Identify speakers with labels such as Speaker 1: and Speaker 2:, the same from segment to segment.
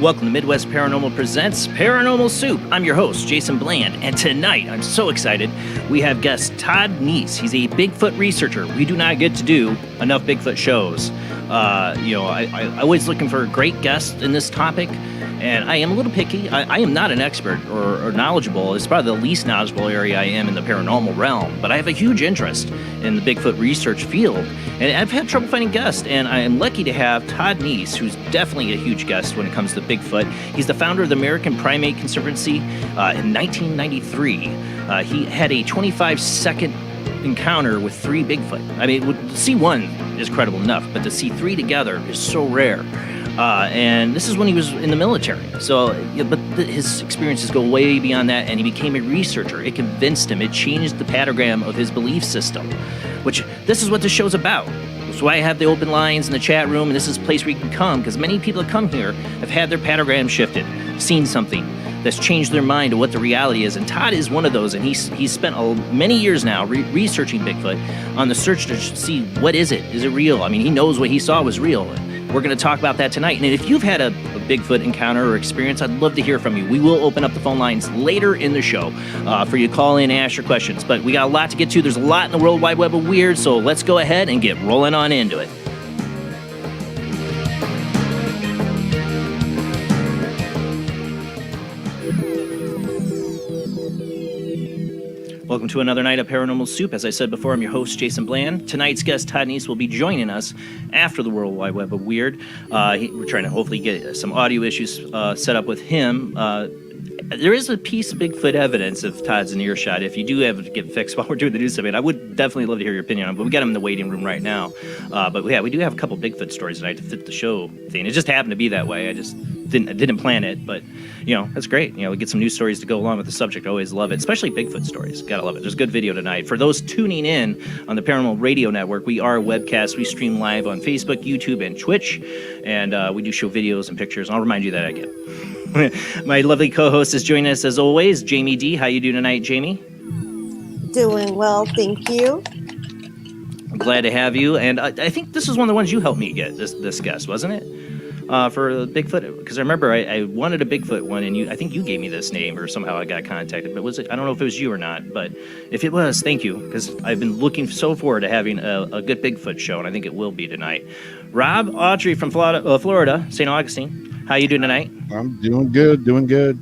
Speaker 1: Welcome to Midwest Paranormal Presents Paranormal Soup. I'm your host, Jason Bland, and tonight, I'm so excited, we have guest Todd Neiss. He's a Bigfoot researcher. We do not get to do enough Bigfoot shows. I always looking for a great guest in this topic, and I am a little picky. I am not an expert or knowledgeable. It's probably the least knowledgeable area I am in the paranormal realm, but I have a huge interest in the Bigfoot research field, and I've had trouble finding guests, and I am lucky to have Todd Neiss, who's definitely a huge guest when it comes to Bigfoot. He's the founder of the American Primate Conservancy in 1993. He had a 25-second encounter with 3 Bigfoot. I mean, to see one is credible enough, but to see 3 together is so rare. And this is when he was in the military. So, his experiences go way beyond that, and he became a researcher. It convinced him. It changed the patagram of his belief system, which this is what this show's about. That's why I have the open lines in the chat room, and this is a place where you can come, because many people that come here have had their patagram shifted, seen something that's changed their mind to what the reality is. And Todd is one of those, and he's spent many years now researching Bigfoot on the search to see what is it? Is it real? I mean, he knows what he saw was real. We're going to talk about that tonight. And if you've had a Bigfoot encounter or experience, I'd love to hear from you. We will open up the phone lines later in the show for you to call in and ask your questions. But we got a lot to get to. There's a lot in the World Wide Web of weird, so let's go ahead and get rolling on into it. Welcome to another night of Paranormal Soup. As I said before, I'm your host, Jason Bland. Tonight's guest, Todd Neiss, will be joining us after the World Wide Web of Weird. We're trying to hopefully get some audio issues set up with him. There is a piece of Bigfoot evidence if Todd's in earshot. If you do have to get fixed while we're doing the news segment, I would definitely love to hear your opinion on it, but we got him in the waiting room right now. But yeah, we do have a couple Bigfoot stories tonight to fit the show thing. It just happened to be that way. didn't plan it, but that's great. We get some news stories to go along with the subject. I always love it, especially Bigfoot stories. Gotta love it. There's a good video tonight. For those tuning in on the Paranormal Radio Network, we are a webcast. We stream live on Facebook, YouTube, and Twitch, and we do show videos and pictures. I'll remind you that again. My lovely co-host is joining us as always, Jamie D. How you doing tonight, Jamie?
Speaker 2: Doing well, thank you.
Speaker 1: I'm glad to have you, and I think this is one of the ones you helped me get, this guest, wasn't it? For Bigfoot, because I remember I wanted a Bigfoot one, and I think you gave me this name, or somehow I got contacted, but was it? I don't know if it was you or not, but if it was, thank you, because I've been looking so forward to having a good Bigfoot show, and I think it will be tonight. Rob Autry from Florida, St. Augustine. How you doing tonight?
Speaker 3: I'm doing good.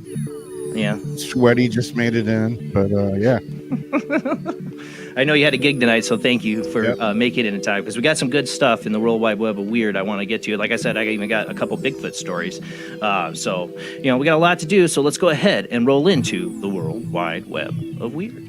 Speaker 1: Yeah.
Speaker 3: Sweaty, just made it in, but yeah.
Speaker 1: I know you had a gig tonight, so thank you for making it in time, because we got some good stuff in the World Wide Web of Weird I want to get to. Like I said, I even got a couple Bigfoot stories. So, we got a lot to do, so let's go ahead and roll into the World Wide Web of Weird.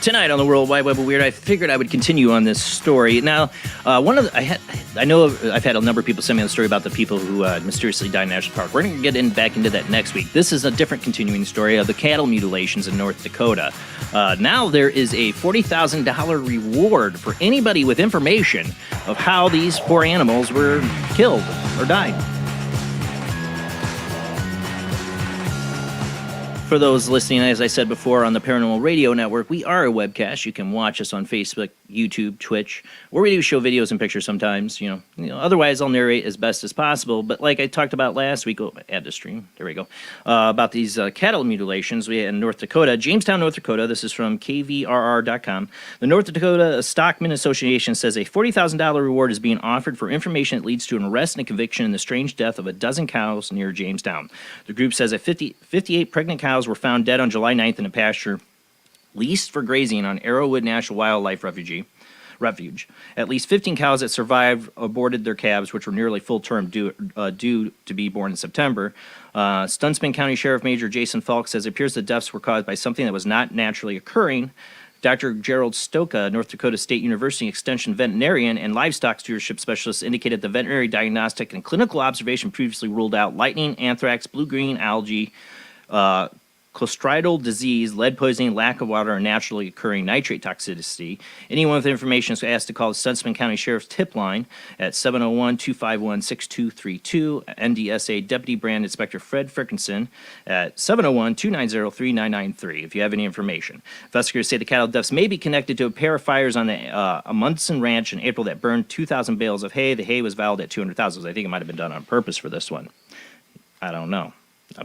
Speaker 1: Tonight on the World Wide Web of Weird, I figured I would continue on this story. Now, I know I've had a number of people send me the story about the people who mysteriously died in National Park. We're going to get back into that next week. This is a different continuing story of the cattle mutilations in North Dakota. Now there is a $40,000 reward for anybody with information of how these poor animals were killed or died. For those listening, as I said before, on the Paranormal Radio Network, we are a webcast. You can watch us on Facebook, YouTube, Twitch, where we do show videos and pictures sometimes. Otherwise, I'll narrate as best as possible. But like I talked about last week, add to stream. There we go. About these cattle mutilations we had in North Dakota, Jamestown, North Dakota. This is from KVRR.com. The North Dakota Stockman Association says a $40,000 reward is being offered for information that leads to an arrest and a conviction in the strange death of a dozen cows near Jamestown. The group says that 58 pregnant cows were found dead on July 9th in a pasture leased for grazing on Arrowwood National Wildlife Refuge. At least 15 cows that survived aborted their calves, which were nearly full term due to be born in September. Stuntsman County Sheriff Major Jason Falk says it appears the deaths were caused by something that was not naturally occurring. Dr. Gerald Stoka, North Dakota State University Extension veterinarian and livestock stewardship specialist, indicated the veterinary diagnostic and clinical observation previously ruled out lightning, anthrax, blue-green algae, clostridial disease, lead poisoning, lack of water, and naturally occurring nitrate toxicity. Anyone with information is asked to call the Stuntsman County Sheriff's tip line at 701-251-6232, NDSA Deputy Brand Inspector Fred Frickinson at 701-290-3993 if you have any information. Investigators say the cattle deaths may be connected to a pair of fires on the Amundsen Ranch in April that burned 2,000 bales of hay. The hay was valued at $200,000. I think it might have been done on purpose for this one. I don't know.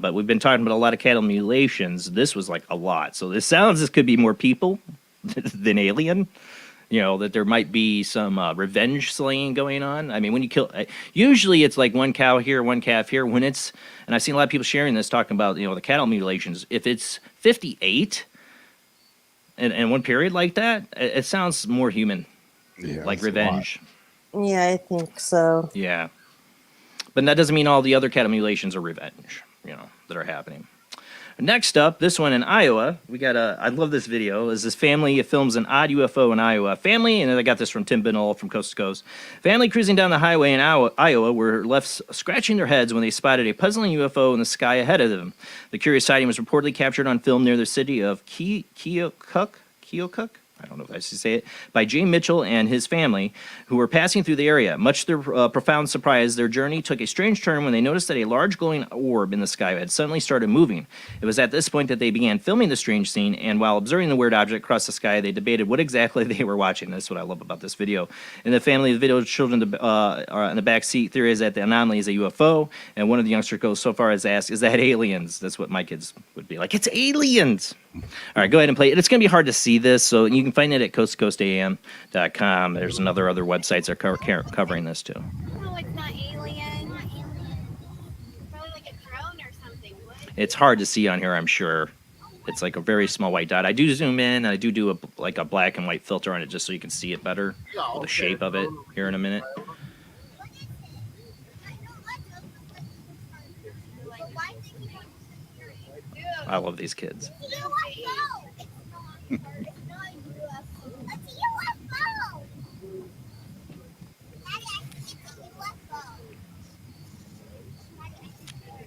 Speaker 1: But we've been talking about a lot of cattle mutilations. This was like a lot. So this could be more people than alien. That there might be some revenge slaying going on. I mean, when you kill, usually it's like one cow here, one calf here. And I've seen a lot of people sharing this, talking about, the cattle mutilations. If it's 58 in one period like that, it sounds more human, like revenge.
Speaker 2: Yeah, I think so.
Speaker 1: Yeah. But that doesn't mean all the other cattle mutilations are revenge. That are happening. Next up, this one in Iowa, we got I love this video, is this family films an odd UFO in Iowa. Family, and I got this from Tim Binnall from Coast to Coast. Family cruising down the highway in Iowa were left scratching their heads when they spotted a puzzling UFO in the sky ahead of them. The curious sighting was reportedly captured on film near the city of Keokuk, I don't know if I should say it, by Jay Mitchell and his family, who were passing through the area. Much to their profound surprise, their journey took a strange turn when they noticed that a large glowing orb in the sky had suddenly started moving. It was at this point that they began filming the strange scene, and while observing the weird object across the sky, they debated what exactly they were watching. That's what I love about this video. In the family, the video children are in the back seat theory is that the anomaly is a UFO, and one of the youngsters goes so far as to ask, is that aliens? That's what my kids would be like. It's aliens! All right, go ahead and play it. It's going to be hard to see this, so you can find it at coasttocoastam.com. There's other websites that are covering this too.
Speaker 4: No, it's not alien. Probably like a drone or something. What?
Speaker 1: It's hard to see on here, I'm sure. It's like a very small white dot. I do zoom in, and I do a black and white filter on it just so you can see it better, the shape of it here in a minute. I love these kids.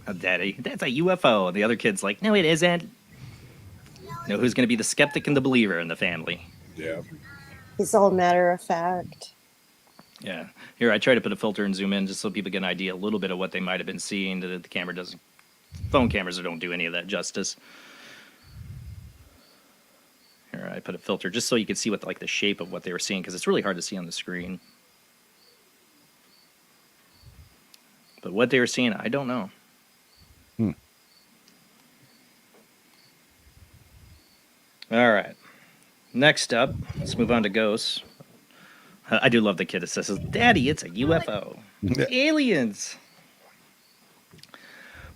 Speaker 1: Oh, Daddy, that's a UFO. And the other kid's like, no, it isn't. Know who's going to be the skeptic and the believer in the family?
Speaker 3: Yeah.
Speaker 2: He's all matter of fact.
Speaker 1: Yeah. Here, I try to put a filter and zoom in just so people get an idea a little bit of what they might have been seeing. The camera doesn't. Phone cameras don't do any of that justice. Here, I put a filter just so you can see what the shape of what they were seeing, because it's really hard to see on the screen. But what they were seeing, I don't know. All right. Next up, let's move on to ghosts. I do love the kid that says, Daddy, it's a UFO. Aliens.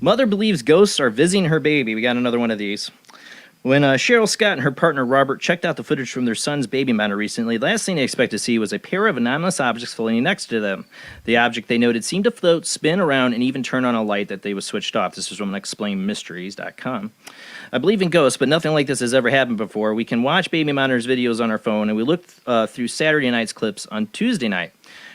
Speaker 1: Mother believes ghosts are visiting her baby. We got another one of these. When Cheryl Scott and her partner Robert checked out the footage from their son's baby monitor recently, the last thing they expected to see was a pair of anomalous objects floating next to them. The object, they noted, seemed to float, spin around, and even turn on a light that they was switched off. This is from explainmysteries.com. I believe in ghosts, but nothing like this has ever happened before. We can watch baby monitors videos on our phone, and we looked through Saturday night's clips on Tuesday night.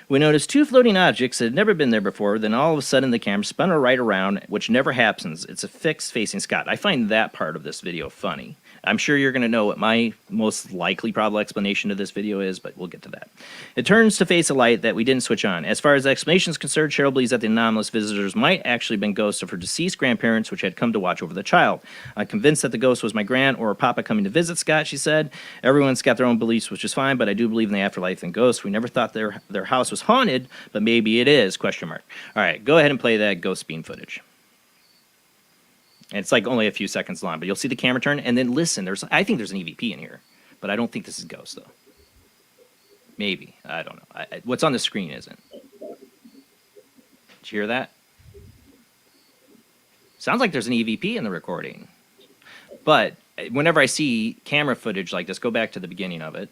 Speaker 1: We noticed two floating objects that had never been there before. Then all of a sudden, the camera spun right around, which never happens. It's a fixed facing Scott. I find that part of this video funny. I'm sure you're going to know what my most likely probable explanation of this video is, but we'll get to that. It turns to face a light that we didn't switch on. As far as the explanation is concerned, Cheryl believes that the anomalous visitors might actually have been ghosts of her deceased grandparents, which had come to watch over the child. I'm convinced that the ghost was my gran or papa coming to visit Scott, she said. Everyone's got their own beliefs, which is fine, but I do believe in the afterlife and ghosts. We never thought their house was haunted, but maybe it is, question mark. All right, go ahead and play that ghost beam footage. And it's like only a few seconds long, but you'll see the camera turn, and then listen. I think there's an EVP in here, but I don't think this is ghost, though. Maybe. I don't know. What's on the screen isn't. Did you hear that? Sounds like there's an EVP in the recording. But whenever I see camera footage like this, go back to the beginning of it.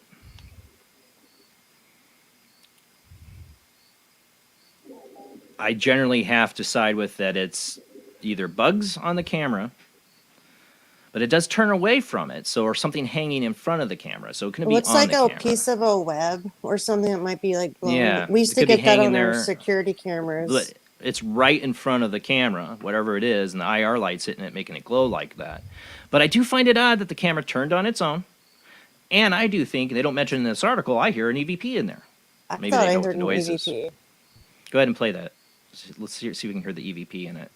Speaker 1: I generally have to side with that it's either bugs on the camera, but it does turn away from it, or something hanging in front of the camera. So it can be
Speaker 2: Looks
Speaker 1: on
Speaker 2: like
Speaker 1: the
Speaker 2: a
Speaker 1: camera.
Speaker 2: piece of a web or something that might be like blowing.
Speaker 1: Yeah,
Speaker 2: We used
Speaker 1: it
Speaker 2: to
Speaker 1: could be
Speaker 2: get that
Speaker 1: hanging
Speaker 2: on our
Speaker 1: there.
Speaker 2: security cameras.
Speaker 1: But it's right in front of the camera, whatever it is, and the IR light's hitting it, making it glow like that. But I do find it odd that the camera turned on its own, and I do think, they don't mention in this article, I hear an EVP in there.
Speaker 2: I
Speaker 1: Maybe
Speaker 2: thought
Speaker 1: they
Speaker 2: I
Speaker 1: know
Speaker 2: heard
Speaker 1: the
Speaker 2: an
Speaker 1: noises.
Speaker 2: EVP.
Speaker 1: Go ahead and play that. Let's see if we can hear the EVP in it.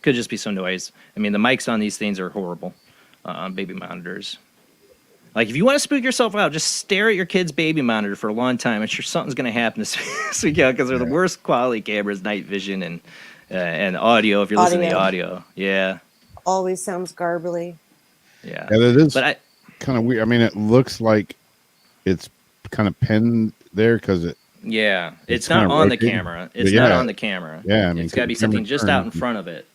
Speaker 1: Could just be some noise. I mean, the mics on these things are horrible on baby monitors. Like, if you want to spook yourself out, just stare at your kid's baby monitor for a long time. I'm sure something's going to happen to speak out, because they're the worst quality cameras, night vision, and audio, if you're listening to audio. Yeah.
Speaker 2: Always sounds garbly.
Speaker 1: Yeah.
Speaker 3: Yeah, that is
Speaker 1: But
Speaker 3: kind of weird. I mean, it looks like it's kind of pinned there because it.
Speaker 1: yeah, it's
Speaker 3: It's
Speaker 1: not
Speaker 3: kinda
Speaker 1: on the
Speaker 3: rotating.
Speaker 1: camera. It's
Speaker 3: Yeah.
Speaker 1: not on the camera.
Speaker 3: Yeah, I mean,
Speaker 1: it's got to be
Speaker 3: the camera
Speaker 1: something just out in
Speaker 3: turned.
Speaker 1: front of it.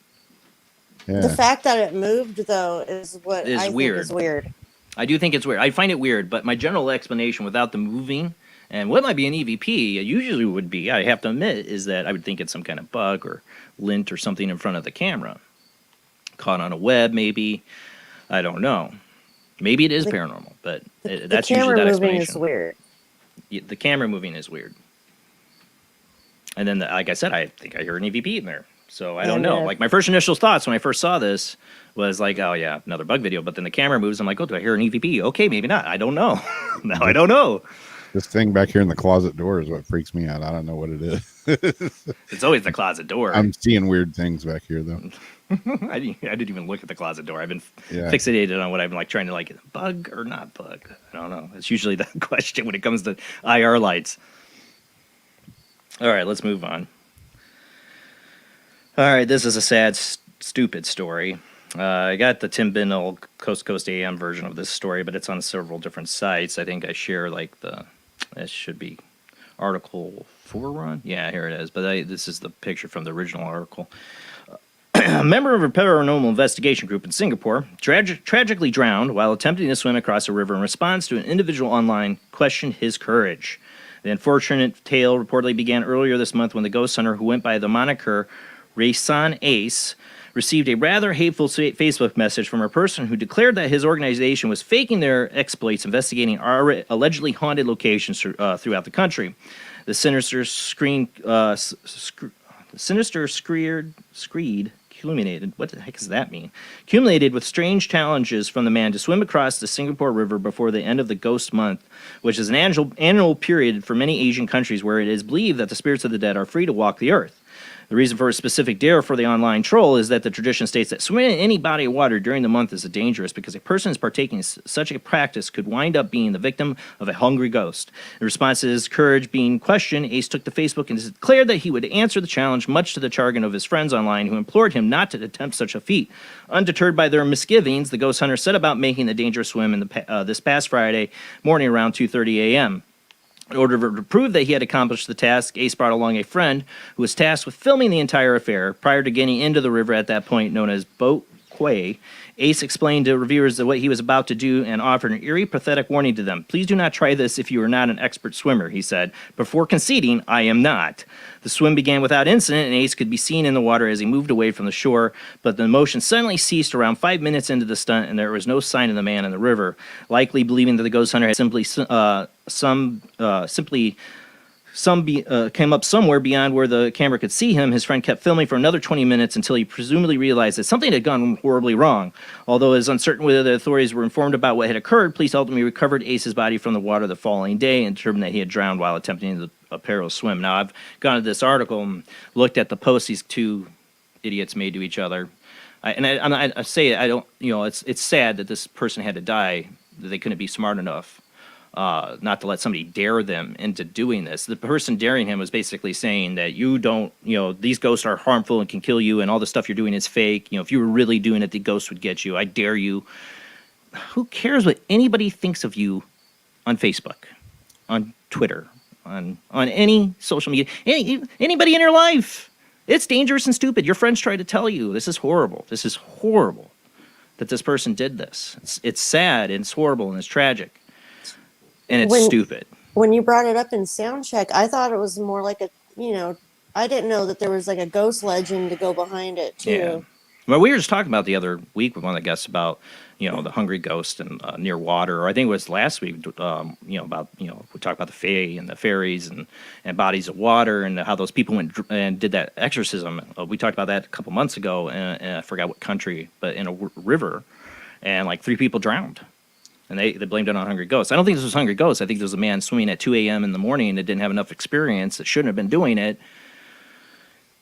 Speaker 3: Yeah.
Speaker 2: The fact that it moved, though, is what
Speaker 1: Is
Speaker 2: I think
Speaker 1: weird.
Speaker 2: is weird.
Speaker 1: I do think it's weird. I find it weird, but my general explanation without the moving and what might be an EVP, it usually would be, I have to admit, is that I would think it's some kind of bug or lint or something in front of the camera. Caught on a web, maybe. I don't know. Maybe it is paranormal, but that's
Speaker 2: the
Speaker 1: usually
Speaker 2: camera
Speaker 1: that
Speaker 2: moving
Speaker 1: explanation.
Speaker 2: is weird.
Speaker 1: The camera moving is weird. And then, like I said, I think I hear an EVP in there. So I
Speaker 2: Yeah,
Speaker 1: don't know.
Speaker 2: yeah.
Speaker 1: Like my first initial thoughts when I first saw this was like, oh yeah, another bug video. But then the camera moves. I'm like, oh, do I hear an EVP? Okay, maybe not. I don't know. Now I don't know.
Speaker 3: This thing back here in the closet door is what freaks me out. I don't know what it is.
Speaker 1: It's always the closet door.
Speaker 3: I'm seeing weird things back here, though.
Speaker 1: I didn't even look at the closet door. I've been
Speaker 3: Yeah.
Speaker 1: fixated on what I've been like trying to like bug or not bug. I don't know. It's usually the question when it comes to IR lights. All right, let's move on. All right, this is a sad, stupid story. I got the Tim Bindle Coast to Coast AM version of this story, but it's on several different sites. I think I share like it should be article 4 run. Yeah, here it is. But this is the picture from the original article. A member of a paranormal investigation group in Singapore tragically drowned while attempting to swim across a river in response to an individual online questioned his courage. The unfortunate tale reportedly began earlier this month when the ghost hunter who went by the moniker Rayson Ace received a rather hateful Facebook message from a person who declared that his organization was faking their exploits investigating allegedly haunted locations throughout the country. The sinister screed culminated. What the heck does that mean? Culminated with strange challenges from the man to swim across the Singapore River before the end of the Ghost Month, which is an annual period for many Asian countries where it is believed that the spirits of the dead are free to walk the earth. The reason for a specific dare for the online troll is that the tradition states that swimming in any body of water during the month is dangerous because a person is partaking in such a practice could wind up being the victim of a hungry ghost. In response to his courage being questioned, Ace took to Facebook and declared that he would answer the challenge, much to the chagrin of his friends online who implored him not to attempt such a feat. Undeterred by their misgivings, the ghost hunter set about making the dangerous swim this past Friday morning around 2:30 a.m. In order to prove that he had accomplished the task, Ace brought along a friend who was tasked with filming the entire affair. Prior to getting into the river at that point, known as Boat Quay, Ace explained to reviewers what he was about to do and offered an eerie, pathetic warning to them. Please do not try this if you are not an expert swimmer, he said. Before conceding, I am not. The swim began without incident, and Ace could be seen in the water as he moved away from the shore, but the motion suddenly ceased around 5 minutes into the stunt, and there was no sign of the man in the river. Likely believing that the ghost hunter had came up somewhere beyond where the camera could see him, his friend kept filming for another 20 minutes until he presumably realized that something had gone horribly wrong. Although it is uncertain whether the authorities were informed about what had occurred, police ultimately recovered Ace's body from the water the following day and determined that he had drowned while attempting a perilous swim. Now, I've gone to this article and looked at the posts these two idiots made to each other. I say I don't, it's sad that this person had to die, that they couldn't be smart enough not to let somebody dare them into doing this. The person daring him was basically saying that you don't, these ghosts are harmful and can kill you, and all the stuff you're doing is fake. If you were really doing it, the ghost would get you. I dare you. Who cares what anybody thinks of you on Facebook, on Twitter, on any social media, anybody in your life? It's dangerous and stupid. Your friends try to tell you this is horrible. This is horrible that this person did this. It's sad and it's horrible and it's tragic. And it's stupid.
Speaker 2: When you brought it up in sound check, I thought it was more like I didn't know that there was like a ghost legend to go behind it too.
Speaker 1: Yeah. Well, we were just talking about the other week with one of the guests about, the hungry ghost and near water. Or I think it was last week, about, we talked about the fae and the fairies and bodies of water and how those people went and did that exorcism. We talked about that a couple months ago, and I forgot what country, but in a river, and like 3 people drowned. And they blamed it on hungry ghosts. I don't think this was hungry ghosts. I think there was a man swimming at 2 a.m. in the morning that didn't have enough experience, that shouldn't have been doing it.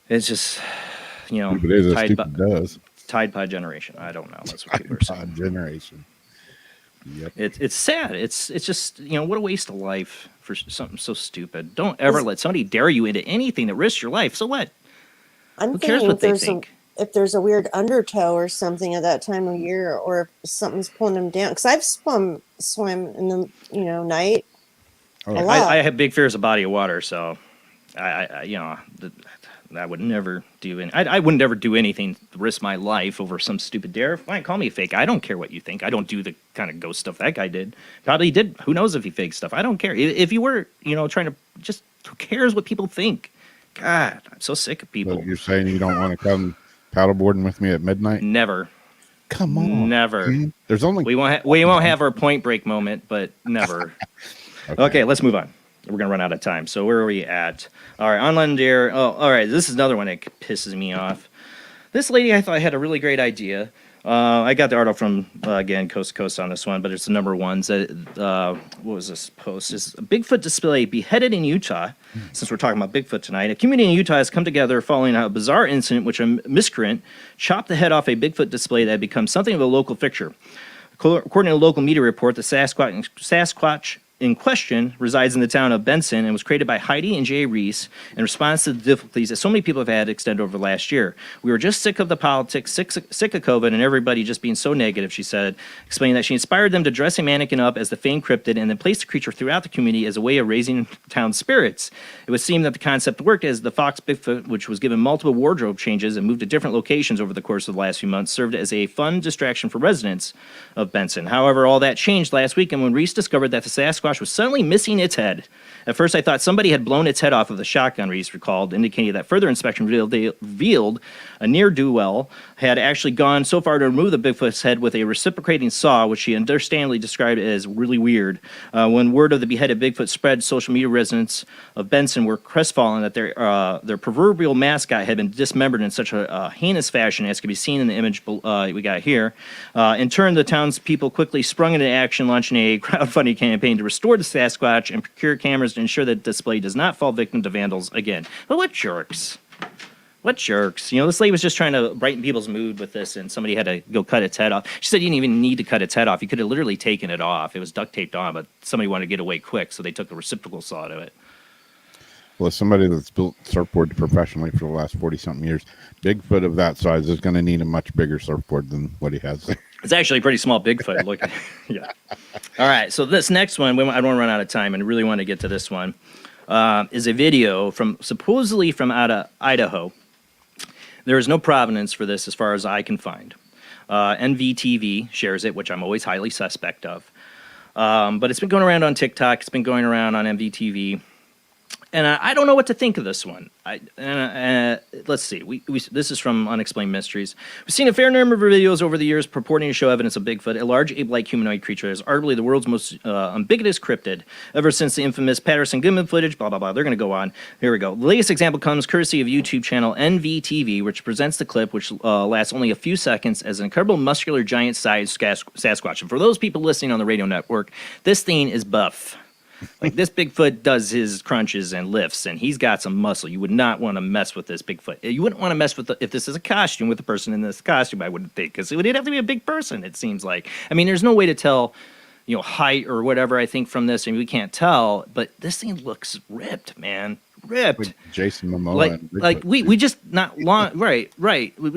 Speaker 1: It's just, Tide Pod generation. I don't know. That's what people are saying.
Speaker 3: Tide Pod generation. Yep.
Speaker 1: It's sad. It's just, what a waste of life for something so stupid. Don't ever let somebody dare you into anything that risks your life. So what?
Speaker 2: Who
Speaker 1: cares what they think?
Speaker 2: If there's a weird undertow or something at that time of year, or if something's pulling them down, because I've swim in the night.
Speaker 3: Oh,
Speaker 2: a lot.
Speaker 1: I have big fears of body of water, so I would never do I wouldn't ever do anything to risk my life over some stupid dare. Fine, call me a fake. I don't care what you think. I don't do the kind of ghost stuff that guy did. Probably did. Who knows if he faked stuff? I don't care. If you were, trying to just, who cares what people think? God, I'm so sick of people.
Speaker 3: So you're saying you don't want to come paddleboarding with me at midnight?
Speaker 1: Never.
Speaker 3: Come on.
Speaker 1: Never.
Speaker 3: Man. There's only
Speaker 1: we won't have our Point Break moment, but never. Okay, let's move on. we're going to run out of time. So where are we at? All right, online dare. Oh, all right. This is another one that pisses me off. This lady, I thought, had a really great idea. I got the article from, again, Coast to Coast on this one, but it's the number one. What was this post? It's a Bigfoot display beheaded in Utah. Since we're talking about Bigfoot tonight, a community in Utah has come together following a bizarre incident which a miscreant chopped the head off a Bigfoot display that had become something of a local fixture. According to a local media report, the Sasquatch in question resides in the town of Benson and was created by Heidi and Jay Reese in response to the difficulties that so many people have had extended over the last year. We were just sick of the politics, sick of COVID, and everybody just being so negative, she said, explaining that she inspired them to dress a mannequin up as the famed cryptid and then place the creature throughout the community as a way of raising town spirits. It would seem that the concept worked as the Fox Bigfoot, which was given multiple wardrobe changes and moved to different locations over the course of the last few months, served as a fun distraction for residents of Benson. However, all that changed last weekend when Reese discovered that the Sasquatch was suddenly missing its head. At first, I thought somebody had blown its head off of the shotgun, Reese recalled, indicating that further inspection revealed a ne'er-do-well had actually gone so far to remove the Bigfoot's head with a reciprocating saw, which she understandably described as really weird. When word of the beheaded Bigfoot spread, social media residents of Benson were crestfallen that their proverbial mascot had been dismembered in such a heinous fashion, as can be seen in the image we got here. In turn, the townspeople quickly sprung into action, launching a crowdfunding campaign to restore the Sasquatch and procure cameras to ensure that the display does not fall victim to vandals again. But what jerks? What jerks? You know, this lady was just trying to brighten people's mood with this, and somebody had to go cut its head off. She said you didn't even need to cut its head off. You could have literally taken it off. It was duct taped on, but somebody wanted to get away quick, so they took the reciprocal saw to it.
Speaker 3: Well, as somebody that's built surfboard professionally for the last 40-something years, Bigfoot of that size is going to need a much bigger surfboard than what he has there.
Speaker 1: It's actually a pretty small Bigfoot. Look, yeah. All right, so this next one, I don't want to run out of time, and really want to get to this one, is a video supposedly from out of Idaho. There is no provenance for this as far as I can find. NVTV shares it, which I'm always highly suspect of. But it's been going around on TikTok. It's been going around on MVTV. And I don't know what to think of this one. Let's see. This is from Unexplained Mysteries. We've seen a fair number of videos over the years purporting to show evidence of Bigfoot, a large ape-like humanoid creature, is arguably the world's most ubiquitous cryptid. Ever since the infamous Patterson-Gimlin footage, blah, blah, blah. They're going to go on. Here we go. The latest example comes courtesy of YouTube channel NVTV, which presents the clip, which lasts only a few seconds, as an incredible muscular giant-sized Sasquatch. And for those people listening on the radio network, this thing is buff. Like, this Bigfoot does his crunches and lifts, and he's got some muscle. You would not want to mess with this Bigfoot. You wouldn't want to mess with if this is a costume, with the person in this costume, I wouldn't think, because it would have to be a big person, it seems like. I mean, there's no way to tell, you know, height or whatever, I think, from this. I mean, we can't tell, but this thing looks ripped, man. Ripped.
Speaker 3: With Jason Momoa.
Speaker 1: We just not long right.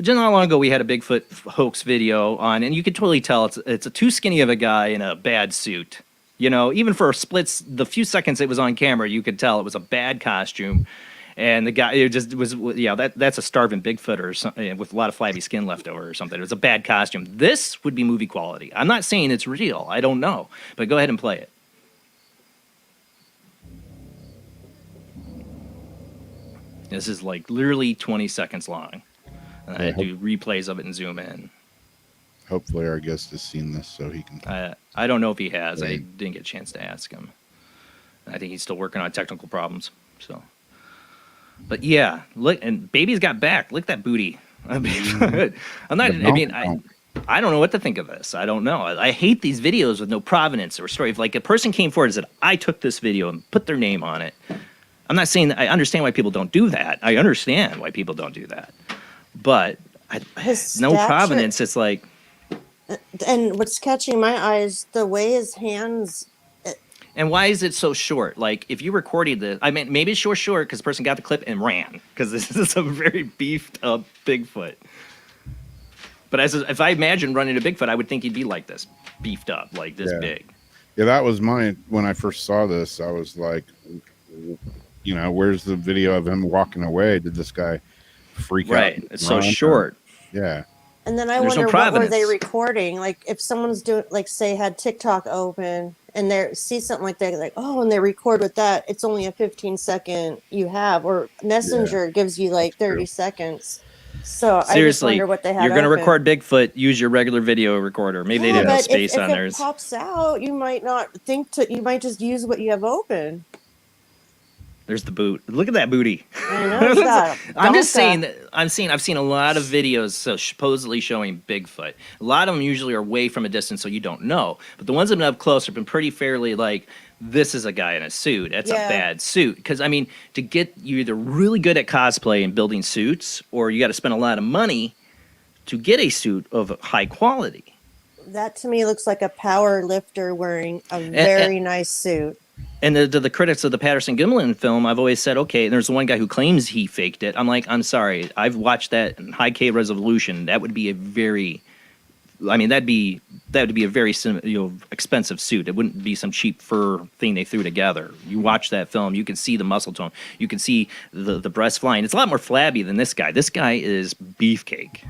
Speaker 1: Just not long ago we had a Bigfoot hoax video on, and you could totally tell it's a too skinny of a guy in a bad suit. You know, even for splits, the few seconds it was on camera, you could tell it was a bad costume. And the guy, it just was, yeah, that's a starving Bigfoot or something with a lot of flabby skin left over or something. It was a bad costume. This would be movie quality. I'm not saying it's real. I don't know. But go ahead and play it. This is like literally 20 seconds long. And I do replays of it and zoom in.
Speaker 3: Hopefully our guest has seen this so he can...
Speaker 1: I don't know if he has. I didn't get a chance to ask him. I think he's still working on technical problems. So, but yeah, look, and baby's got back. Look at that booty. I mean, I don't know what to think of this. I don't know. I hate these videos with no provenance or story. If like a person came forward and said, I took this video and put their name on it. I'm not saying that I understand why people don't do that. I understand why people don't do that. But no provenance. It's like...
Speaker 2: And what's catching my eye is the way his hands...
Speaker 1: And why is it so short? Like, if you recorded this, I mean, maybe it's short because the person got the clip and ran, because this is a very beefed up Bigfoot. But if I imagine running a Bigfoot, I would think he'd be like this, beefed up, like this big.
Speaker 3: Yeah, that was when I first saw this, I was like, you know, where's the video of him walking away? Did this guy freak out?
Speaker 1: Right, it's so short.
Speaker 3: Yeah.
Speaker 2: And then I wonder, what were they recording? Like, if someone's doing, like, say, had TikTok open and they see something like that, like, oh, and they record with that, it's only a 15-second you have, or Messenger gives you like 30 seconons. So seriously, I just wonder what they have.
Speaker 1: You're going to record Bigfoot, use your regular video recorder. Maybe they didn't have space on theirs.
Speaker 2: If it pops out, you might not think to. You might just use what you have open.
Speaker 1: There's the boot. Look at that booty.
Speaker 2: I know it's got a
Speaker 1: I'm just
Speaker 2: donka.
Speaker 1: saying that I've seen a lot of videos supposedly showing Bigfoot. A lot of them usually are way from a distance, so you don't know. But the ones that have been up close have been pretty fairly like, this is a guy in a suit. That's a bad suit. Because I mean, to get you either really good at cosplay and building suits, or you got to spend a lot of money to get a suit of high quality.
Speaker 2: That to me looks like a power lifter wearing a very nice suit.
Speaker 1: And the critics of the Patterson-Gimlin film, I've always said, okay, and there's one guy who claims he faked it. I'm like, I'm sorry. I've watched that in high K resolution. That would be a very, I mean, that would be a very expensive suit. It wouldn't be some cheap fur thing they threw together. You watch that film, you can see the muscle tone. You can see the breast flying. It's a lot more flabby than this guy. This guy is beefcake.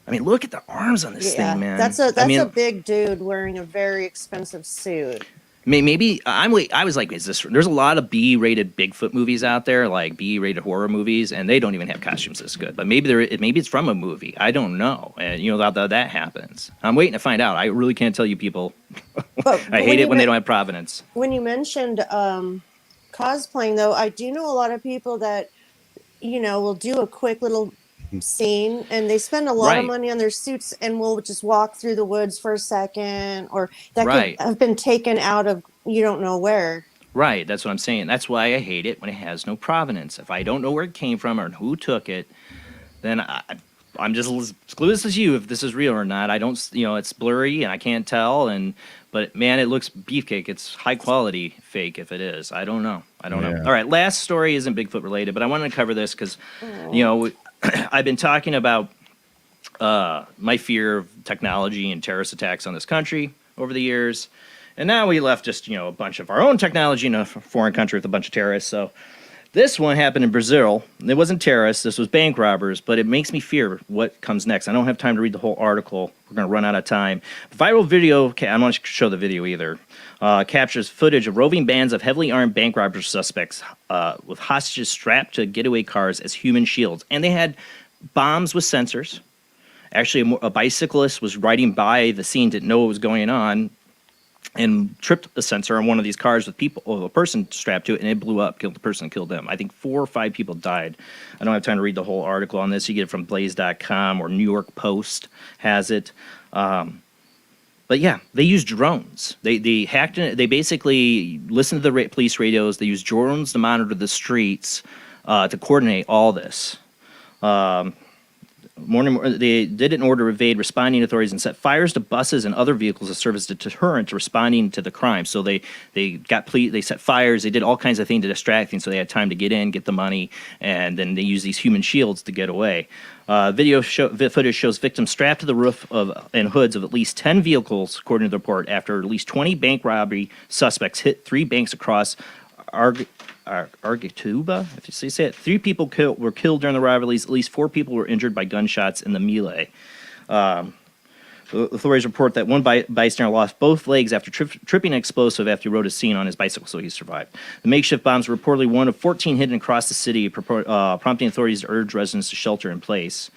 Speaker 1: I mean, look at the arms on this thing, man.
Speaker 2: That's a big dude wearing a very expensive suit.
Speaker 1: Maybe I was like, is this? There's a lot of B-rated Bigfoot movies out there, like B-rated horror movies, and they don't even have costumes this good. But maybe it's from a movie. I don't know, and that happens. I'm waiting to find out. I really can't tell you people.
Speaker 2: But
Speaker 1: I hate it when they don't have provenance.
Speaker 2: When you mentioned cosplaying, though, I do know a lot of people that will do a quick little scene and they spend a lot of money on their suits and will just walk through the woods for a second, or that could have been taken out of you don't know where.
Speaker 1: Right, that's what I'm saying. That's why I hate it when it has no provenance. If I don't know where it came from or who took it, then I'm just as clueless as you if this is real or not. I don't, it's blurry and I can't tell. But man, it looks beefcake. It's high quality fake if it is. I don't know. All right, last story isn't Bigfoot related, but I wanted to cover this because, I've been talking about my fear of technology and terrorist attacks on this country over the years. And now we left just, a bunch of our own technology in a foreign country with a bunch of terrorists. So this one happened in Brazil. It wasn't terrorists. This was bank robbers. But it makes me fear what comes next. I don't have time to read the whole article. We're going to run out of time. Viral video, I'm not going to show the video either, captures footage of roving bands of heavily armed bank robber suspects with hostages strapped to getaway cars as human shields. And they had bombs with sensors. Actually, a bicyclist was riding by the scene, didn't know what was going on, and tripped a sensor on one of these cars with a person strapped to it, and it blew up, killed the person, killed them. I think 4 or 5 people died. I don't have time to read the whole article on this. You get it from Blaze.com or New York Post has it. But yeah, they used drones. They hacked it. They basically listened to the police radios. They used drones to monitor the streets to coordinate all this. They did it in order to evade responding authorities and set fires to buses and other vehicles to serve as a deterrent to responding to the crime. So they set fires, they did all kinds of things to distract things, so they had time to get in, get the money, and then they used these human shields to get away. Footage shows victims strapped to the roof and hoods of at least 10 vehicles, according to the report, after at least 20 bank robbery suspects hit 3 banks across Argituba, if you say it. 3 people were killed during the robberies. At least 4 people were injured by gunshots in the melee. Authorities report that one bystander lost both legs after tripping an explosive after he rode a scene on his bicycle, so he survived. The makeshift bombs were reportedly one of 14 hidden across the city, prompting authorities to urge residents to shelter in place.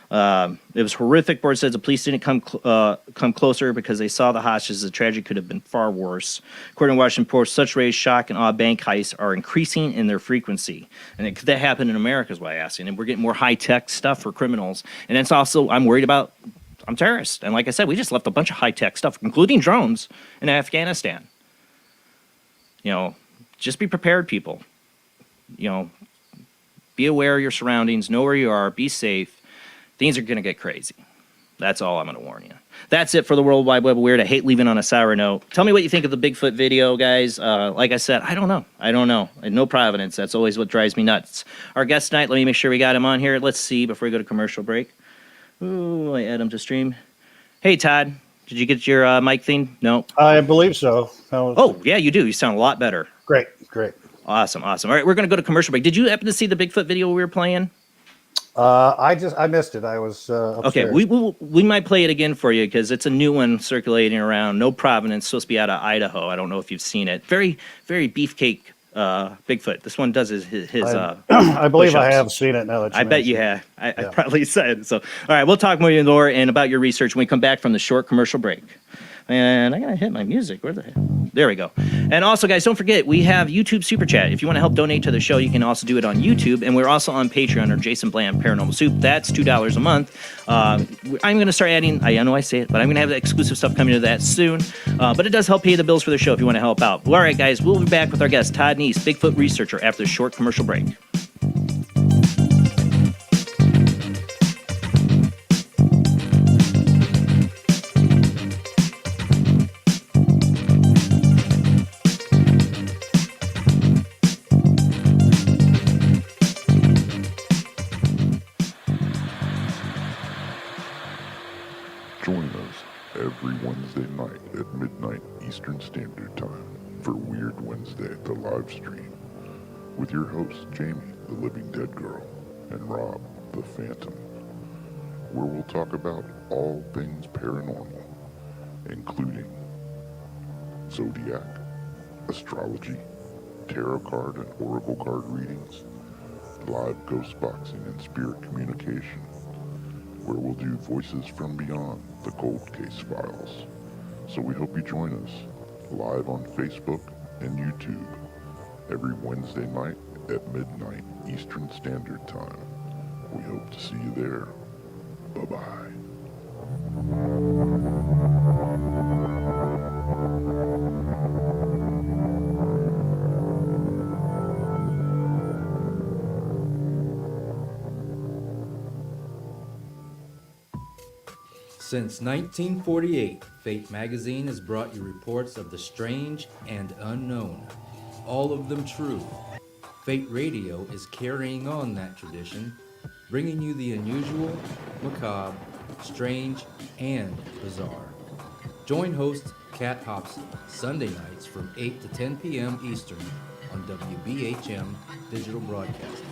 Speaker 1: It was horrific. Board says the police didn't come closer because they saw the hostages. The tragedy could have been far worse. According to Washington Post, such rage, shock, and awe bank heists are increasing in their frequency. And could that happen in America is why I'm asking. And we're getting more high-tech stuff for criminals. And it's also, I'm worried about, I'm terrorists. And like I said, we just left a bunch of high-tech stuff, including drones, in Afghanistan. Just be prepared, people. Be aware of your surroundings, know where you are, be safe. Things are going to get crazy. That's all I'm going to warn you. That's it for the World Wide Web of Weird. I hate leaving on a sour note. Tell me what you think of the Bigfoot video, guys. Like I said, I don't know. No provenance. That's always what drives me nuts. Our guest tonight, let me make sure we got him on here. Let's see before we go to commercial break. Ooh, I add him to stream. Hey, Todd. Did you get your mic thing? No?
Speaker 5: I believe so.
Speaker 1: Oh, yeah, you do. You sound a lot better.
Speaker 5: Great.
Speaker 1: Awesome. All right, we're going to go to commercial break. Did you happen to see the Bigfoot video we were playing?
Speaker 5: I missed it. I was upstairs.
Speaker 1: Okay. We might play it again for you because it's a new one circulating around. No provenance, supposed to be out of Idaho. I don't know if you've seen it. Very, very beefcake Bigfoot. This one does his
Speaker 5: I believe
Speaker 1: push-ups.
Speaker 5: I have seen it now that you
Speaker 1: I bet you have. I probably said so. All right, we'll talk more and about your research when we come back from the short commercial break. And I gotta hit my music. Where the heck? There we go. And also, guys, don't forget, we have YouTube Super Chat. If you want to help donate to the show, you can also do it on YouTube. And we're also on Patreon under Jason Bland Paranormal Soup. That's $2 a month. I'm going to start adding, I know I say it, but I'm going to have exclusive stuff coming to that soon. But it does help pay the bills for the show if you want to help out. All right, guys, we'll be back with our guest, Todd Neiss, Bigfoot researcher, after a short commercial break.
Speaker 6: Join us every Wednesday night at midnight Eastern Standard Time for Weird Wednesday, the live stream, with your hosts Jamie, the Living Dead Girl, and Rob, the Phantom, where we'll talk about all things paranormal, including zodiac, astrology, tarot card and oracle card readings, live ghost boxing and spirit communication, where we'll do Voices from Beyond, the Cold Case Files. So we hope you join us live on Facebook and YouTube every Wednesday night at midnight Eastern Standard Time. We hope to see you there. Bye-bye.
Speaker 7: Since 1948, Fate magazine has brought you reports of the strange and unknown, all of them true. Fate Radio is carrying on that tradition, bringing you the unusual, macabre, strange, and bizarre. Join host Kat Hobson Sunday nights from 8 to 10 p.m. Eastern on WBHM Digital Broadcasting.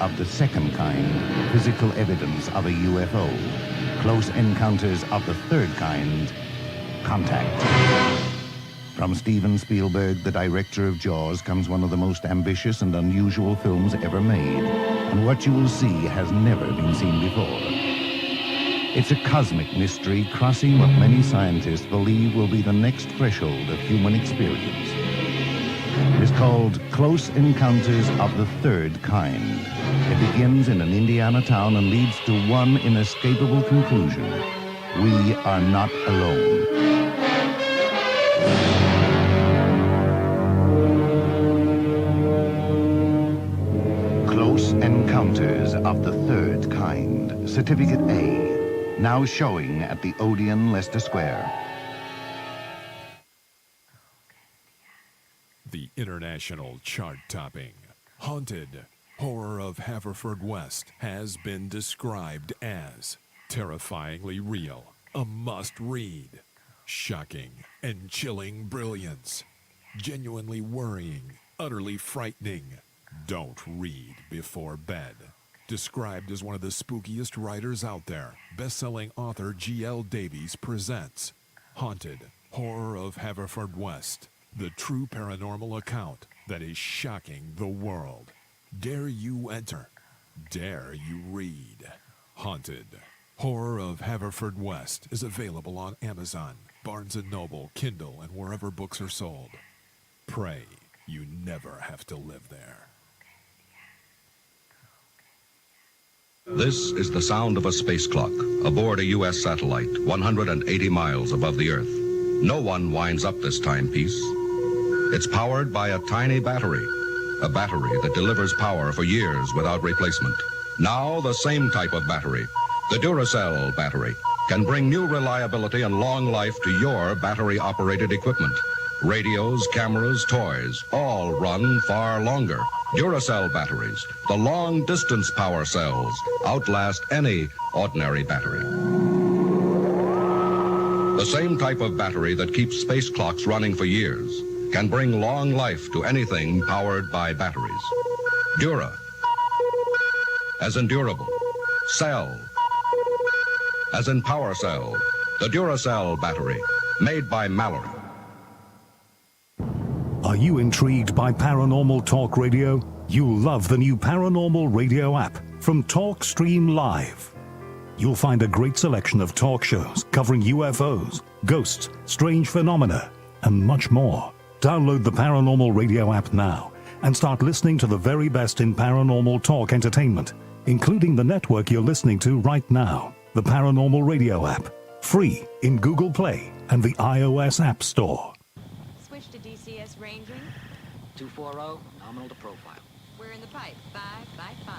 Speaker 8: Of the second kind, physical evidence of a UFO. Close encounters of the third kind, contact. From Steven Spielberg, the director of Jaws, comes one of the most ambitious and unusual films ever made. And what you will see has never been seen before. It's a cosmic mystery crossing what many scientists believe will be the next threshold of human experience. It is called Close Encounters of the Third Kind. It begins in an Indiana town and leads to one inescapable conclusion. We are not alone. Close Encounters of the Third Kind. Certificate A. Now showing at the Odeon, Leicester Square.
Speaker 9: The international chart-topping, Haunted Horror of Haverfordwest has been described as terrifyingly real, a must-read, shocking and chilling brilliance, genuinely worrying, utterly frightening. Don't read before bed. Described as one of the spookiest writers out there, best-selling author G.L. Davies presents Haunted Horror of Haverfordwest. The true paranormal account that is shocking the world. Dare you enter? Dare you read? Haunted Horror of Haverfordwest is available on Amazon, Barnes & Noble, Kindle, and wherever books are sold. Pray you never have to live there.
Speaker 10: This is the sound of a space clock aboard a U.S. satellite 180 miles above the Earth. No one winds up this timepiece. It's powered by a tiny battery, a battery that delivers power for years without replacement. Now the same type of battery, the Duracell battery, can bring new reliability and long life to your battery-operated equipment. Radios, cameras, toys, all run far longer. Duracell batteries, the long-distance power cells, outlast any ordinary battery. The same type of battery that keeps space clocks running for years can bring long life to anything powered by batteries. Dura, as in durable. Cell, as in power cell. The Duracell battery, made by Mallory.
Speaker 11: Are you intrigued by Paranormal Talk Radio?
Speaker 8: You'll love the new Paranormal Radio app from Talkstream Live. You'll find a great selection of talk shows covering UFOs, ghosts, strange phenomena, and much more. Download the Paranormal Radio app now and start listening to the very best in paranormal talk entertainment, including the network you're listening to right now, the Paranormal Radio app, free in Google Play and the iOS App Store.
Speaker 11: Switch to DCS ranging.
Speaker 12: 240, nominal to profile.
Speaker 11: We're in the pipe, 5 by 5.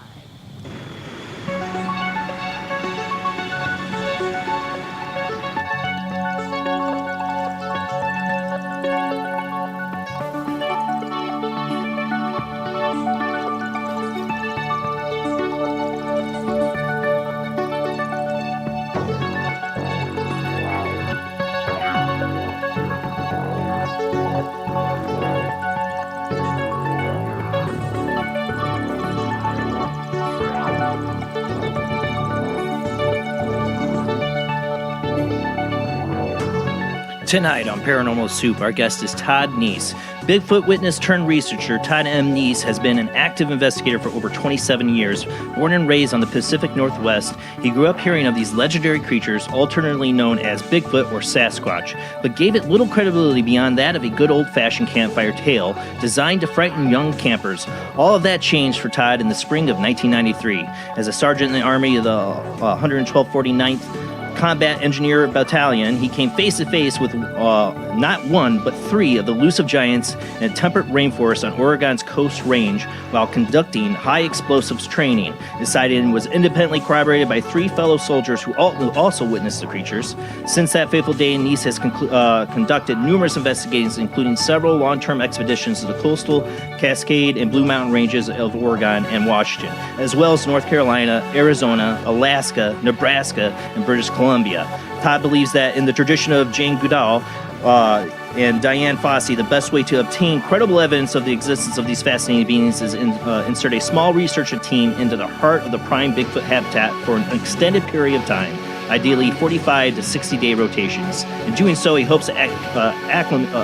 Speaker 1: Tonight on Paranormal Soup, our guest is Todd Neiss. Bigfoot witness turned researcher Todd M. Niece has been an active investigator for over 27 years. Born and raised on the Pacific Northwest, he grew up hearing of these legendary creatures, alternately known as Bigfoot or Sasquatch, but gave it little credibility beyond that of a good old-fashioned campfire tale designed to frighten young campers. All of that changed for Todd in the spring of 1993. As a sergeant in the Army of the 11249th Combat Engineer Battalion, he came face-to-face with not one, but 3 of the elusive giants in a temperate rainforest on Oregon's Coast Range while conducting high explosives training. This sighting was independently corroborated by 3 fellow soldiers who also witnessed the creatures. Since that fateful day, Niece has conducted numerous investigations, including several long-term expeditions to the coastal Cascade and Blue Mountain ranges of Oregon and Washington, as well as North Carolina, Arizona, Alaska, Nebraska, and British Columbia. Todd believes that in the tradition of Jane Goodall and Diane Fossey, the best way to obtain credible evidence of the existence of these fascinating beings is insert a small research team into the heart of the prime Bigfoot habitat for an extended period of time, ideally 45 to 60-day rotations. In doing so, he hopes to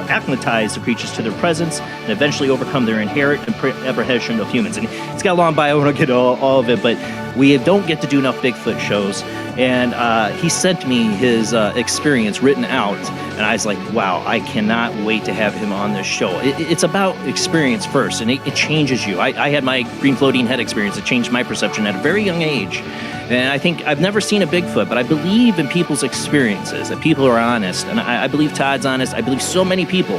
Speaker 1: acclimatize the creatures to their presence and eventually overcome their inherent apprehension of humans. And it's got a long bio, I won't get all of it, but we don't get to do enough Bigfoot shows. And he sent me his experience written out, and I was like, wow, I cannot wait to have him on this show. It's about experience first, and it changes you. I had my green floating head experience. It changed my perception at a very young age. And I think I've never seen a Bigfoot, but I believe in people's experiences, that people are honest. And I believe Todd's honest. I believe so many people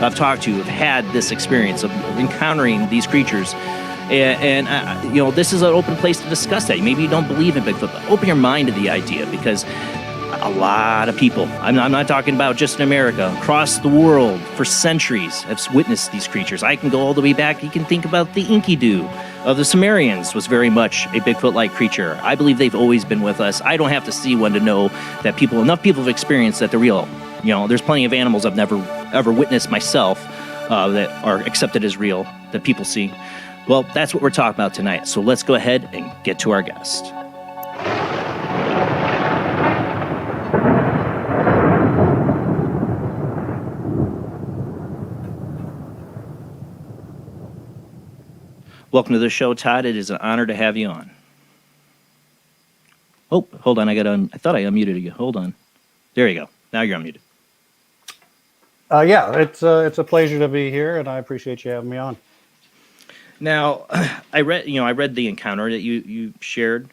Speaker 1: I've talked to have had this experience of encountering these creatures. And you know, this is an open place to discuss that. Maybe you don't believe in Bigfoot, but open your mind to the idea, because a lot of people, I'm not talking about just in America, across the world for centuries have witnessed these creatures. I can go all the way back. You can think about the Enkidu of the Sumerians was very much a Bigfoot-like creature. I believe they've always been with us. I don't have to see one to know that enough people have experienced that they're real. You know, there's plenty of animals I've never ever witnessed myself that are accepted as real, that people see. Well, that's what we're talking about tonight. So let's go ahead and get to our guest. Welcome to the show, Todd. It is an honor to have you on. Oh, hold on. I thought I unmuted you. Hold on. There you go. Now you're unmuted.
Speaker 5: Yeah, it's a pleasure to be here, and I appreciate you having me on.
Speaker 1: Now, I read the encounter that you shared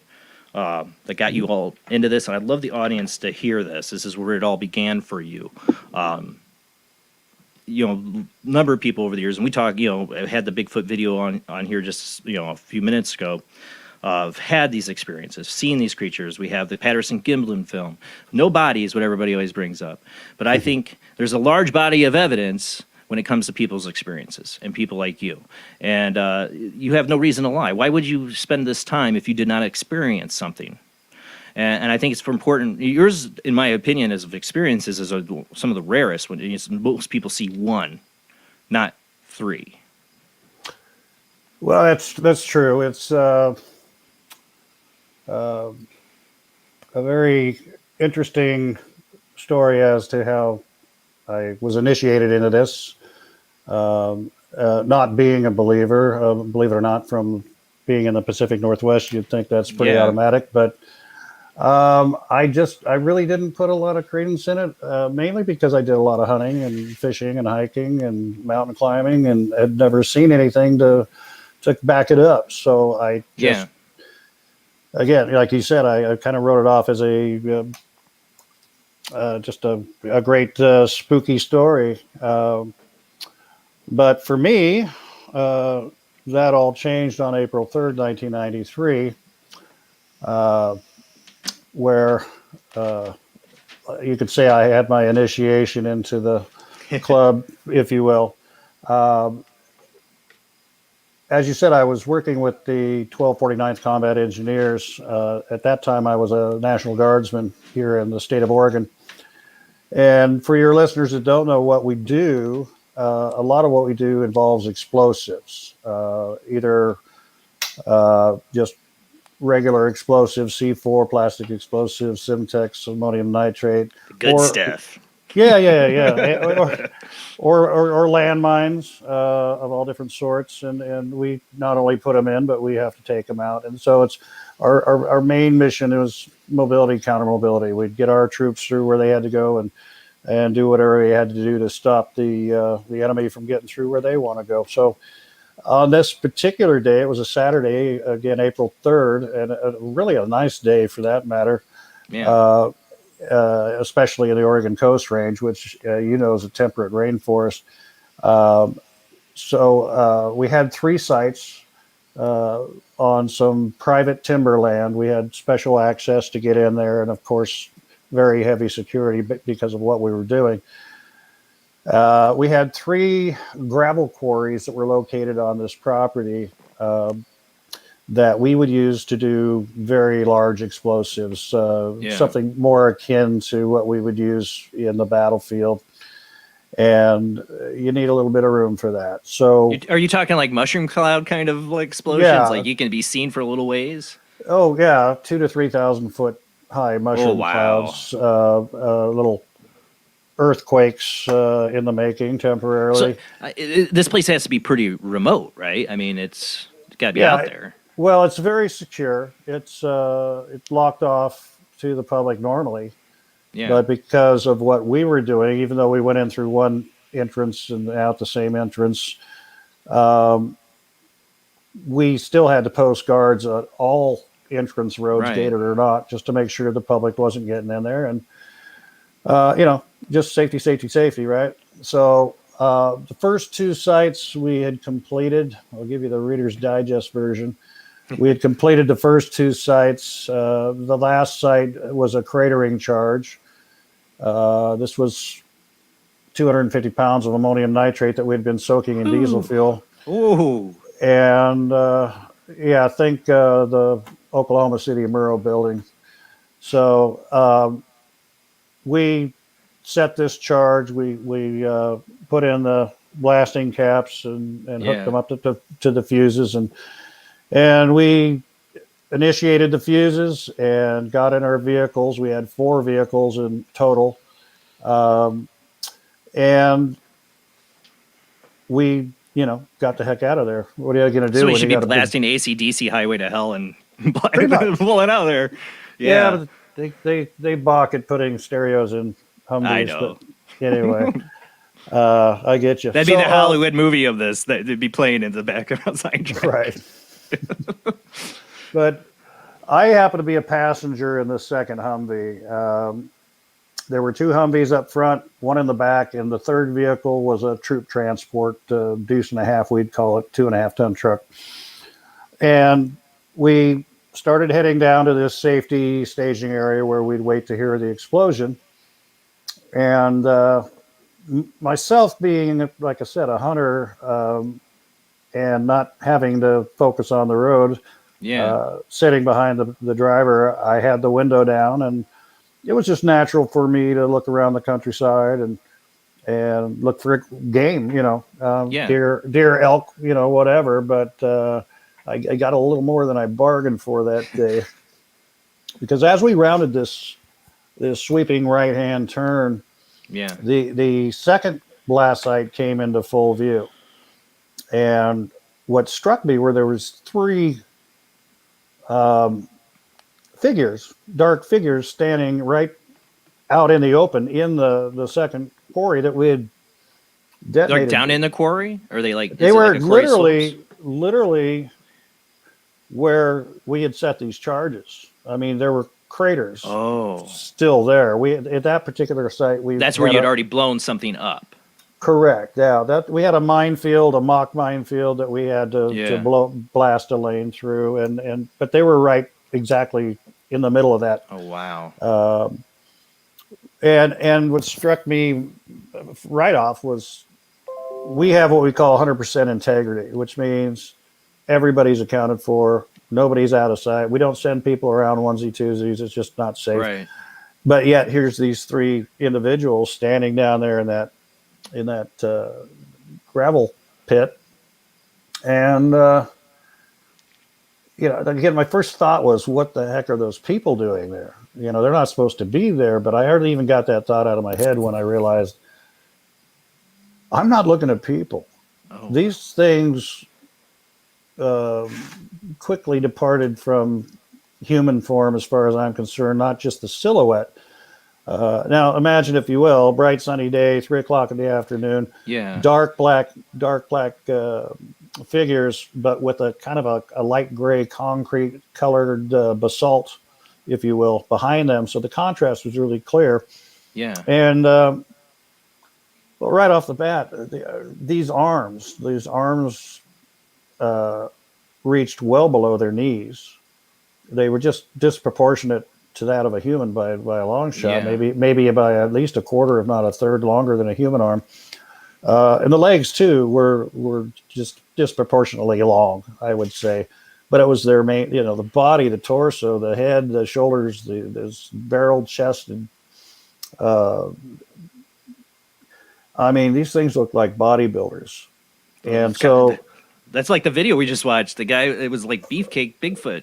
Speaker 1: that got you all into this, and I'd love the audience to hear this. This is where it all began for you. You know, number of people over the years, and we talk, you know, I had the Bigfoot video on here just, you know, a few minutes ago. Have had these experiences, seen these creatures. We have the Patterson-Gimlin film. No body is what everybody always brings up. But I think there's a large body of evidence when it comes to people's experiences and people like you. And you have no reason to lie. Why would you spend this time if you did not experience something? And I think it's important. Yours, in my opinion, as of experiences, is some of the rarest. When most people see one, not 3.
Speaker 5: Well, that's true. It's a very interesting story as to how I was initiated into this. not being a believer, believe it or not, from being in the Pacific Northwest, you'd think that's pretty automatic. But I really didn't put a lot of credence in it, mainly because I did a lot of hunting and fishing and hiking and mountain climbing, and had never seen anything to back it up. So I just, again, like you said, I kind of wrote it off as just a great spooky story. But for me, that all changed on April 3rd, 1993, where you could say I had my initiation into the club, if you will. As you said, I was working with the 1249th Combat Engineers. At that time, I was a National Guardsman here in the state of Oregon. And for your listeners that don't know what we do, a lot of what we do involves explosives, either just regular explosives, C4, plastic explosives, Simtex, ammonium nitrate.
Speaker 1: The good stuff.
Speaker 5: Yeah. or landmines of all different sorts. And we not only put them in, but we have to take them out. And so it's our main mission is mobility, counter mobility. We'd get our troops through where they had to go and do whatever we had to do to stop the enemy from getting through where they want to go. So on this particular day, it was a Saturday, again, April 3rd, and really a nice day for that matter.
Speaker 1: Yeah.
Speaker 5: Especially in the Oregon Coast Range, which is a temperate rainforest. So we had 3 sites on some private timberland. We had special access to get in there, and of course, very heavy security because of what we were doing. We had 3 gravel quarries that were located on this property that we would use to do very large explosives, something more akin to what we would use in the battlefield. And you need a little bit of room for that. So,
Speaker 1: are you talking like mushroom cloud kind of like explosions?
Speaker 5: Yeah.
Speaker 1: Like you can be seen for a little ways?
Speaker 5: Oh, yeah. 2,000 to 3,000 foot high mushroom clouds, little earthquakes in the making temporarily.
Speaker 1: So, this place has to be pretty remote, right? I mean, it's got to be out there.
Speaker 5: Well, it's very secure. It's locked off to the public normally.
Speaker 1: Yeah.
Speaker 5: But because of what we were doing, even though we went in through one entrance and out the same entrance, we still had to post guards at all entrance roads, gated or not, just to make sure the public wasn't getting in there. And, just safety, right? So the first 2 sites we had completed. I'll give you the Reader's Digest version. We had completed the first 2 sites. The last site was a cratering charge. This was 250 pounds of ammonium nitrate that we had been soaking in diesel fuel.
Speaker 1: Ooh.
Speaker 5: And I think the Oklahoma City Murrow building. So we set this charge. We put in the blasting caps and hooked them up to the fuses, and we initiated the fuses and got in our vehicles. We had 4 vehicles in total, and we got the heck out of there. What are you going to do?
Speaker 1: So we should be blasting AC/DC Highway to Hell and pull it out of there.
Speaker 5: Yeah, they balk at putting stereos in Humvees.
Speaker 1: I know.
Speaker 5: But anyway, I get you.
Speaker 1: That'd be the Hollywood movie of this. That'd be playing in the background soundtrack.
Speaker 5: Right. But I happen to be a passenger in the second Humvee. There were 2 Humvees up front, 1 in the back, and the third vehicle was a troop transport, deuce and a half, we'd call it, 2.5-ton truck. And we started heading down to this safety staging area where we'd wait to hear the explosion. And myself being, like I said, a hunter and not having to focus on the road, sitting behind the driver, I had the window down, and it was just natural for me to look around the countryside and look for game, deer, elk, whatever. But I got a little more than I bargained for that day, because as we rounded this sweeping right-hand turn, the second blast site came into full view. And what struck me were there was three figures, dark figures, standing right out in the open in the second quarry that we had detonated.
Speaker 1: Like down in the quarry? Or are they like?
Speaker 5: They were
Speaker 1: like
Speaker 5: literally where we had set these charges. I mean, there were craters. Still there. We at that particular site.
Speaker 1: That's where you'd already blown something up.
Speaker 5: Correct. Yeah, that we had a minefield, a mock minefield that we had to blast a lane through, but they were right exactly in the middle of that.
Speaker 1: Oh wow.
Speaker 5: And what struck me right off was we have what we call 100% integrity, which means everybody's accounted for. Nobody's out of sight. We don't send people around onesie twosies. It's just not safe.
Speaker 1: Right.
Speaker 5: But yet here's these three individuals standing down there in that gravel pit. And, again, my first thought was, what the heck are those people doing there? They're not supposed to be there, but I hardly even got that thought out of my head when I realized I'm not looking at people. Oh. These things quickly departed from human form as far as I'm concerned, not just the silhouette. Now imagine, if you will, bright sunny day, 3:00 in the afternoon, dark black figures, but with a kind of a light gray concrete colored basalt, if you will, behind them. So the contrast was really clear.
Speaker 1: Yeah.
Speaker 5: And well, right off the bat, these arms reached well below their knees. They were just disproportionate to that of a human by a long shot, maybe by at least a quarter, if not a third, longer than a human arm. And the legs too were just disproportionately long, I would say. But it was their main, the body, the torso, the head, the shoulders, this barreled chest, and I mean, these things look like bodybuilders. And so
Speaker 1: that's like the video we just watched. The guy, it was like Beefcake Bigfoot.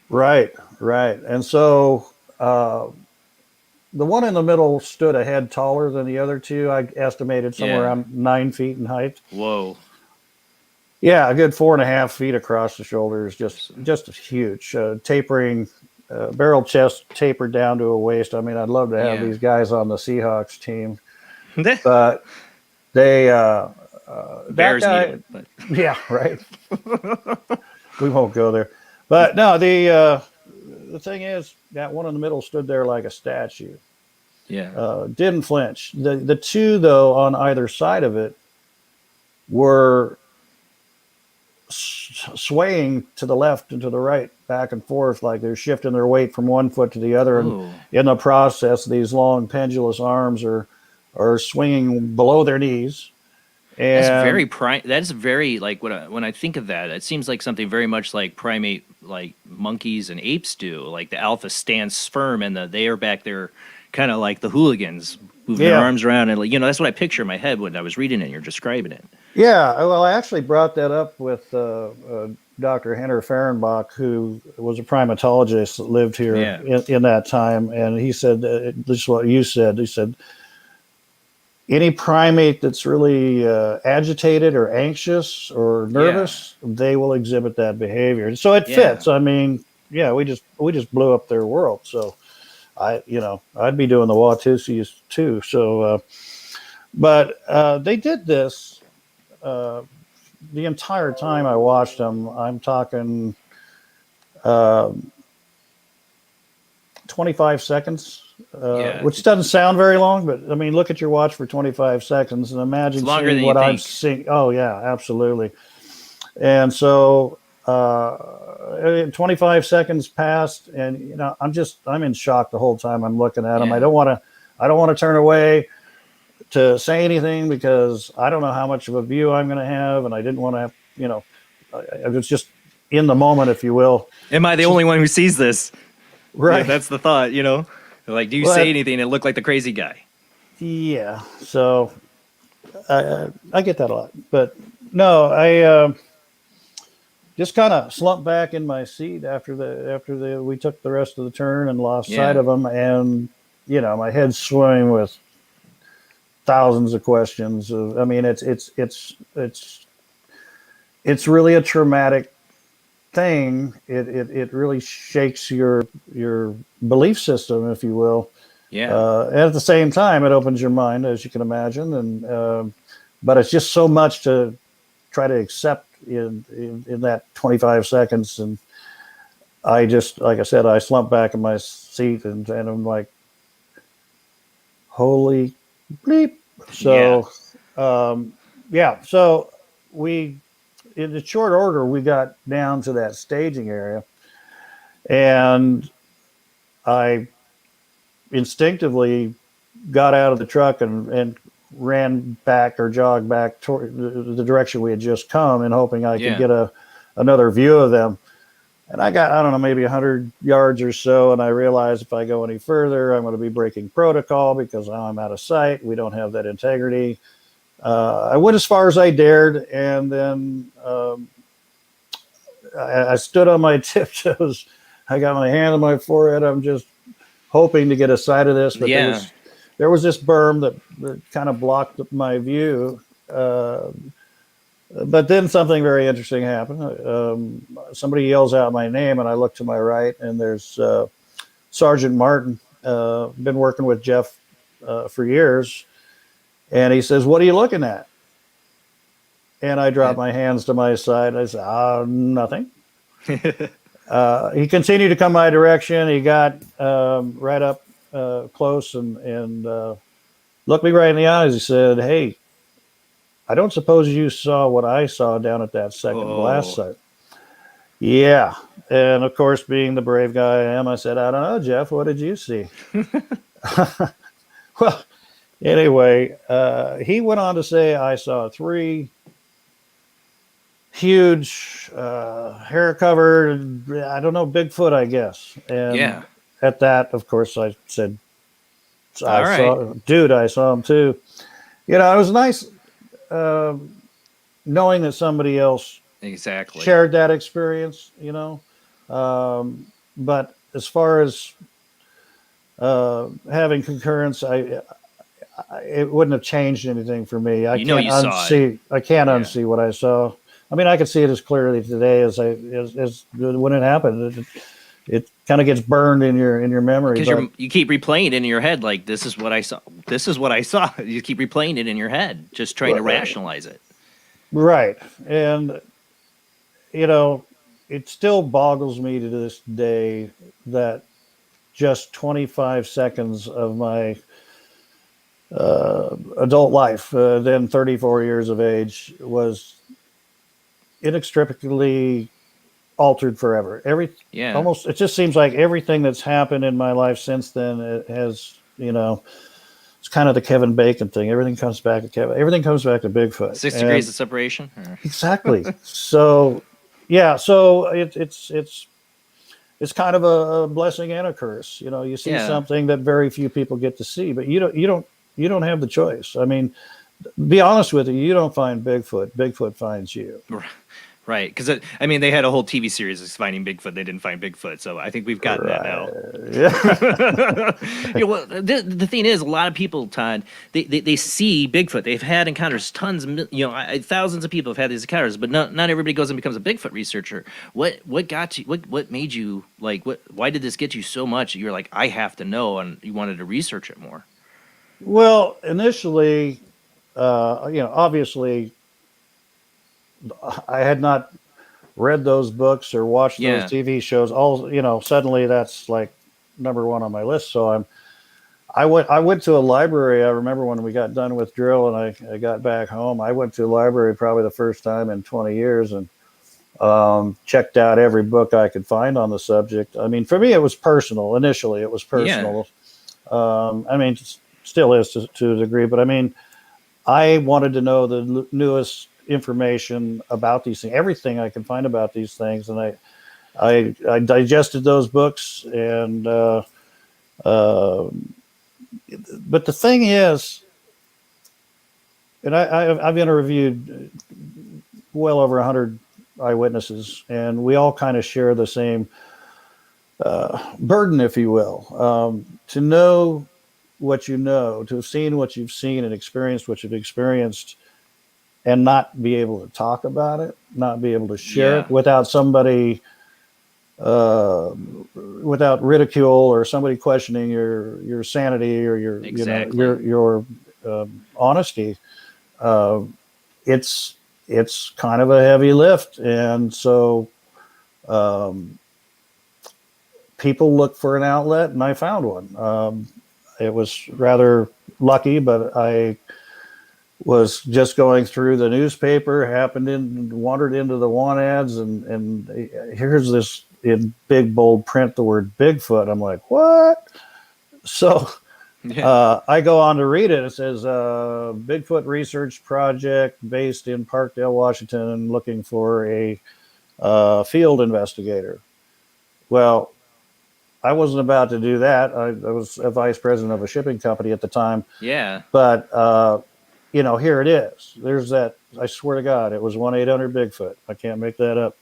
Speaker 5: Right. And so the one in the middle stood a head taller than the other two. I estimated somewhere around 9 feet in height.
Speaker 1: Whoa.
Speaker 5: Yeah, a good 4.5 feet across the shoulders, just huge. Tapering, barrel chest tapered down to a waist. I mean, I'd love to have these guys on the Seahawks team, but they
Speaker 1: Bears
Speaker 5: that guy,
Speaker 1: need them, but.
Speaker 5: Yeah, right. We won't go there. But no, the thing is, that one in the middle stood there like a statue.
Speaker 1: Yeah.
Speaker 5: Didn't flinch. The two, though, on either side of it were swaying to the left and to the right, back and forth, like they're shifting their weight from one foot to the other.
Speaker 1: Ooh.
Speaker 5: And in the process, these long pendulous arms are swinging below their knees. And
Speaker 1: that's very like when I think of that, it seems like something very much like primate, like monkeys and apes do. Like the alpha stands firm and they are back there kind of like the hooligans moving their arms around. And that's what I picture in my head when I was reading it and you're describing it.
Speaker 5: Yeah, well, I actually brought that up with Dr. Henner Fehrenbach, who was a primatologist that lived here in that time. And he said, this is what you said. He said, any primate that's really agitated or anxious or nervous, they will exhibit that behavior. And so it fits. I mean, we just blew up their world. So I'd be doing the Watusies too. So, but they did this the entire time I watched them. I'm talking 25 seconds. Which doesn't sound very long, but I mean, look at your watch for 25 seconds and imagine seeing what I'm seeing. Oh yeah, absolutely. And so 25 seconds passed, and I'm in shock the whole time I'm looking at them. I don't want to turn away to say anything because I don't know how much of a view I'm going to have, and I didn't want to have, I was just in the moment, if you will.
Speaker 1: Am I the only one who sees this?
Speaker 5: Right.
Speaker 1: Yeah, that's the thought, Like, do you say anything and look like the crazy guy?
Speaker 5: Yeah. So I get that a lot. But no, I just kind of slumped back in my seat after we took the rest of the turn and lost sight of them. And, my head's swimming with thousands of questions. I mean, it's it's really a traumatic thing. It really shakes your belief system, if you will.
Speaker 1: Yeah.
Speaker 5: And at the same time, it opens your mind, as you can imagine. And but it's just so much to try to accept in that 25 seconds. And I just, like I said, I slumped back in my seat and I'm like, holy bleep. So, so we, in the short order, we got down to that staging area, and I instinctively got out of the truck and ran back or jogged back toward the direction we had just come, and hoping I could get another view of them. And I got, I don't know, maybe 100 yards or so, and I realized if I go any further, I'm going to be breaking protocol because now I'm out of sight. We don't have that integrity. I went as far as I dared, and then I stood on my tiptoes. I got my hand on my forehead. I'm just hoping to get a sight of this, but there was this berm that kind of blocked my view. But then something very interesting happened. Somebody yells out my name, and I look to my right, and there's Sergeant Martin. Been working with Jeff for years, and he says, "What are you looking at?" And I drop my hands to my side. I said, "Nothing." He continued to come my direction. He got right up close and looked me right in the eyes. He said, "Hey, I don't suppose you saw what I saw down at that second blast site." Yeah. And of course, being the brave guy I am, I said, "I don't know, Jeff, what did you see?" Well, anyway, he went on to say, "I saw 3 huge, hair covered, I don't know, Bigfoot, I guess." And at that, of course, I said, I saw him too. You know, it was nice knowing that somebody else shared that experience, you know. But as far as having concurrence, it wouldn't have changed anything for me. I can't unsee what I saw. I mean, I could see it as clearly today as when it happened. It kind of gets burned in your memory
Speaker 1: because you keep replaying it in your head. Like, this is what I saw. This is what I saw. You keep replaying it in your head, just trying to rationalize it.
Speaker 5: Right, and you know, it still boggles me to this day that just 25 seconds of my adult life, then 34 years of age, was inextricably altered forever. Almost, it just seems like everything that's happened in my life since then, it has, you know, it's kind of the Kevin Bacon thing. Everything comes back to Kevin. Everything comes back to Bigfoot.
Speaker 1: 6 degrees of separation.
Speaker 5: Exactly. So, yeah. So it's kind of a blessing and a curse. You know, you see something that very few people get to see, but you don't have the choice. I mean, be honest with you, you don't find Bigfoot. Bigfoot finds you.
Speaker 1: Right, because I mean, they had a whole TV series of finding Bigfoot. They didn't find Bigfoot, so I think we've gotten that now.
Speaker 5: Yeah.
Speaker 1: You know, well, the thing is, a lot of people, Todd, they see Bigfoot. They've had encounters, tons, you know, thousands of people have had these encounters, but not everybody goes and becomes a Bigfoot researcher. What got you? What made you like? Why did this get you so much? You were like, I have to know, and you wanted to research it more.
Speaker 5: Well, initially, you know, obviously, I had not read those books or watched those TV shows. All, you know, suddenly that's like number 1 on my list. So I went to a library. I remember when we got done with drill and I got back home, I went to a library probably the first time in 20 years and checked out every book I could find on the subject. I mean, for me, it was personal. Initially, it was personal. I mean, still is to a degree, but I mean, I wanted to know the newest information about these things, everything I could find about these things, and I digested those books. And but the thing is, and I've interviewed well over 100 eyewitnesses, and we all kind of share the same burden, if you will, to know what you know, to have seen what you've seen and experienced what you've experienced. and not be able to talk about it, not be able to share
Speaker 1: Yeah.
Speaker 5: it without somebody, without ridicule or somebody questioning your sanity or your
Speaker 1: Exactly.
Speaker 5: your honesty. It's kind of a heavy lift, and so people look for an outlet, and I found one. It was rather lucky, but I was just going through the newspaper, wandered into the want ads, and here's this in big bold print, the word Bigfoot. I'm like, what? So I go on to read it. It says Bigfoot research project based in Parkdale, Washington, looking for a field investigator. Well, I wasn't about to do that. I was a vice president of a shipping company at the time.
Speaker 1: Yeah.
Speaker 5: But here it is. There's that. I swear to God, it was 1-800-Bigfoot. I can't make that up.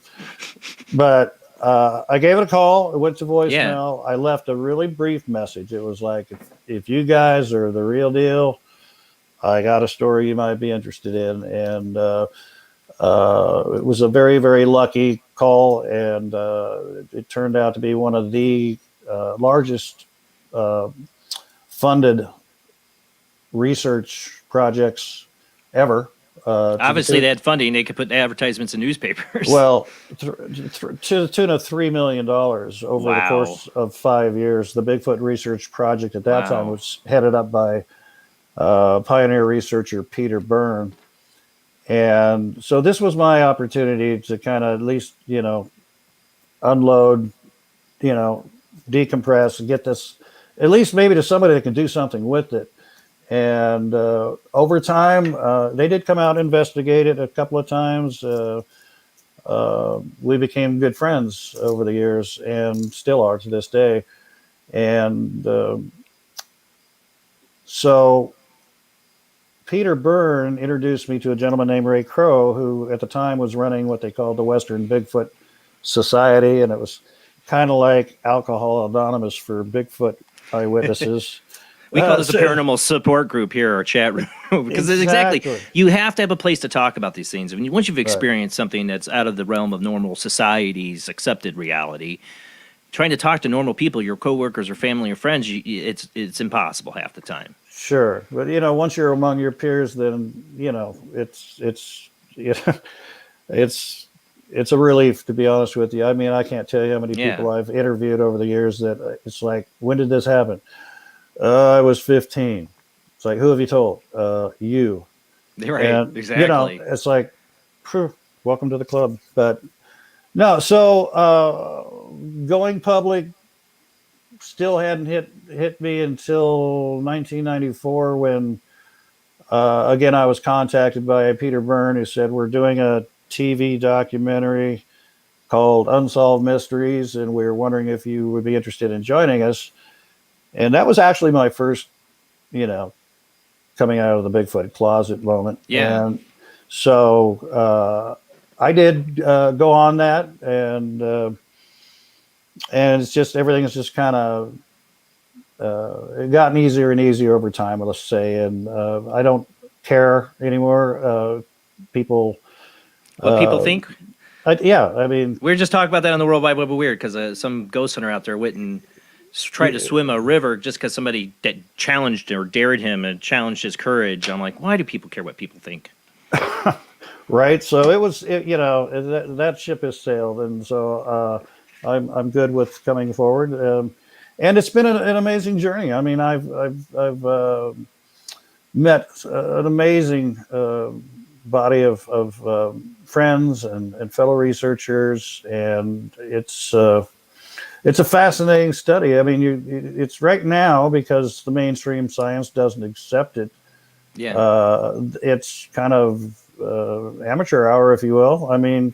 Speaker 5: But I gave it a call. It went to voicemail. I left a really brief message. It was like, if you guys are the real deal, I got a story you might be interested in. And it was a very, very lucky call. And it turned out to be one of the largest funded research projects ever.
Speaker 1: Obviously, they had funding. They could put advertisements in newspapers.
Speaker 5: Well, to the tune of $3 million over the course of 5 years. The Bigfoot Research Project at that time was headed up by pioneer researcher Peter Byrne. And so this was my opportunity to kind of at least, unload, decompress and get this at least maybe to somebody that can do something with it. And over time, they did come out and investigate it a couple of times. We became good friends over the years and still are to this day. And so Peter Byrne introduced me to a gentleman named Ray Crow, who at the time was running what they called the Western Bigfoot Society. And it was kind of like Alcohol Anonymous for Bigfoot eyewitnesses.
Speaker 1: We call this a paranormal support group here, our chat room, because exactly you have to have a place to talk about these things. I mean, once you've experienced something that's out of the realm of normal society's accepted reality, trying to talk to normal people, your coworkers or family or friends, it's impossible half the time.
Speaker 5: Sure, but once you're among your peers, then it's a relief, to be honest with you. I mean, I can't tell you how many people I've interviewed over the years that it's like, when did this happen? I was 15. It's like, who have you told? You.
Speaker 1: Right,
Speaker 5: and,
Speaker 1: exactly.
Speaker 5: It's like, welcome to the club. But no, so going public still hadn't hit me until 1994 when, again, I was contacted by Peter Byrne, who said, we're doing a TV documentary called Unsolved Mysteries, and we were wondering if you would be interested in joining us. And that was actually my first, coming out of the Bigfoot closet moment.
Speaker 1: Yeah.
Speaker 5: And so I did go on that, and it's just, everything is just kind of it gotten easier and easier over time, let's say. And I don't care anymore. People.
Speaker 1: What people think?
Speaker 5: I mean,
Speaker 1: we were just talking about that on the World Wide Web of Weird, because some ghost hunter out there went and tried to swim a river just because somebody that challenged or dared him and challenged his courage. I'm like, why do people care what people think?
Speaker 5: Right. So it was, that ship has sailed, and so I'm good with coming forward. And it's been an amazing journey. I mean, I've met an amazing body of friends and fellow researchers, and it's a fascinating study. I mean, it's right now, because the mainstream science doesn't accept it.
Speaker 1: Yeah.
Speaker 5: It's kind of amateur hour, if you will. I mean,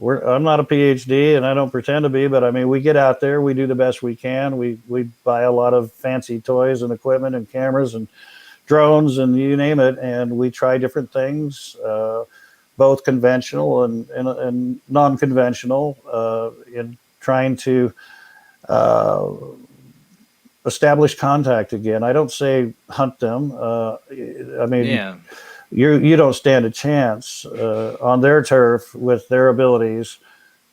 Speaker 5: I'm not a PhD, and I don't pretend to be, but I mean, we get out there, we do the best we can. We buy a lot of fancy toys and equipment and cameras and drones and you name it, and we try different things, both conventional and non-conventional, in trying to establish contact again. I don't say hunt them. I mean, you don't stand a chance on their turf with their abilities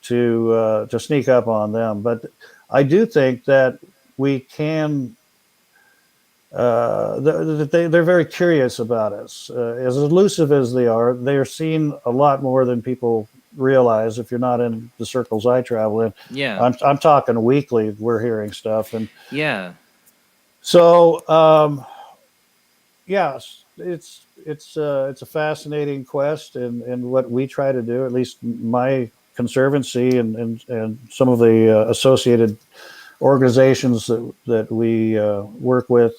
Speaker 5: to sneak up on them. But I do think that we can. They're very curious about us. As elusive as they are seen a lot more than people realize. If you're not in the circles I travel in,
Speaker 1: Yeah.
Speaker 5: I'm talking weekly. We're hearing stuff, and
Speaker 1: Yeah.
Speaker 5: so yes, it's a fascinating quest, and what we try to do, at least my conservancy and some of the associated organizations that we work with.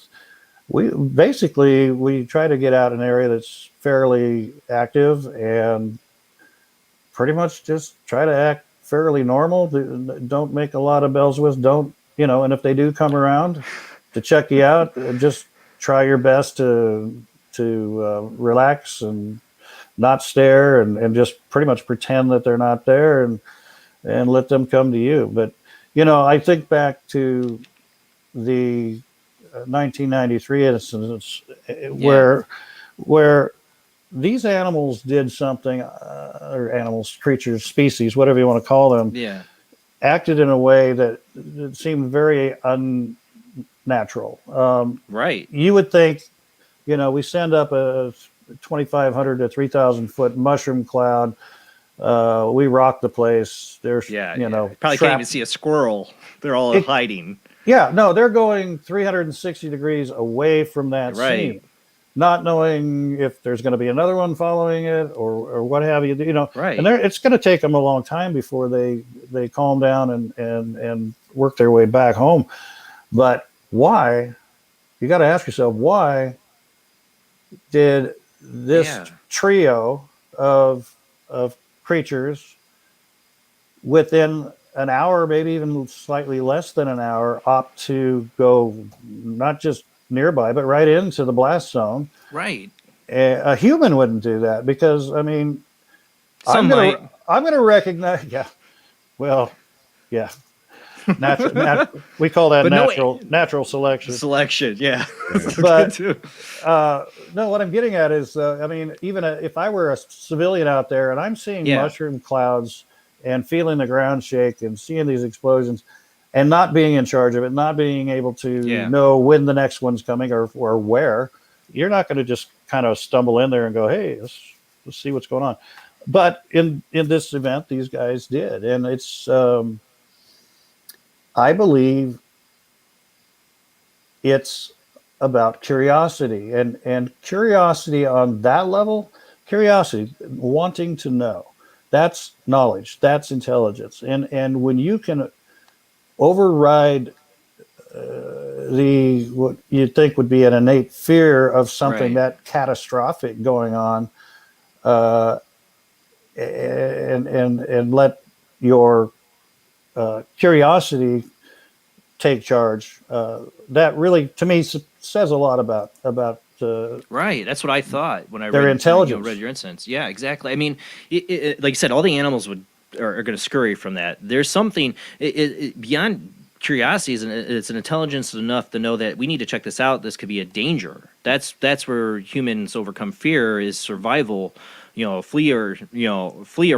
Speaker 5: We try to get out in an area that's fairly active and pretty much just try to act fairly normal. Don't make a lot of bells with. Don't, and if they do come around to check you out, just try your best to relax and not stare and just pretty much pretend that they're not there and let them come to you. But I think back to the 1993 incidents where these animals did something, or animals, creatures, species, whatever you want to call them, acted in a way that seemed very unnatural.
Speaker 1: Right.
Speaker 5: You would think, we send up a 2,500 to 3,000 foot mushroom cloud. We rock the place. There's,
Speaker 1: probably can't even see a squirrel. They're all hiding.
Speaker 5: Yeah, no, they're going 360 degrees away from that scene, not knowing if there's going to be another one following it or what have you.
Speaker 1: Right.
Speaker 5: And it's going to take them a long time before they calm down and work their way back home. But why? You got to ask yourself, why did this trio of creatures within an hour, maybe even slightly less than an hour, opt to go not just nearby, but right into the blast zone?
Speaker 1: Right.
Speaker 5: A human wouldn't do that because, I mean, I'm going to recognize. Yeah. Well, yeah. We call that natural selection.
Speaker 1: Selection, yeah.
Speaker 5: But no, what I'm getting at is, I mean, even if I were a civilian out there and I'm seeing mushroom clouds and feeling the ground shake and seeing these explosions and not being in charge of it, not being able to know when the next one's coming or where, you're not going to just kind of stumble in there and go, hey, let's see what's going on. But in this event, these guys did. And it's, I believe it's about curiosity and curiosity on that level, curiosity, wanting to know. That's knowledge. That's intelligence. And when you can override what you'd think would be an innate fear of something that catastrophic going on, and let your curiosity take charge, that really, to me, says a lot about
Speaker 1: right. That's what I thought when I
Speaker 5: their
Speaker 1: read
Speaker 5: intelligence.
Speaker 1: Read your instance. Yeah, exactly. I mean, like you said, all the animals are going to scurry from that. There's something beyond curiosity. It's an intelligence enough to know that we need to check this out. This could be a danger. That's where humans overcome fear, is survival. Flee or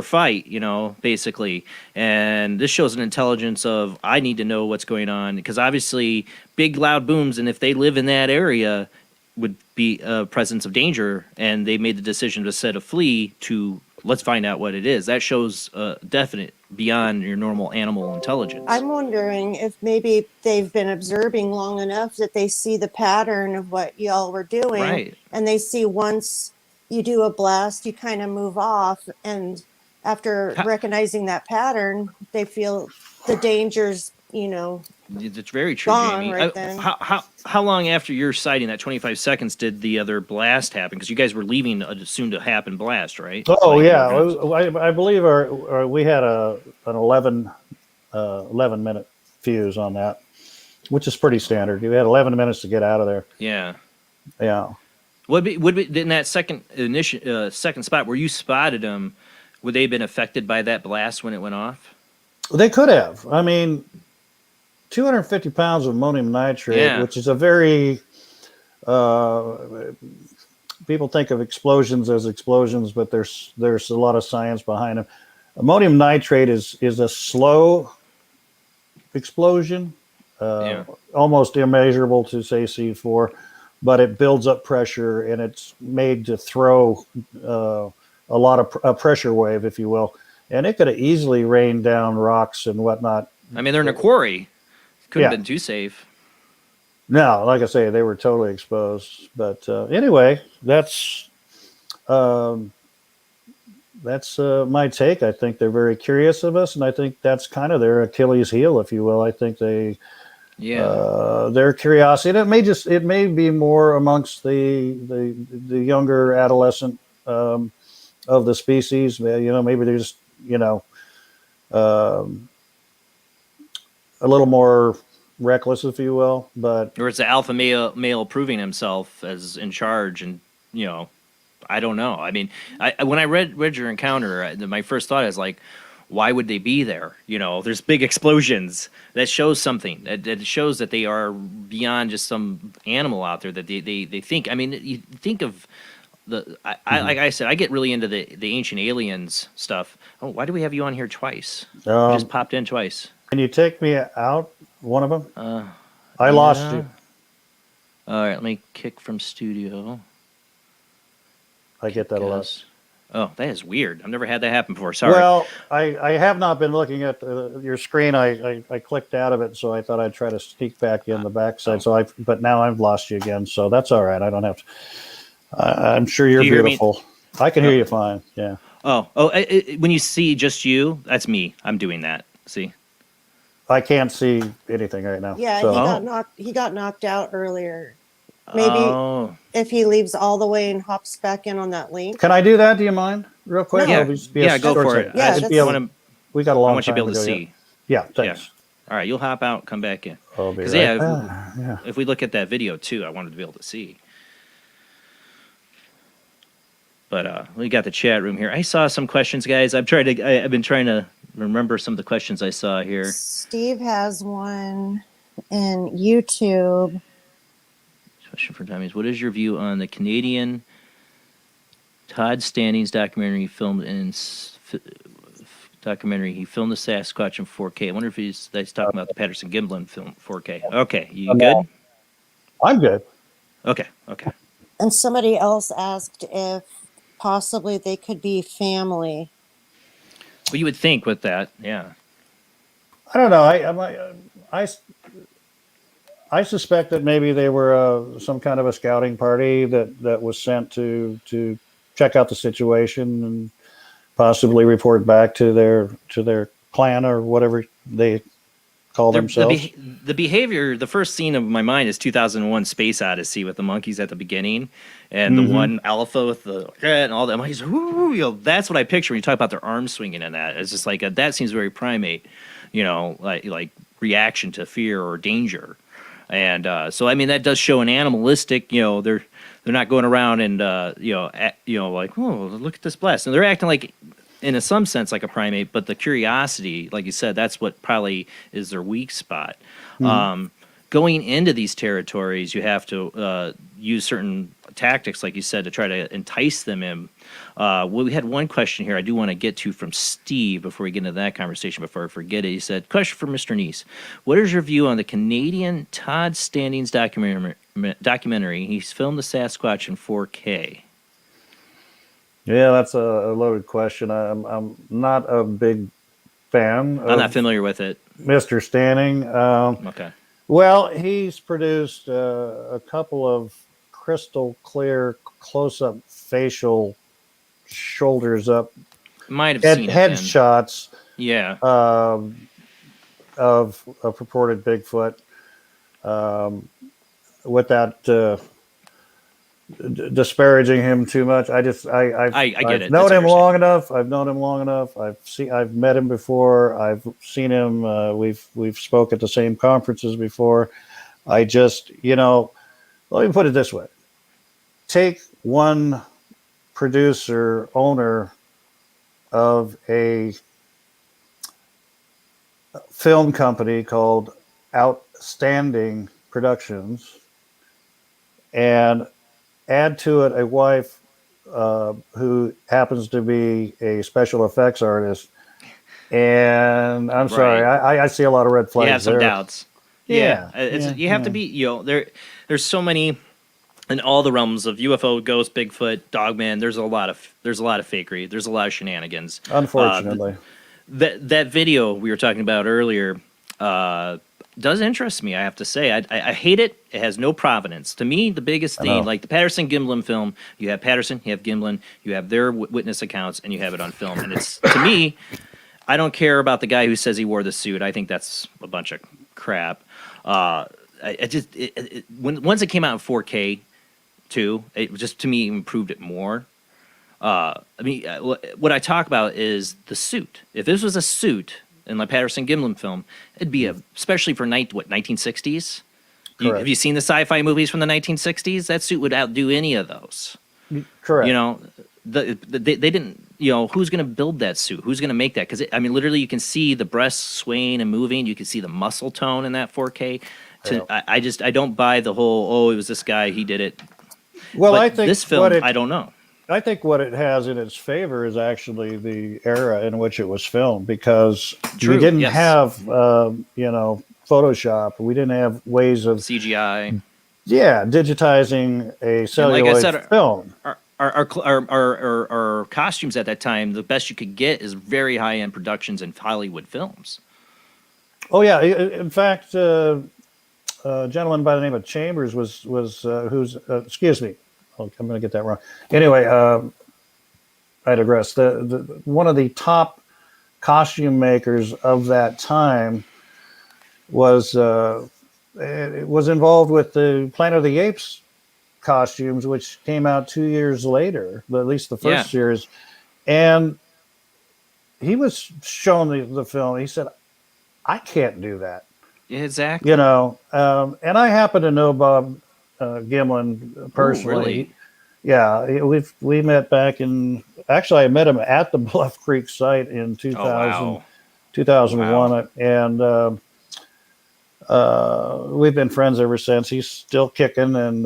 Speaker 1: fight, basically. And this shows an intelligence of, I need to know what's going on, because obviously big loud booms, and if they live in that area, would be a presence of danger, and they made the decision to set a flee to, let's find out what it is. That shows definite beyond your normal animal intelligence.
Speaker 2: I'm wondering if maybe they've been observing long enough that they see the pattern of what y'all were doing, and they see once you do a blast, you kind of move off, and after recognizing that pattern, they feel the dangers,
Speaker 1: it's very true,
Speaker 2: gone
Speaker 1: Jamie.
Speaker 2: right then.
Speaker 1: How long after your sighting, that 25 seconds, did the other blast happen? Because you guys were leaving a soon to happen blast, right?
Speaker 5: Oh, yeah. I believe we had an 11 minute fuse on that, which is pretty standard. You had 11 minutes to get out of there.
Speaker 1: Yeah.
Speaker 5: Yeah.
Speaker 1: Would be in that second spot where you spotted them? Would they have been affected by that blast when it went off?
Speaker 5: They could have. I mean, 250 pounds of ammonium nitrate, which is a very people think of explosions as explosions, but there's a lot of science behind them. Ammonium nitrate is a slow explosion, almost immeasurable to say C4, but it builds up pressure and it's made to throw a lot of a pressure wave, if you will, and it could have easily rained down rocks and whatnot.
Speaker 1: I mean, they're in a quarry. Couldn't have been too safe.
Speaker 5: No, like I say, they were totally exposed. But anyway, that's my take. I think they're very curious of us, and I think that's kind of their Achilles heel, if you will. I think their curiosity. And it may be more amongst the younger adolescent of the species. Maybe they're just a little more reckless, if you will, but
Speaker 1: or it's the alpha male proving himself as in charge, and I don't know. I mean, when I read your encounter, my first thought is like, why would they be there? There's big explosions. That shows something. That shows that they are beyond just some animal out there that they think. I mean, you think of like I said, I get really into the ancient aliens stuff. Oh, why do we have you on here twice? You just popped in twice.
Speaker 5: Can you take me out? One of them? I lost you.
Speaker 1: All right, let me kick from studio.
Speaker 5: I get that a lot.
Speaker 1: Oh, that is weird. I've never had that happen before. Sorry.
Speaker 5: Well, I have not been looking at your screen. I clicked out of it, so I thought I'd try to sneak back in the backside. But now I've lost you again, so that's all right. I don't have to. I'm sure you're beautiful. I can hear you fine. Yeah.
Speaker 1: When you see just you, that's me. I'm doing that. See.
Speaker 5: I can't see anything right now.
Speaker 2: Yeah,
Speaker 5: so.
Speaker 2: he got knocked out earlier. Maybe if he leaves all the way and hops back in on that link.
Speaker 5: Can I do that? Do you mind? Real quick?
Speaker 1: No. Yeah, go for it.
Speaker 5: We got a long time.
Speaker 1: I want you to be able to see.
Speaker 5: Yeah, thanks.
Speaker 1: Yeah. All right, you'll hop out, come back in.
Speaker 5: Because
Speaker 1: if we look at that video too, I wanted to be able to see. But we got the chat room here. I saw some questions, guys. I've been trying to remember some of the questions I saw here.
Speaker 2: Steve has one in YouTube.
Speaker 1: Question for Tommy's: what is your view on the Canadian Todd Standings documentary filmed in documentary? He filmed the Sasquatch in 4K. I wonder if he's talking about the Patterson Gimlin film 4K. Okay, you good?
Speaker 5: I'm good.
Speaker 1: Okay.
Speaker 2: And somebody else asked if possibly they could be family.
Speaker 1: Well, you would think with that, yeah.
Speaker 5: I don't know. I suspect that maybe they were some kind of a scouting party that was sent to check out the situation and possibly report back to their clan or whatever they call themselves.
Speaker 1: The behavior, the first scene of my mind is 2001 Space Odyssey with the monkeys at the beginning and the one alpha with the and all that. Monkeys, that's what I picture when you talk about their arms swinging and that. It's just like that seems very primate, like reaction to fear or danger. And so I mean that does show an animalistic, they're not going around and like, oh, look at this blast. And they're acting like in some sense like a primate, but the curiosity, like you said, that's what probably is their weak spot. Going into these territories, you have to use certain tactics, like you said, to try to entice them in. We had one question here I do want to get to from Steve before we get into that conversation, before I forget it. He said, question for Mr. Niece. What is your view on the Canadian Todd Standings documentary? He's filmed the Sasquatch in 4K.
Speaker 5: Yeah, that's a loaded question. I'm not a big fan.
Speaker 1: I'm not familiar with it.
Speaker 5: Mr. Standing.
Speaker 1: Okay.
Speaker 5: Well, he's produced a couple of crystal clear close-up facial shoulders up
Speaker 1: might have seen
Speaker 5: head shots.
Speaker 1: Yeah.
Speaker 5: Of a purported Bigfoot. Without disparaging him too much, I get
Speaker 1: it.
Speaker 5: Known him long enough. I've known him long enough. I've met him before. I've seen him. We've spoke at the same conferences before. I just, let me put it this way: take one producer, owner of a film company called Outstanding Productions, and add to it a wife who happens to be a special effects artist. And I'm sorry, I see a lot of red flags.
Speaker 1: You have some
Speaker 5: there.
Speaker 1: Doubts. You have to be, there's so many in all the realms of UFO, ghost, Bigfoot, Dogman. There's a lot of fakery. There's a lot of shenanigans.
Speaker 5: Unfortunately,
Speaker 1: that video we were talking about earlier does interest me. I have to say, I hate it. It has no provenance. To me, the biggest thing, like the Patterson-Gimlin film, you have Patterson, you have Gimlin, you have their witness accounts, and you have it on film. And it's, to me, I don't care about the guy who says he wore the suit. I think that's a bunch of crap. Once it came out in 4K, too, it just, to me, improved it more. What I talk about is the suit. If this was a suit in the Patterson-Gimlin film, it'd be especially for 1960s. Have you seen the sci-fi movies from the 1960s? That suit would outdo any of those.
Speaker 5: Correct.
Speaker 1: They didn't. Who's going to build that suit? Who's going to make that? Because literally, you can see the breasts swaying and moving. You can see the muscle tone in that 4K. I don't buy the whole. It was this guy. He did it.
Speaker 5: Well,
Speaker 1: but
Speaker 5: I think
Speaker 1: this film, I don't know.
Speaker 5: I think what it has in its favor is actually the era in which it was filmed, because we didn't have, Photoshop. We didn't have ways of
Speaker 1: CGI.
Speaker 5: Yeah, digitizing a celluloid film.
Speaker 1: Our costumes at that time, the best you could get is very high-end productions in Hollywood films.
Speaker 5: Oh yeah, in fact, a gentleman by the name of Chambers excuse me, I'm going to get that wrong. Anyway, I digress. The one of the top costume makers of that time was involved with the Planet of the Apes costumes, which came out 2 years later, at least the first series. And he was shown the film. He said, I can't do that.
Speaker 1: Yeah, exactly.
Speaker 5: And I happen to know Bob Gimlin personally.
Speaker 1: Oh, really?
Speaker 5: Yeah, we met back in, actually I met him at the Bluff Creek site in 2001. Wow. And we've been friends ever since. He's still kicking and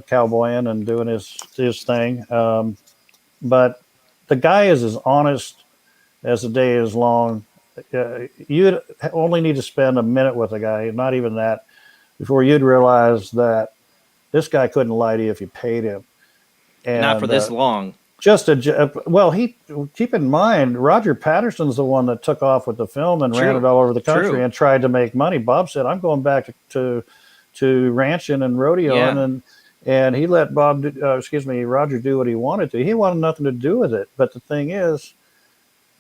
Speaker 5: cowboying and doing his thing. But the guy is as honest as the day is long. You'd only need to spend a minute with a guy, not even that, before you'd realize that this guy couldn't lie to you if you paid him. And,
Speaker 1: not for this long.
Speaker 5: Keep in mind, Roger Patterson's the one that took off with the film and ran it all over the country and tried to make money. Bob said, I'm going back to ranching and rodeoing, and he let Roger do what he wanted to. He wanted nothing to do with it. But the thing is,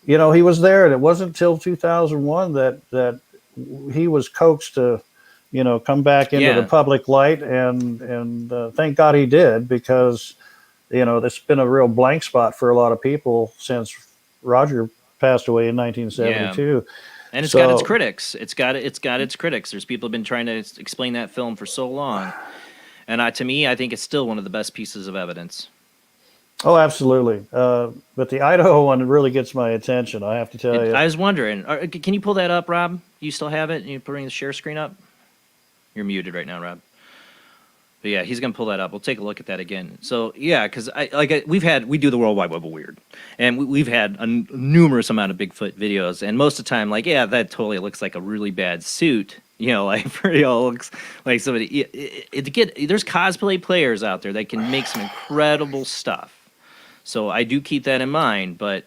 Speaker 5: he was there, and it wasn't until 2001 that he was coaxed to, come back into the public light, and thank God he did, because there's been a real blank spot for a lot of people since Roger passed away in 1972.
Speaker 1: And it's got its critics. It's got its critics. There's people who've been trying to explain that film for so long. And to me, I think it's still one of the best pieces of evidence.
Speaker 5: Oh, absolutely. But the Idaho one really gets my attention, I have to tell you.
Speaker 1: I was wondering, can you pull that up, Rob? You still have it? You bring the share screen up? You're muted right now, Rob. But yeah, he's gonna pull that up. We'll take a look at that again. So yeah, because we do the World Wide Web of Weird, and we've had a numerous amount of Bigfoot videos, and most of the time, that totally looks like a really bad suit. Looks like somebody. There's cosplay players out there that can make some incredible stuff. So I do keep that in mind. But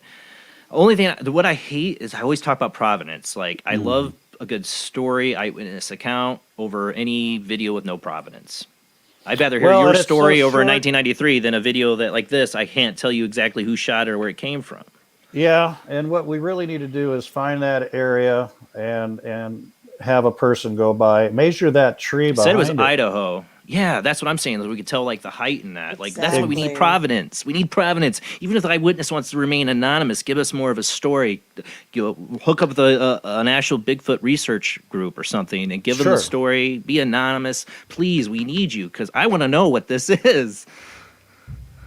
Speaker 1: only thing, what I hate is I always talk about provenance. I love a good story, eyewitness account over any video with no provenance. I'd rather hear your story over 1993 than a video that like this. I can't tell you exactly who shot it or where it came from.
Speaker 5: Yeah, and what we really need to do is find that area and have a person go by, measure that tree behind it.
Speaker 1: Said it was Idaho. Yeah, that's what I'm saying. We could tell the height and that. That's why we need provenance. We need provenance. Even if the eyewitness wants to remain anonymous, give us more of a story. Hook up with an actual Bigfoot research group or something and give them the story. Be anonymous, please. We need you because I want to know what this is.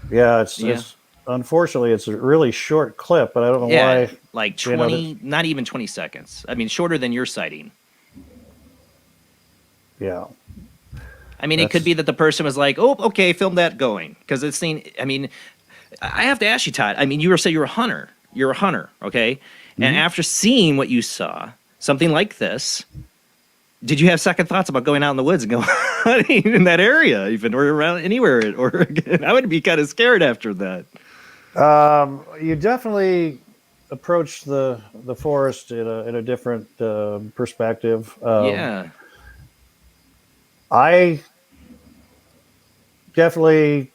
Speaker 5: Yeah, it's unfortunately it's a really short clip, but I don't know why.
Speaker 1: Like 20, not even 20 seconds. I mean, shorter than your sighting.
Speaker 5: Yeah.
Speaker 1: I mean, it could be that the person was like, "Oh, okay, film that going," because it's seen. I mean, I have to ask you, Todd. I mean, you were saying you're a hunter. You're a hunter, okay? And after seeing what you saw, something like this, did you have second thoughts about going out in the woods and going hunting in that area, even or around anywhere in Oregon? I would be kind of scared after that.
Speaker 5: You definitely approach the forest in a different perspective.
Speaker 1: Yeah.
Speaker 5: I definitely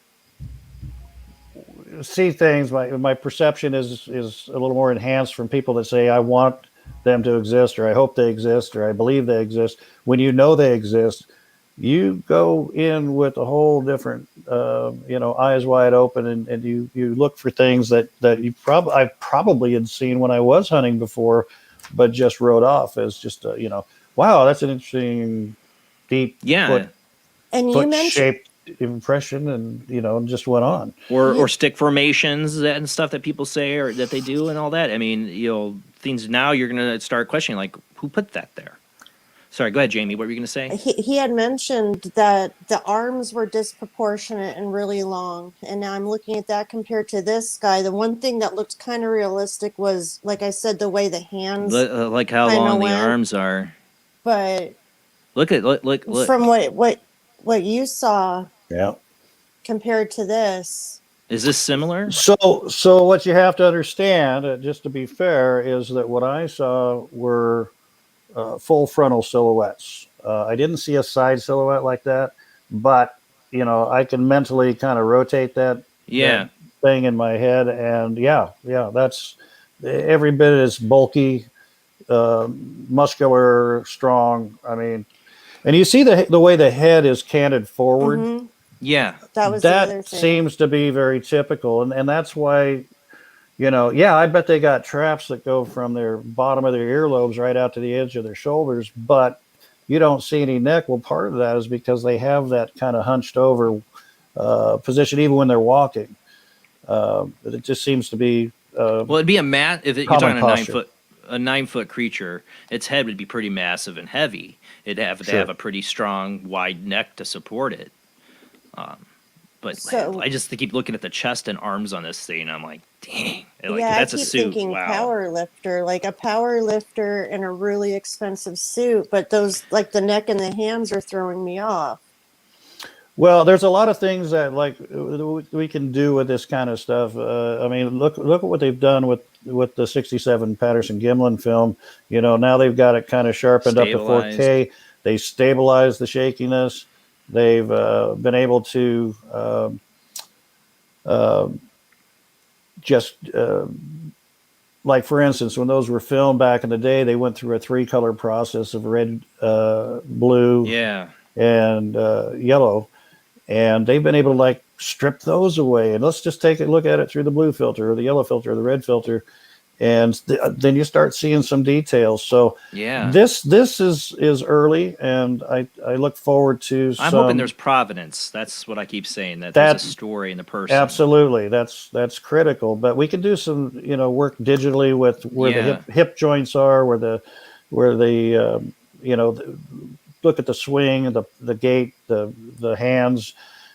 Speaker 5: see things. My perception is a little more enhanced from people that say I want them to exist, or I hope they exist, or I believe they exist. When you know they exist, you go in with a whole different, eyes wide open, and you look for things that I probably had seen when I was hunting before, but just wrote off as just wow, that's an interesting deep foot shaped impression, and just went on.
Speaker 1: Or stick formations and stuff that people say or that they do and all that. I mean, things now you're gonna start questioning, like, who put that there? Sorry, go ahead, Jamie. What were you gonna say?
Speaker 2: He had mentioned that the arms were disproportionate and really long, and now I'm looking at that compared to this guy. The one thing that looked kind of realistic was, like I said, the way the hands,
Speaker 1: like how long the arms are.
Speaker 2: But
Speaker 1: look
Speaker 2: from what you saw,
Speaker 5: yeah,
Speaker 2: compared to this.
Speaker 1: Is this similar?
Speaker 5: So what you have to understand, just to be fair, is that what I saw were full frontal silhouettes. I didn't see a side silhouette like that, but I can mentally kind of rotate that thing in my head, and that's every bit as bulky, muscular, strong. I mean, and you see the way the head is canted forward.
Speaker 2: Mm-hmm.
Speaker 1: Yeah,
Speaker 5: that seems to be very typical, and that's why. I bet they got traps that go from their bottom of their earlobes right out to the edge of their shoulders, but you don't see any neck. Well, part of that is because they have that kind of hunched over position even when they're walking. It just seems to be.
Speaker 1: Well, it'd be if you're talking a 9-foot creature, its head would be pretty massive and heavy. It'd have to have a pretty strong, wide neck to support it. But I just keep looking at the chest and arms on this thing, and I'm like, dang. That's
Speaker 2: I keep
Speaker 1: a suit.
Speaker 2: thinking
Speaker 1: wow.
Speaker 2: power lifter, like a power lifter in a really expensive suit, but those, like the neck and the hands, are throwing me off.
Speaker 5: Well, there's a lot of things that we can do with this kind of stuff. I mean, look at what they've done with the '67 Patterson-Gimlin film. Now they've got it kind of sharpened up to 4K. They stabilized the shakiness. They've been able to like, for instance, when those were filmed back in the day, they went through a 3-color process of red, blue, and yellow, and they've been able to strip those away. And let's just take a look at it through the blue filter or the yellow filter or the red filter, and then you start seeing some details. So this is early, and I look forward to.
Speaker 1: I'm hoping there's provenance. That's what I keep saying. That there's a story in the person.
Speaker 5: Absolutely, that's critical. But we can do some work digitally with where the hip joints are, where the look at the swing, the gait, the hands.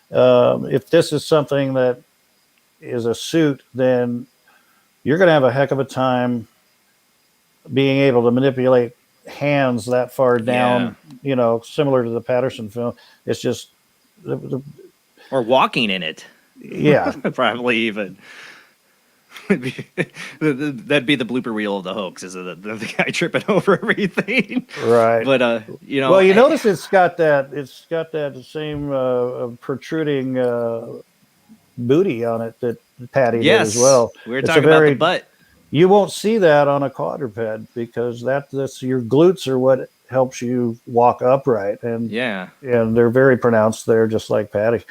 Speaker 5: If this is something that is a suit, then you're going to have a heck of a time being able to manipulate hands that far down, similar to the Patterson film. It's just...
Speaker 1: or walking in it.
Speaker 5: Yeah.
Speaker 1: Probably even. That'd be the blooper reel of the hoax, is the guy tripping over everything.
Speaker 5: Right.
Speaker 1: But,
Speaker 5: Well, you notice it's got that same protruding booty on it that Patty did as well.
Speaker 1: We were talking about the butt.
Speaker 5: You won't see that on a quadruped because that's your glutes are what helps you walk upright, and they're very pronounced there, just like Patty.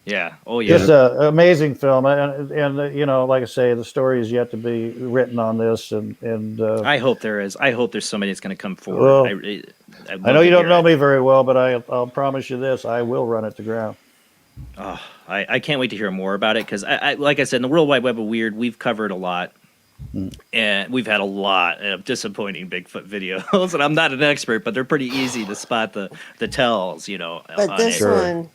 Speaker 1: Yeah. Oh yeah.
Speaker 5: Just an amazing film, and like I say, the story is yet to be written on this, and
Speaker 1: I hope there is. I hope there's somebody that's going to come forward.
Speaker 5: Well, I know you don't know me very well, but I'll promise you this: I will run it to ground.
Speaker 1: Oh, I can't wait to hear more about it because, like I said, in the World Wide Web of Weird, we've covered a lot. And we've had a lot of disappointing Bigfoot videos, and I'm not an expert, but they're pretty easy to spot the tells,
Speaker 2: But
Speaker 1: on
Speaker 2: this
Speaker 1: it.
Speaker 2: one,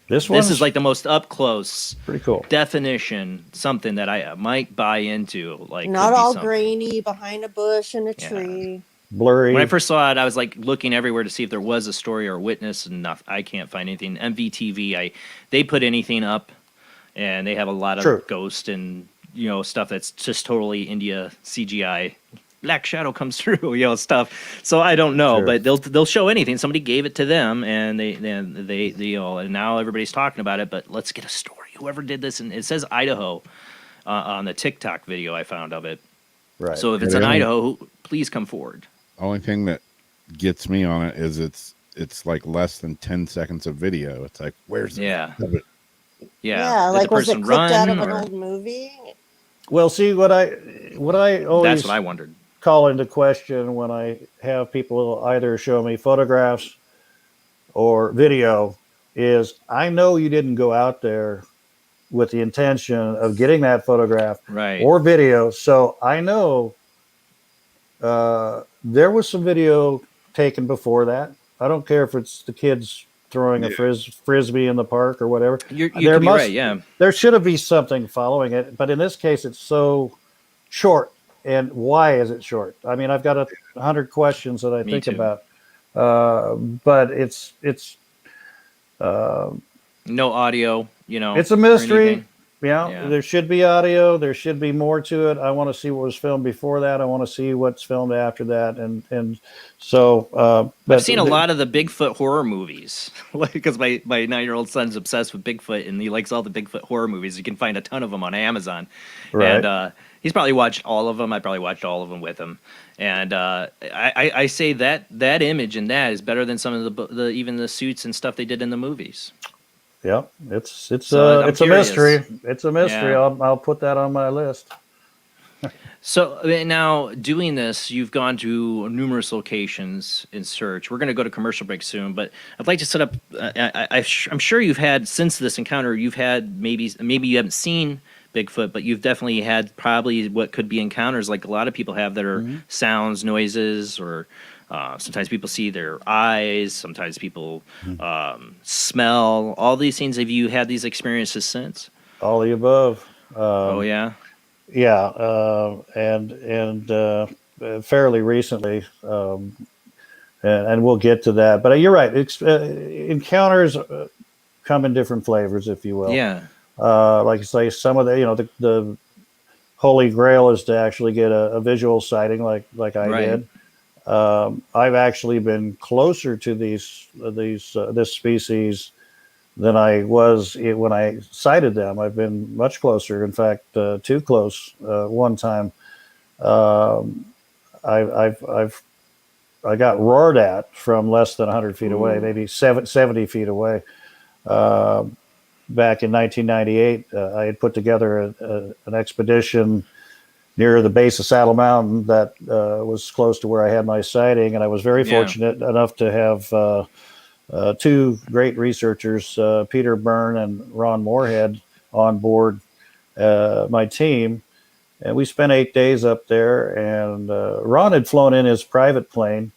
Speaker 5: This
Speaker 1: is like the most up close
Speaker 5: pretty cool
Speaker 1: definition, something that I might buy into. Like,
Speaker 2: not
Speaker 1: could be
Speaker 2: all
Speaker 1: something.
Speaker 2: grainy behind a bush and a tree.
Speaker 5: blurry.
Speaker 1: When I first saw it, I was like looking everywhere to see if there was a story or a witness, and I can't find anything. MVTV, they put anything up, and they have a lot of ghost and stuff that's just totally India CGI. Black shadow comes through, stuff. So I don't know, but they'll show anything. Somebody gave it to them, and they and now everybody's talking about it. But let's get a story. Whoever did this, and it says Idaho on the TikTok video I found of it.
Speaker 5: Right.
Speaker 1: So if it's in Idaho, please come forward.
Speaker 3: Only thing that gets me on it is it's like less than 10 seconds of video. It's like, where's the
Speaker 2: Yeah, like was it clipped out of an old movie?
Speaker 5: Well, see what I always
Speaker 1: that's what I wondered.
Speaker 5: Call into question when I have people either show me photographs or video is I know you didn't go out there with the intention of getting that photograph or video. So I know there was some video taken before that. I don't care if it's the kids throwing a frisbee in the park or whatever.
Speaker 1: You could be right, yeah.
Speaker 5: There should have been something following it, but in this case, it's so short. And why is it short? I mean, I've got 100 questions that I think about, but it's
Speaker 1: no audio.
Speaker 5: It's a mystery. Yeah, there should be audio. There should be more to it. I want to see what was filmed before that. I want to see what's filmed after that. And so
Speaker 1: I've seen a lot of the Bigfoot horror movies because my 9-year-old son's obsessed with Bigfoot and he likes all the Bigfoot horror movies. You can find a ton of them on Amazon.
Speaker 5: Right.
Speaker 1: And he's probably watched all of them. I probably watched all of them with him. And I say that image and that is better than some of the even the suits and stuff they did in the movies.
Speaker 5: Yeah, it's a mystery. It's a mystery.
Speaker 1: Yeah.
Speaker 5: I'll put that on my list.
Speaker 1: So now doing this, you've gone to numerous locations in search. We're going to go to commercial break soon, but I'd like to set up. I'm sure you've had since this encounter. You've had maybe you haven't seen Bigfoot, but you've definitely had probably what could be encounters like a lot of people have that are sounds, noises, or sometimes people see their eyes. Sometimes people smell. All these things. Have you had these experiences since?
Speaker 5: All the above.
Speaker 1: Oh yeah.
Speaker 5: Yeah, and fairly recently, and we'll get to that. But you're right. Encounters come in different flavors, if you will.
Speaker 1: Yeah.
Speaker 5: Like you say, some of the holy grail is to actually get a visual sighting, like I did. I've actually been closer to this species than I was when I sighted them. I've been much closer. In fact, too close. One time, I got roared at from less than 100 feet away, maybe 70 feet away. Back in 1998, I had put together an expedition near the base of Saddle Mountain that was close to where I had my sighting, and I was very fortunate enough to have two great researchers, Peter Byrne and Ron Moorhead, on board my team. And we spent 8 days up there, and Ron had flown in his private plane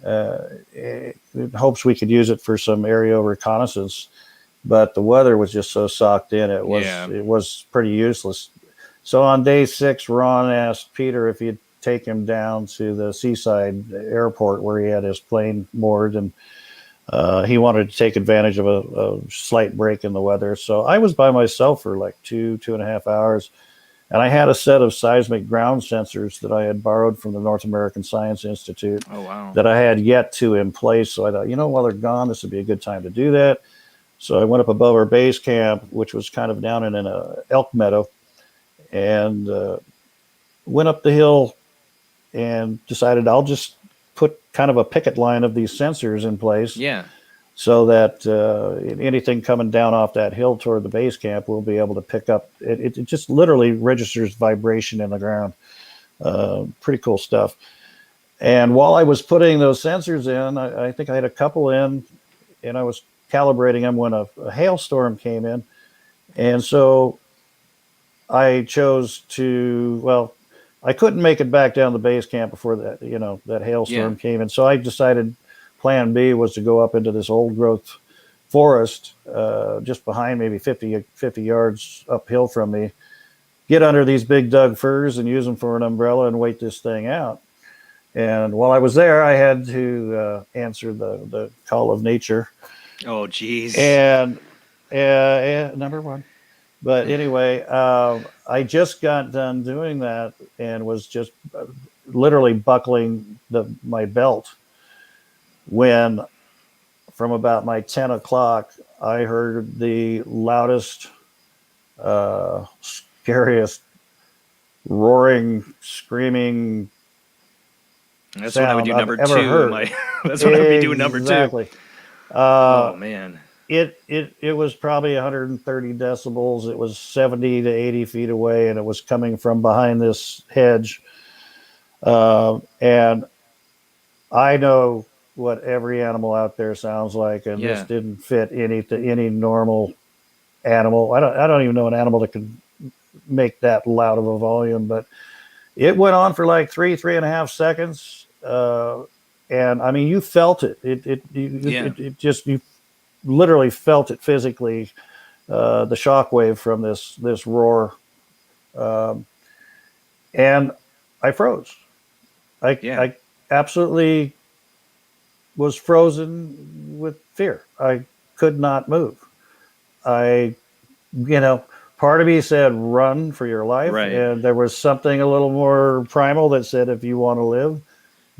Speaker 5: in hopes we could use it for some aerial reconnaissance. But the weather was just so socked in, it was pretty useless. So on day 6, Ron asked Peter if he'd take him down to the seaside airport where he had his plane moored, and he wanted to take advantage of a slight break in the weather. So I was by myself for like 2.5 hours, and I had a set of seismic ground sensors that I had borrowed from the North American Science Institute.
Speaker 1: Oh, wow.
Speaker 5: That I had yet to in place. So I thought, while they're gone, this would be a good time to do that. So I went up above our base camp, which was kind of down in an elk meadow, and went up the hill and decided I'll just put kind of a picket line of these sensors in place.
Speaker 1: Yeah.
Speaker 5: So that anything coming down off that hill toward the base camp will be able to pick up. It just literally registers vibration in the ground. Pretty cool stuff. And while I was putting those sensors in, I think I had a couple in, and I was calibrating them when a hailstorm came in. And so I chose to, well, I couldn't make it back down the base camp before that, that hailstorm came in. So I decided plan B was to go up into this old growth forest, just behind, maybe 50 yards uphill from me, get under these big Doug firs and use them for an umbrella and wait this thing out. And while I was there, I had to answer the call of nature.
Speaker 1: Oh, geez.
Speaker 5: And number one. But anyway, I just got done doing that and was just literally buckling my belt when, from about my 10 o'clock, I heard the loudest, scariest, roaring, screaming.
Speaker 1: That's what I would do number
Speaker 5: I've ever
Speaker 1: two.
Speaker 5: Heard.
Speaker 1: That's what I would be doing number two.
Speaker 5: Exactly.
Speaker 1: Oh, man.
Speaker 5: It was probably 130 decibels. It was 70 to 80 feet away, and it was coming from behind this hedge. And I know what every animal out there sounds like, and this didn't fit any normal animal. I don't even know an animal that can make that loud of a volume, but it went on for like 3.5 seconds. And I mean, you felt it. It just, you literally felt it physically, the shockwave from this roar. And I froze. I absolutely was frozen with fear. I could not move. Part of me said, run for your life.
Speaker 1: Right.
Speaker 5: And there was something a little more primal that said, if you want to live,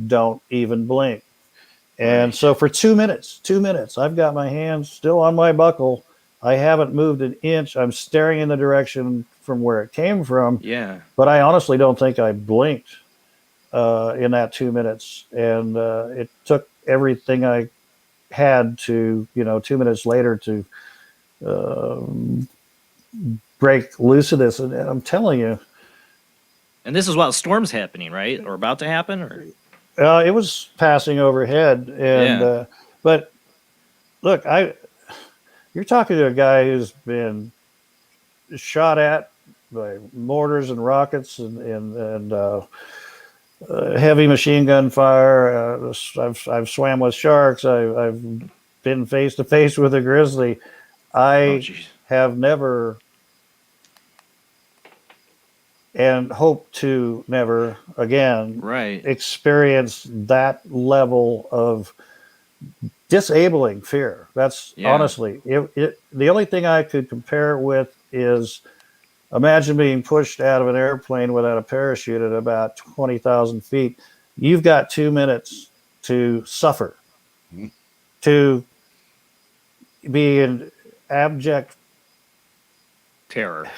Speaker 5: don't even blink. And so for 2 minutes, I've got my hands still on my buckle. I haven't moved an inch. I'm staring in the direction from where it came from.
Speaker 1: Yeah.
Speaker 5: But I honestly don't think I blinked in that 2 minutes. And it took everything I had to, 2 minutes later to break loose of this. And I'm telling you.
Speaker 1: And this is while storm's happening, right? Or about to happen? Or
Speaker 5: it was passing overhead, and but look, you're talking to a guy who's been shot at by mortars and rockets and heavy machine gun fire. I've swam with sharks. I've been face to face with a grizzly. I have never, and hope to never again experience that level of disabling fear. That's honestly, the only thing I could compare it with is, imagine being pushed out of an airplane without a parachute at about 20,000 feet. You've got 2 minutes to suffer, to be in abject
Speaker 1: terror.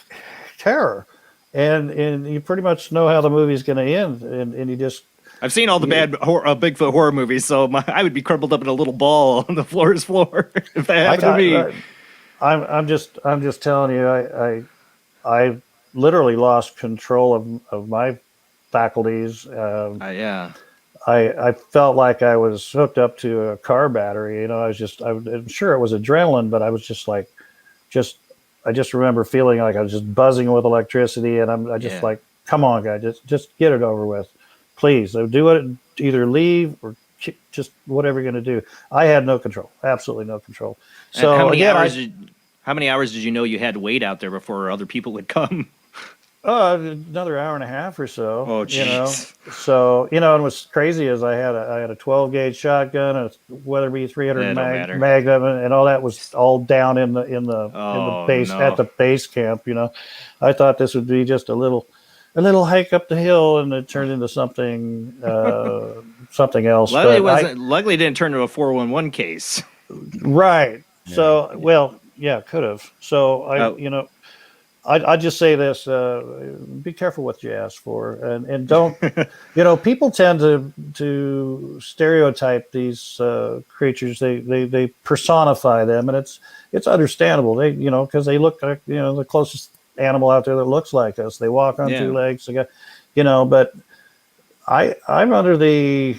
Speaker 5: And you pretty much know how the movie's going to end, and you just.
Speaker 1: I've seen all the bad Bigfoot horror movies, so I would be crumpled up in a little ball on the floor if that happened to me.
Speaker 5: I'm just telling you, I literally lost control of my faculties. I felt like I was hooked up to a car battery. I'm sure it was adrenaline, but I was I just remember feeling like I was just buzzing with electricity, and I just like, come on, guy, just get it over with, please. So do it, either leave or just whatever you're going to do. I had no control, absolutely no control. So
Speaker 1: how many hours did you know you had to wait out there before other people would come?
Speaker 5: Another hour and a half or so.
Speaker 1: Oh, jeez.
Speaker 5: So and what's crazy is I had a 12 gauge shotgun, a Weatherby 300 Magnum, and all that was all down in the base at the base camp. I thought this would be just a little hike up the hill, and it turned into something else.
Speaker 1: Luckily, it didn't turn into a 411 case.
Speaker 5: Right. So could have. So I just say this: be careful what you ask for, and don't. People tend to stereotype these creatures. They personify them, and it's understandable. They because they look like the closest animal out there that looks like us. They walk on two legs. They got, but I'm under the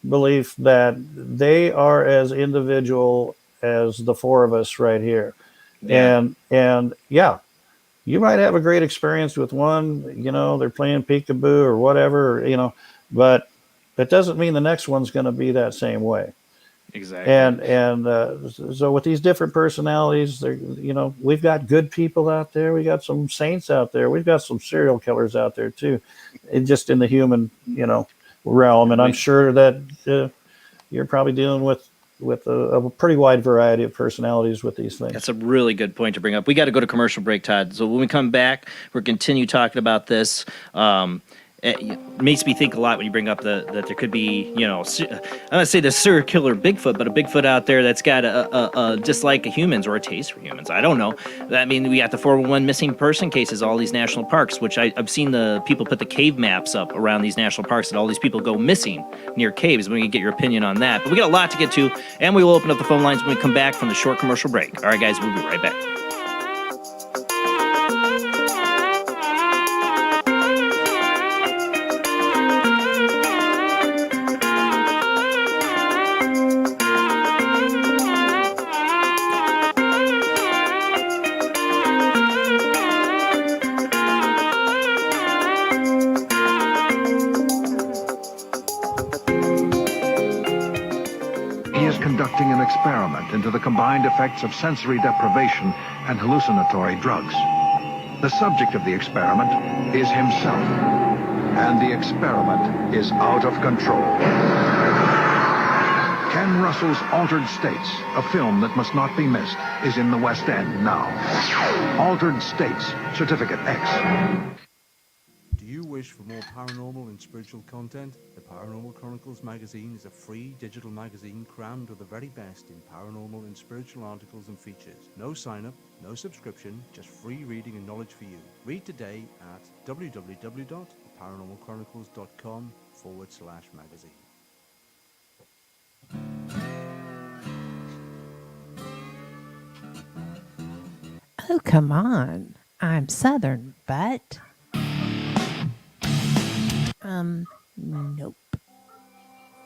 Speaker 5: belief that they are as individual as the four of us right here, and you might have a great experience with one, they're playing peekaboo or whatever, but that doesn't mean the next one's going to be that same way.
Speaker 1: Exactly.
Speaker 5: And so with these different personalities, we've got good people out there. We got some saints out there. We've got some serial killers out there too, just in the human, realm. And I'm sure that you're probably dealing with a pretty wide variety of personalities with these things.
Speaker 1: That's a really good point to bring up. We got to go to commercial break, Todd. So when we come back, we'll continue talking about this. It makes me think a lot when you bring up that there could be, I'm going to say the serial killer Bigfoot, but a Bigfoot out there that's got a dislike of humans or a taste for humans. I don't know. I mean, we got the 411 missing person cases, all these national parks, which I've seen the people put the cave maps up around these national parks, and all these people go missing near caves. We can get your opinion on that. But we got a lot to get to, and we will open up the phone lines when we come back from the short commercial break. All right, guys, we'll be right back.
Speaker 13: Conducting an experiment into the combined effects of sensory deprivation and hallucinatory drugs. The subject of the experiment is himself, and the experiment is out of control. Ken Russell's Altered States, a film that must not be missed, is in the West End now. Altered States, Certificate X.
Speaker 14: Do you wish for more paranormal and spiritual content? The Paranormal Chronicles magazine is a free digital magazine crammed with the very best in paranormal and spiritual articles and features. No sign-up, no subscription, just free reading and knowledge for you. Read today at www.paranormalchronicles.com/magazine.
Speaker 15: Oh, come on. I'm Southern, but... nope.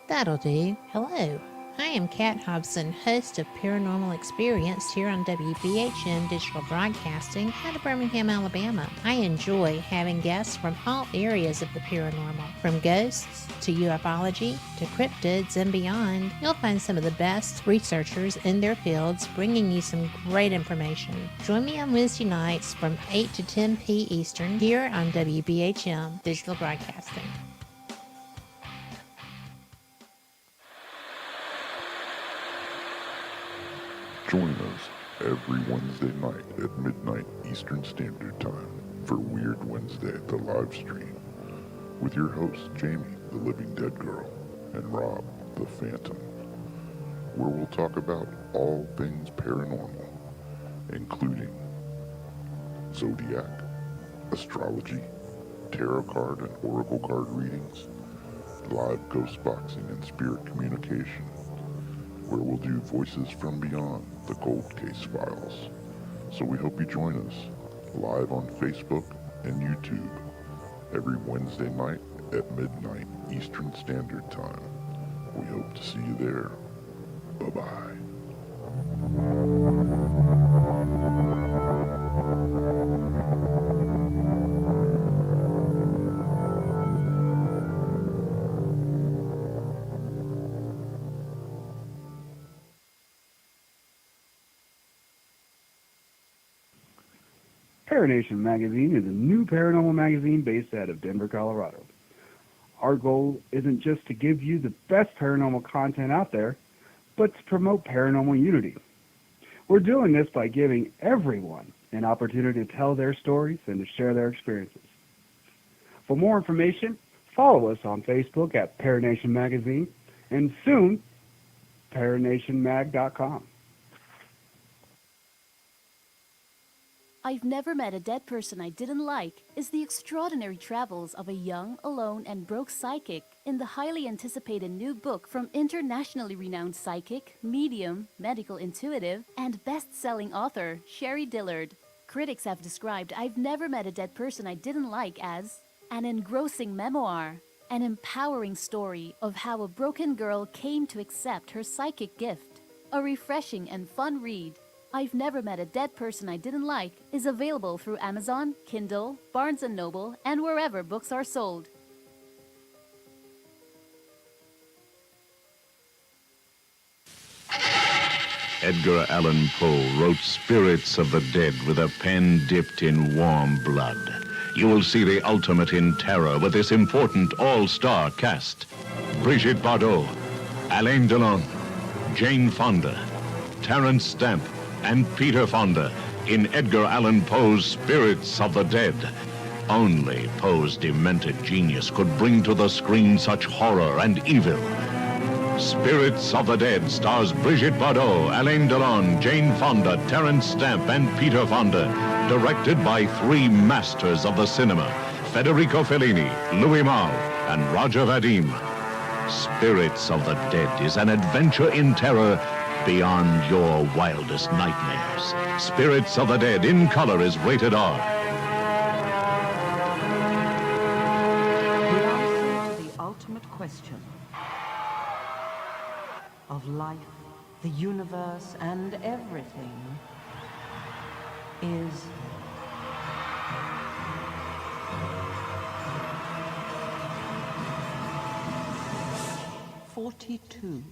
Speaker 16: That'll do. Hello, I am Kat Hobson, host of Paranormal Experience here on WBHM Digital Broadcasting out of Birmingham, Alabama. I enjoy having guests from all areas of the paranormal, from ghosts to ufology to cryptids and beyond. You'll find some of the best researchers in their fields bringing you some great information. Join me on Wednesday nights from 8 to 10 p. Eastern here on WBHM Digital Broadcasting.
Speaker 6: Join us every Wednesday night at midnight Eastern Standard Time for Weird Wednesday, the live stream, with your hosts Jamie, the Living Dead Girl, and Rob, the Phantom, where we'll talk about all things paranormal, including zodiac, astrology, tarot card and oracle card readings, live ghost boxing and spirit communication, where we'll do Voices from Beyond, the Cold Case Files. So we hope you join us live on Facebook and YouTube every Wednesday night at midnight Eastern Standard Time. We hope to see you there. Bye-bye.
Speaker 17: Paranation Magazine is a new paranormal magazine based out of Denver, Colorado. Our goal isn't just to give you the best paranormal content out there, but to promote paranormal unity. We're doing this by giving everyone an opportunity to tell their stories and to share their experiences. For more information, follow us on Facebook at Paranation Magazine and soon, paranationmag.com.
Speaker 18: I've Never Met a Dead Person I Didn't Like is the extraordinary travels of a young, alone, and broke psychic in the highly anticipated new book from internationally renowned psychic, medium, medical intuitive, and best-selling author Sherry Dillard. Critics have described I've Never Met a Dead Person I Didn't Like as an engrossing memoir, an empowering story of how a broken girl came to accept her psychic gift, a refreshing and fun read. I've Never Met a Dead Person I Didn't Like is available through Amazon, Kindle, Barnes & Noble, and wherever books are sold.
Speaker 19: Edgar Allan Poe wrote Spirits of the Dead with a pen dipped in warm blood. You will see the ultimate in terror with this important all-star cast. Brigitte Bardot, Alain Delon, Jane Fonda, Terence Stamp, and Peter Fonda in Edgar Allan Poe's Spirits of the Dead. Only Poe's demented genius could bring to the screen such horror and evil. Spirits of the Dead stars Brigitte Bardot, Alain Delon, Jane Fonda, Terence Stamp, and Peter Fonda. Directed by three masters of the cinema, Federico Fellini, Louis Malle, and Roger Vadim. Spirits of the Dead is an adventure in terror beyond your wildest nightmares. Spirits of the Dead in color is rated R.
Speaker 20: The answer to the ultimate question of life, the universe, and everything is 42.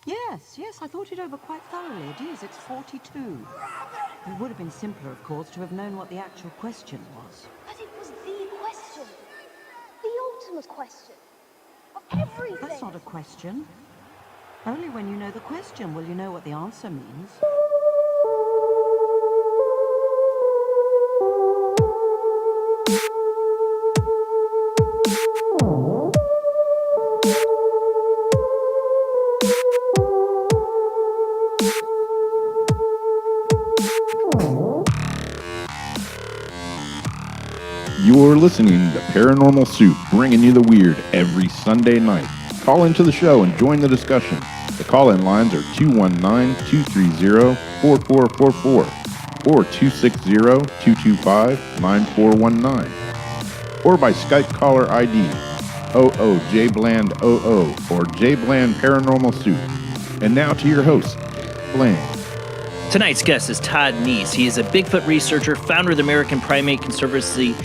Speaker 20: Yes, I thought it over quite thoroughly. It is, it's 42. It would have been simpler, of course, to have known what the actual question was.
Speaker 4: But it was the question. The ultimate question. Of everything.
Speaker 20: That's not a question. Only when you know the question will you know what the answer means.
Speaker 3: You're listening to Paranormal Soup, bringing you the weird every Sunday night. Call into the show and join the discussion. The call-in lines are 219-230-4444 or 260-225-9419 or by Skype caller ID OOJBland00 or JBland Paranormal Soup. And now to your host, Bland.
Speaker 1: Tonight's guest is Todd Neiss. He is a Bigfoot researcher, founder of the American Primate Conservancy.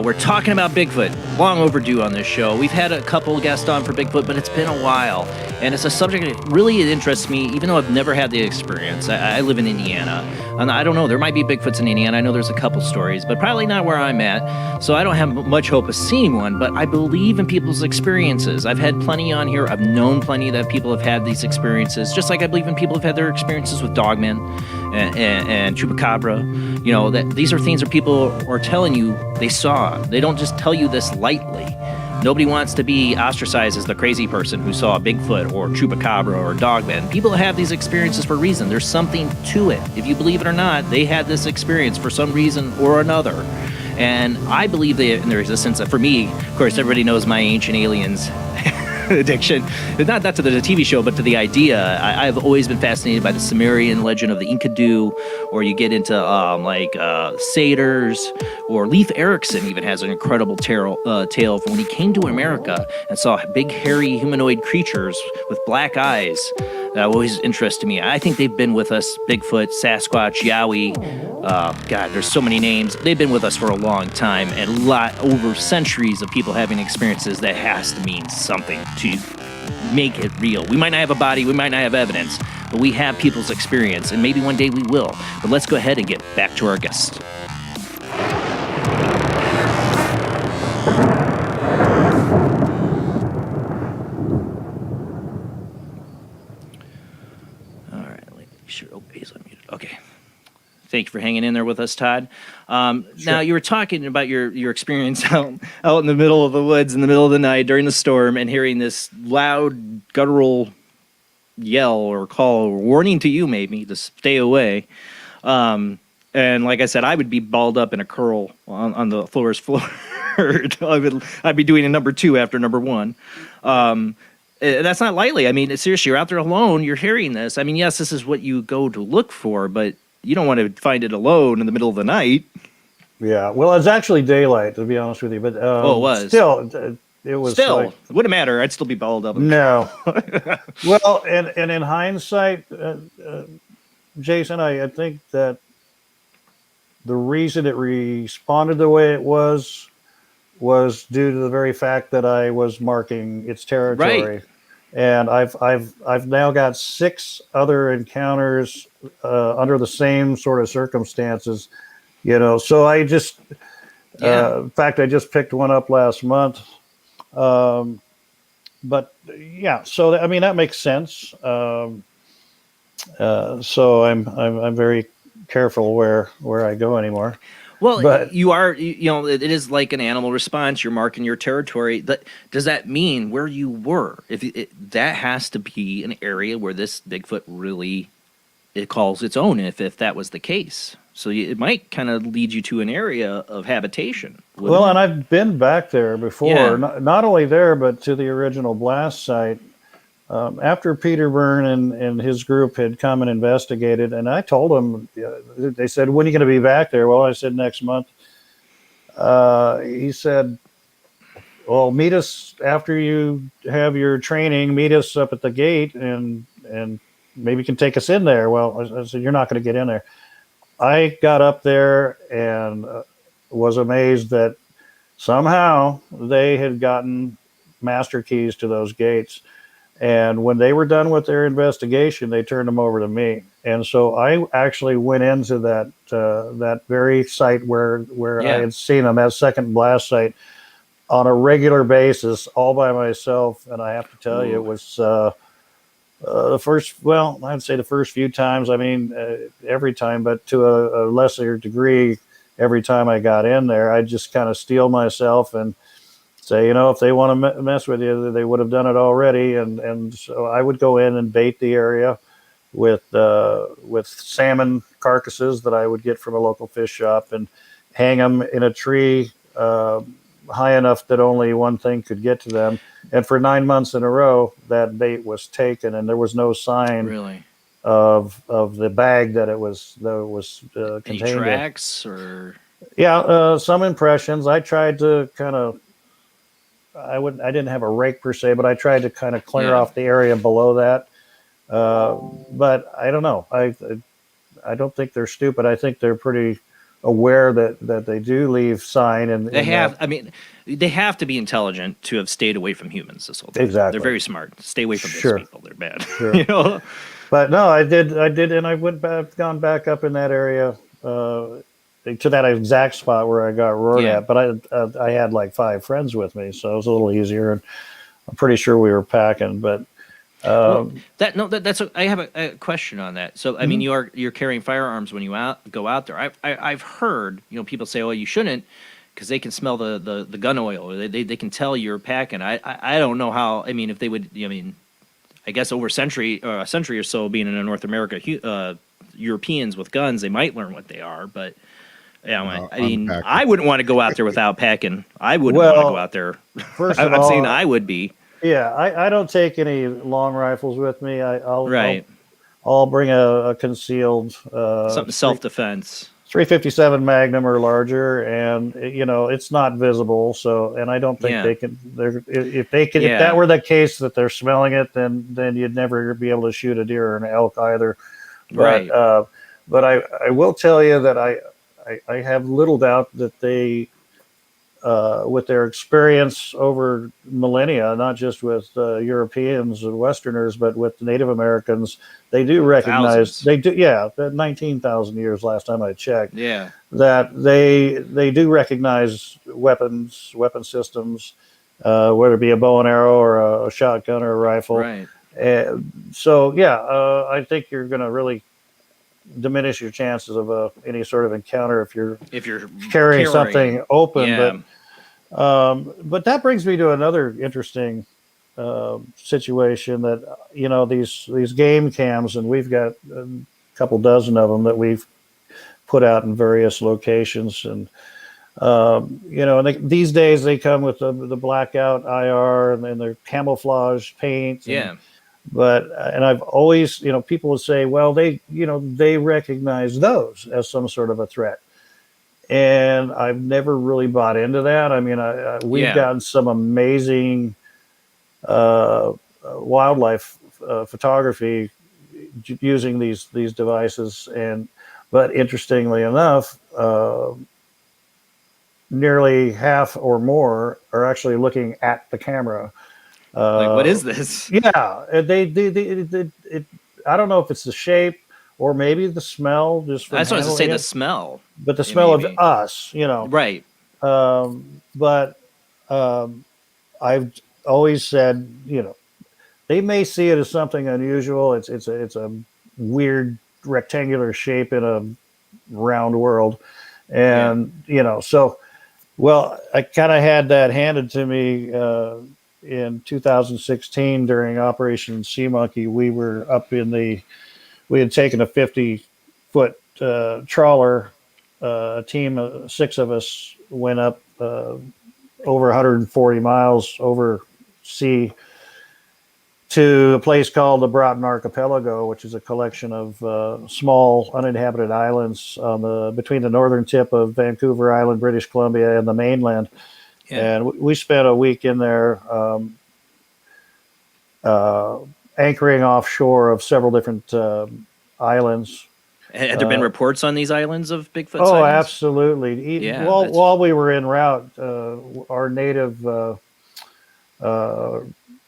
Speaker 1: We're talking about Bigfoot. Long overdue on this show. We've had a couple guests on for Bigfoot, but it's been a while. And it's a subject that really interests me, even though I've never had the experience. I live in Indiana. And I don't know, there might be Bigfoots in Indiana. I know there's a couple stories, but probably not where I'm at. So I don't have much hope of seeing one, but I believe in people's experiences. I've had plenty on here. I've known plenty that people have had these experiences, just like I believe in people have had their experiences with dogmen and chupacabra. You know, that these are things that people are telling you they saw. They don't just tell you this lightly. Nobody wants to be ostracized as the crazy person who saw a Bigfoot or chupacabra or dogman. People have these experiences for a reason. There's something to it. If you believe it or not, they had this experience for some reason or another. And I believe in their existence. For me, of course, everybody knows my Ancient Aliens addiction. Not to the TV show, but to the idea. I've always been fascinated by the Sumerian legend of the Enkidu, or you get into satyrs, or Leif Erikson even has an incredible tale from when he came to America and saw big, hairy, humanoid creatures with black eyes. That always interested me. I think they've been with us, Bigfoot, Sasquatch, Yowie. God, there's so many names. They've been with us for a long time, and over centuries of people having experiences that has to mean something to make it real. We might not have a body, we might not have evidence, but we have people's experience, and maybe one day we will. But let's go ahead and get back to our guest. Okay. Thank you for hanging in there with us, Todd. Sure. Now, you were talking about your experience out in the middle of the woods in the middle of the night during the storm and hearing this loud, guttural yell or call or warning to you, maybe, to stay away. And like I said, I would be balled up in a curl on the floor. I'd be doing a number 2 after number 1. That's not lightly. I mean, seriously, you're out there alone. You're hearing this. I mean, yes, this is what you go to look for, but you don't want to find it alone in the middle of the night.
Speaker 5: Yeah, well, it's actually daylight, to be honest with you. But
Speaker 1: it was.
Speaker 5: Still, it was
Speaker 1: still,
Speaker 5: like,
Speaker 1: it wouldn't matter. I'd still be balled up.
Speaker 5: no. Well, and in hindsight, Jason, I think that the reason it responded the way it was due to the very fact that I was marking its territory.
Speaker 1: Right.
Speaker 5: And I've now got 6 other encounters under the same sort of circumstances, So I just, in fact, I just picked one up last month. But yeah, so I mean that makes sense. So I'm very careful where I go anymore.
Speaker 1: Well,
Speaker 5: but
Speaker 1: you are, it is like an animal response. You're marking your territory. Does that mean where you were? That has to be an area where this Bigfoot really, it calls its own, if that was the case. So it might kind of lead you to an area of habitation.
Speaker 5: Well, and I've been back there before, not only there, but to the original blast site. After Peter Byrne and his group had come and investigated, and I told them, they said, when are you going to be back there? Well, I said, next month. He said, well, meet us after you have your training, meet us up at the gate and maybe you can take us in there. Well, I said, you're not going to get in there. I got up there and was amazed that somehow they had gotten master keys to those gates. And when they were done with their investigation, they turned them over to me. And so I actually went into that very site where I had seen them, that second blast site, on a regular basis, all by myself. And I have to tell you, it was I'd say the first few times, I mean, every time, but to a lesser degree, every time I got in there, I just kind of steel myself and say, if they want to mess with you, they would have done it already. And so I would go in and bait the area with salmon carcasses that I would get from a local fish shop and hang them in a tree high enough that only one thing could get to them. And for 9 months in a row, that bait was taken, and there was no sign
Speaker 1: really
Speaker 5: of the bag that it was contained.
Speaker 1: Any tracks or?
Speaker 5: Yeah, some impressions. I tried to kind of. I didn't have a rake per se, but I tried to kind of clear off the area below that. But I don't know. I don't think they're stupid. I think they're pretty aware that they do leave sign. And
Speaker 1: they have. I mean, they have to be intelligent to have stayed away from humans this whole time.
Speaker 5: Exactly.
Speaker 1: They're very smart. Stay away from those people. They're bad.
Speaker 5: Sure. But no, I did, and I gone back up in that area. To that exact spot where I got roared at, but I had like 5 friends with me, so it was a little easier, and I'm pretty sure we were packing. But
Speaker 1: that's I have a question on that. So I mean, you're carrying firearms when you go out there. I've heard people say, oh, you shouldn't because they can smell the gun oil, or they can tell you're packing. I don't know how. I mean, if they would, I guess over a century or so being in North America, Europeans with guns, they might learn what they are, but. Yeah, I mean, I wouldn't want to go out there without packing. I wouldn't want to go out there.
Speaker 5: First of all,
Speaker 1: I'm saying I would be.
Speaker 5: Yeah, I don't take any long rifles with me. I'll bring a concealed
Speaker 1: something self-defense.
Speaker 5: 357 Magnum or larger, and it's not visible. So, and I don't think they can. If that were the case that they're smelling it, then you'd never be able to shoot a deer or an elk either. But but I will tell you that I have little doubt that they, with their experience over millennia, not just with Europeans and Westerners, but with Native Americans, they do recognize. Thousands. They do, 19,000 years last time I checked.
Speaker 1: Yeah, that
Speaker 5: they do recognize weapon systems, whether it be a bow and arrow or a shotgun or a rifle.
Speaker 1: Right.
Speaker 5: So I think you're going to really diminish your chances of any sort of encounter if you're carrying something open. But that brings me to another interesting situation that these game cams, and we've got a couple dozen of them that we've put out in various locations, and these days they come with the blackout IR and their camouflage paint. And I've always, people will say, well, they recognize those as some sort of a threat. and I've never really bought into that. I mean, we've gotten some amazing wildlife photography using these devices, but interestingly enough, nearly half or more are actually looking at the camera.
Speaker 1: Like, what is this?
Speaker 5: Yeah, I don't know if it's the shape or maybe the smell. Just from
Speaker 1: I just wanted to say
Speaker 5: handling
Speaker 1: the
Speaker 5: it,
Speaker 1: smell,
Speaker 5: but the smell of
Speaker 1: maybe.
Speaker 5: us,
Speaker 1: Right.
Speaker 5: But I've always said, they may see it as something unusual. It's a weird rectangular shape in a round world, and so. Well, I kind of had that handed to me in 2016 during Operation Sea Monkey. We had taken a 50-foot trawler. A team of 6 of us went up over 140 miles over sea to a place called the Broughton Archipelago, which is a collection of small uninhabited islands between the northern tip of Vancouver Island, British Columbia, and the mainland. Yeah. And we spent a week in there anchoring offshore of several different islands.
Speaker 1: Had there been reports on these islands of Bigfoot
Speaker 5: Oh,
Speaker 1: sightings?
Speaker 5: absolutely.
Speaker 1: Yeah,
Speaker 5: while we were en route, our native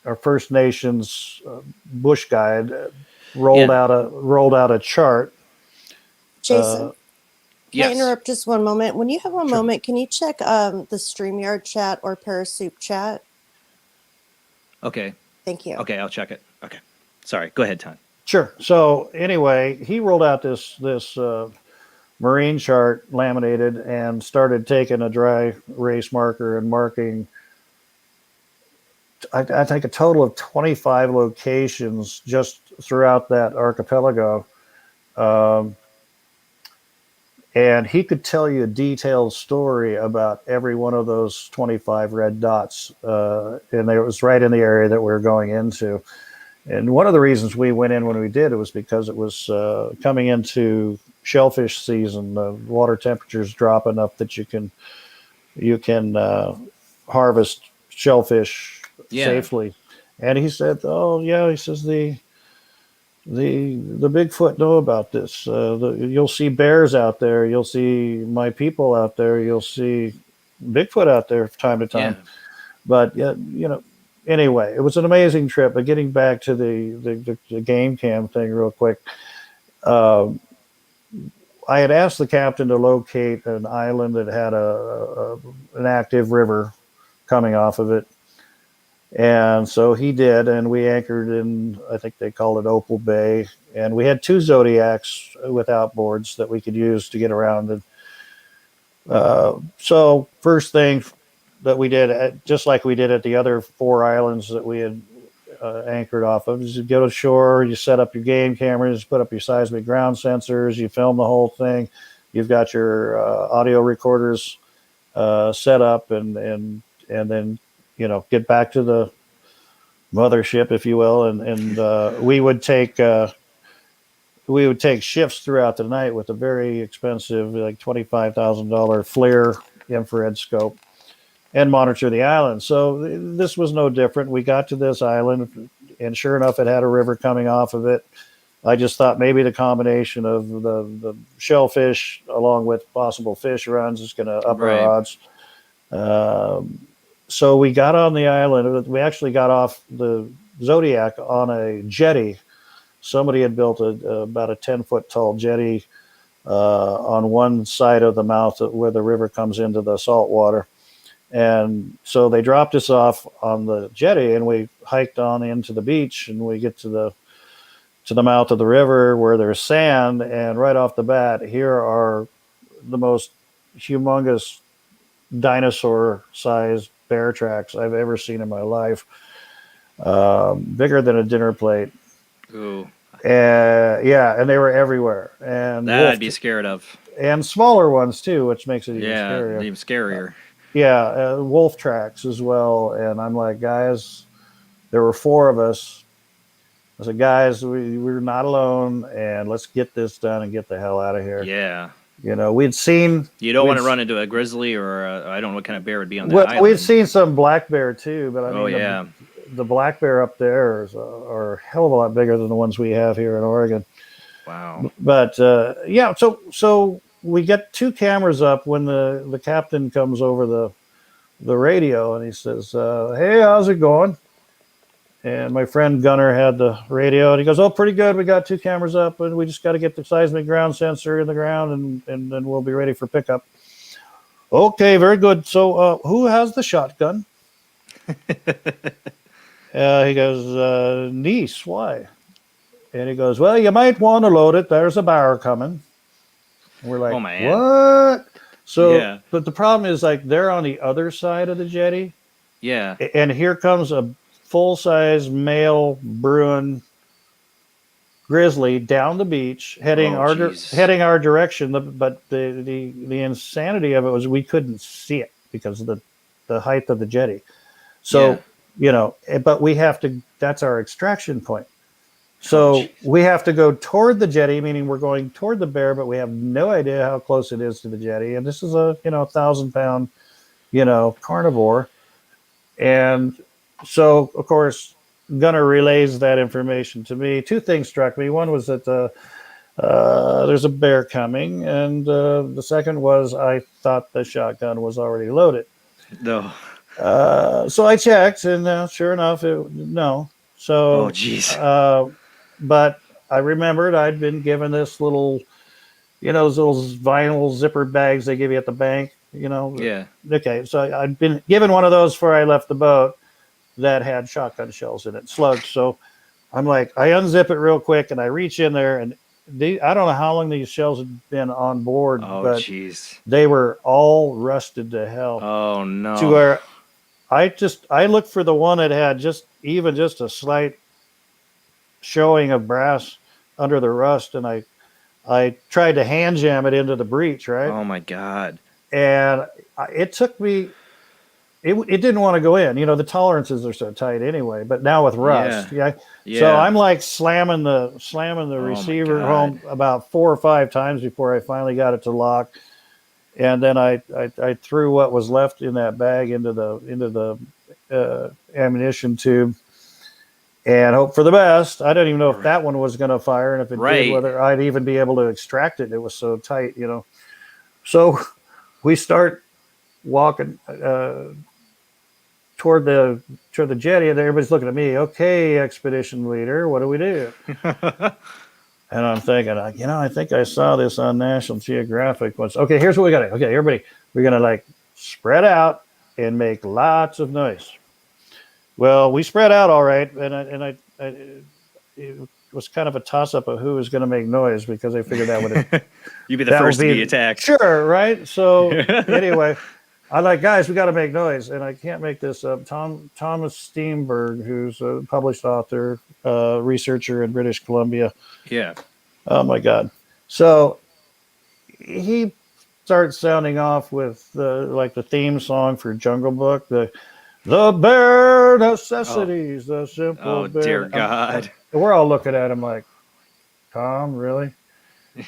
Speaker 5: our First Nations bush guide rolled out a chart.
Speaker 2: Jason, can I
Speaker 1: yes.
Speaker 2: interrupt just one moment? When you have a
Speaker 5: Sure.
Speaker 2: moment, can you check the StreamYard chat or Parasoup chat?
Speaker 1: Okay.
Speaker 2: Thank you.
Speaker 1: Okay, I'll check it. Okay. Sorry. Go ahead, Todd.
Speaker 5: Sure. So anyway, he rolled out this marine chart laminated and started taking a dry erase marker and marking I think a total of 25 locations just throughout that archipelago. And he could tell you a detailed story about every one of those 25 red dots. And it was right in the area that we were going into. And one of the reasons we went in when we did, it was because it was coming into shellfish season. The water temperatures drop enough that you can harvest shellfish safely. And he said, "Oh yeah," he says the Bigfoot know about this. You'll see bears out there. You'll see my people out there. You'll see Bigfoot out there from time to time. Yeah. But anyway, it was an amazing trip. But getting back to the game cam thing real quick, I had asked the captain to locate an island that had an active river coming off of it. And so he did, and we anchored in, I think they called it Opal Bay, and we had 2 Zodiacs with outboards that we could use to get around. And so first thing that we did, just like we did at the other 4 islands that we had anchored off of, is you go to shore, you set up your game cameras, put up your seismic ground sensors, you film the whole thing. You've got your audio recorders set up, and then get back to the mothership, if you will, and we would take shifts throughout the night with a very expensive, like $25,000 FLIR infrared scope, and monitor the island. So this was no different. We got to this island, and sure enough, it had a river coming off of it. I just thought maybe the combination of the shellfish along with possible fish runs is going to up our odds. So we got on the island. We actually got off the Zodiac on a jetty. Somebody had built about a 10-foot tall jetty on one side of the mouth where the river comes into the salt water. And so they dropped us off on the jetty, and we hiked on into the beach, and we get to the mouth of the river where there's sand. And right off the bat, here are the most humongous dinosaur-sized bear tracks I've ever seen in my life. Bigger than a dinner plate.
Speaker 1: Ooh.
Speaker 5: Yeah, and they were everywhere. And
Speaker 1: that I'd be scared of.
Speaker 5: And smaller ones too, which makes it even
Speaker 1: scarier.
Speaker 5: Wolf tracks as well. And I'm like, guys, there were 4 of us. I said, guys, we're not alone, and let's get this done and get the hell out of here.
Speaker 1: Yeah.
Speaker 5: We'd seen.
Speaker 1: You don't want to run into a grizzly or I don't know what kind of bear would be on that
Speaker 5: Well,
Speaker 1: island.
Speaker 5: we've seen some black bear too, but I mean,
Speaker 1: yeah.
Speaker 5: the black bear up there are a hell of a lot bigger than the ones we have here in Oregon.
Speaker 1: Wow.
Speaker 5: But yeah, so we get 2 cameras up when the captain comes over the radio and he says, "Hey, how's it going?" And my friend Gunner had the radio, and he goes, "Oh, pretty good. We got 2 cameras up, and we just got to get the seismic ground sensor in the ground, and then we'll be ready for pickup." Okay, very good. So who has the shotgun? He goes, "Niece, why?" And he goes, "Well, you might want to load it. There's a bar coming." And we're like,
Speaker 1: oh, man.
Speaker 5: "What?" So,
Speaker 1: yeah.
Speaker 5: But the problem is, like, they're on the other side of the jetty.
Speaker 1: Yeah.
Speaker 5: And here comes a full-size male Bruin grizzly down the beach, heading our direction. But the insanity of it was we couldn't see it because of the height of the jetty. So, but we have to, that's our extraction point. So we have to go toward the jetty, meaning we're going toward the bear, but we have no idea how close it is to the jetty. And this is a, 1,000-pound, carnivore. And so, of course, Gunner relays that information to me. 2 things struck me. One was that there's a bear coming. And the second was I thought the shotgun was already loaded.
Speaker 1: No.
Speaker 5: So I checked, and sure enough, no. So,
Speaker 1: oh, geez.
Speaker 5: But I remembered I'd been given this little, those little vinyl zipper bags they give you at the bank,
Speaker 1: Yeah.
Speaker 5: Okay, so I'd been given one of those before I left the boat that had shotgun shells in it, slugs. So I'm like, I unzip it real quick, and I reach in there, and I don't know how long these shells had been on board, but
Speaker 1: geez.
Speaker 5: They were all rusted to hell.
Speaker 1: Oh, no.
Speaker 5: To where I looked for the one that had just a slight showing of brass under the rust, and I tried to hand jam it into the breech, right?
Speaker 1: Oh my God.
Speaker 5: And it took me, it didn't want to go in. The tolerances are so tight anyway, but now with rust. Yeah. So I'm like slamming the receiver home about 4 or 5 times before I finally got it to lock. And then I threw what was left in that bag into the ammunition tube and hope for the best. I don't even know if that one was going to fire, and if it did, whether I'd even be able to extract it. It was so tight, So we start walking toward the jetty, and everybody's looking at me. Okay, expedition leader, what do we do? And I'm thinking, I think I saw this on National Geographic once. Okay, here's what we got to do. Okay, everybody, we're going to spread out and make lots of noise. Well, we spread out all right, and it was kind of a toss-up of who was going to make noise because I figured that would
Speaker 1: you'd be the first to be attacked.
Speaker 5: Sure, right? So anyway, I'm like, guys, we got to make noise, and I can't make this up. Thomas Steenberg, who's a published author, researcher in British Columbia.
Speaker 1: Yeah.
Speaker 5: Oh my God. So he starts sounding off with the theme song for Jungle Book, the bare necessities, the simple bare. Oh,
Speaker 1: dear God.
Speaker 5: We're all looking at him like, Tom, really?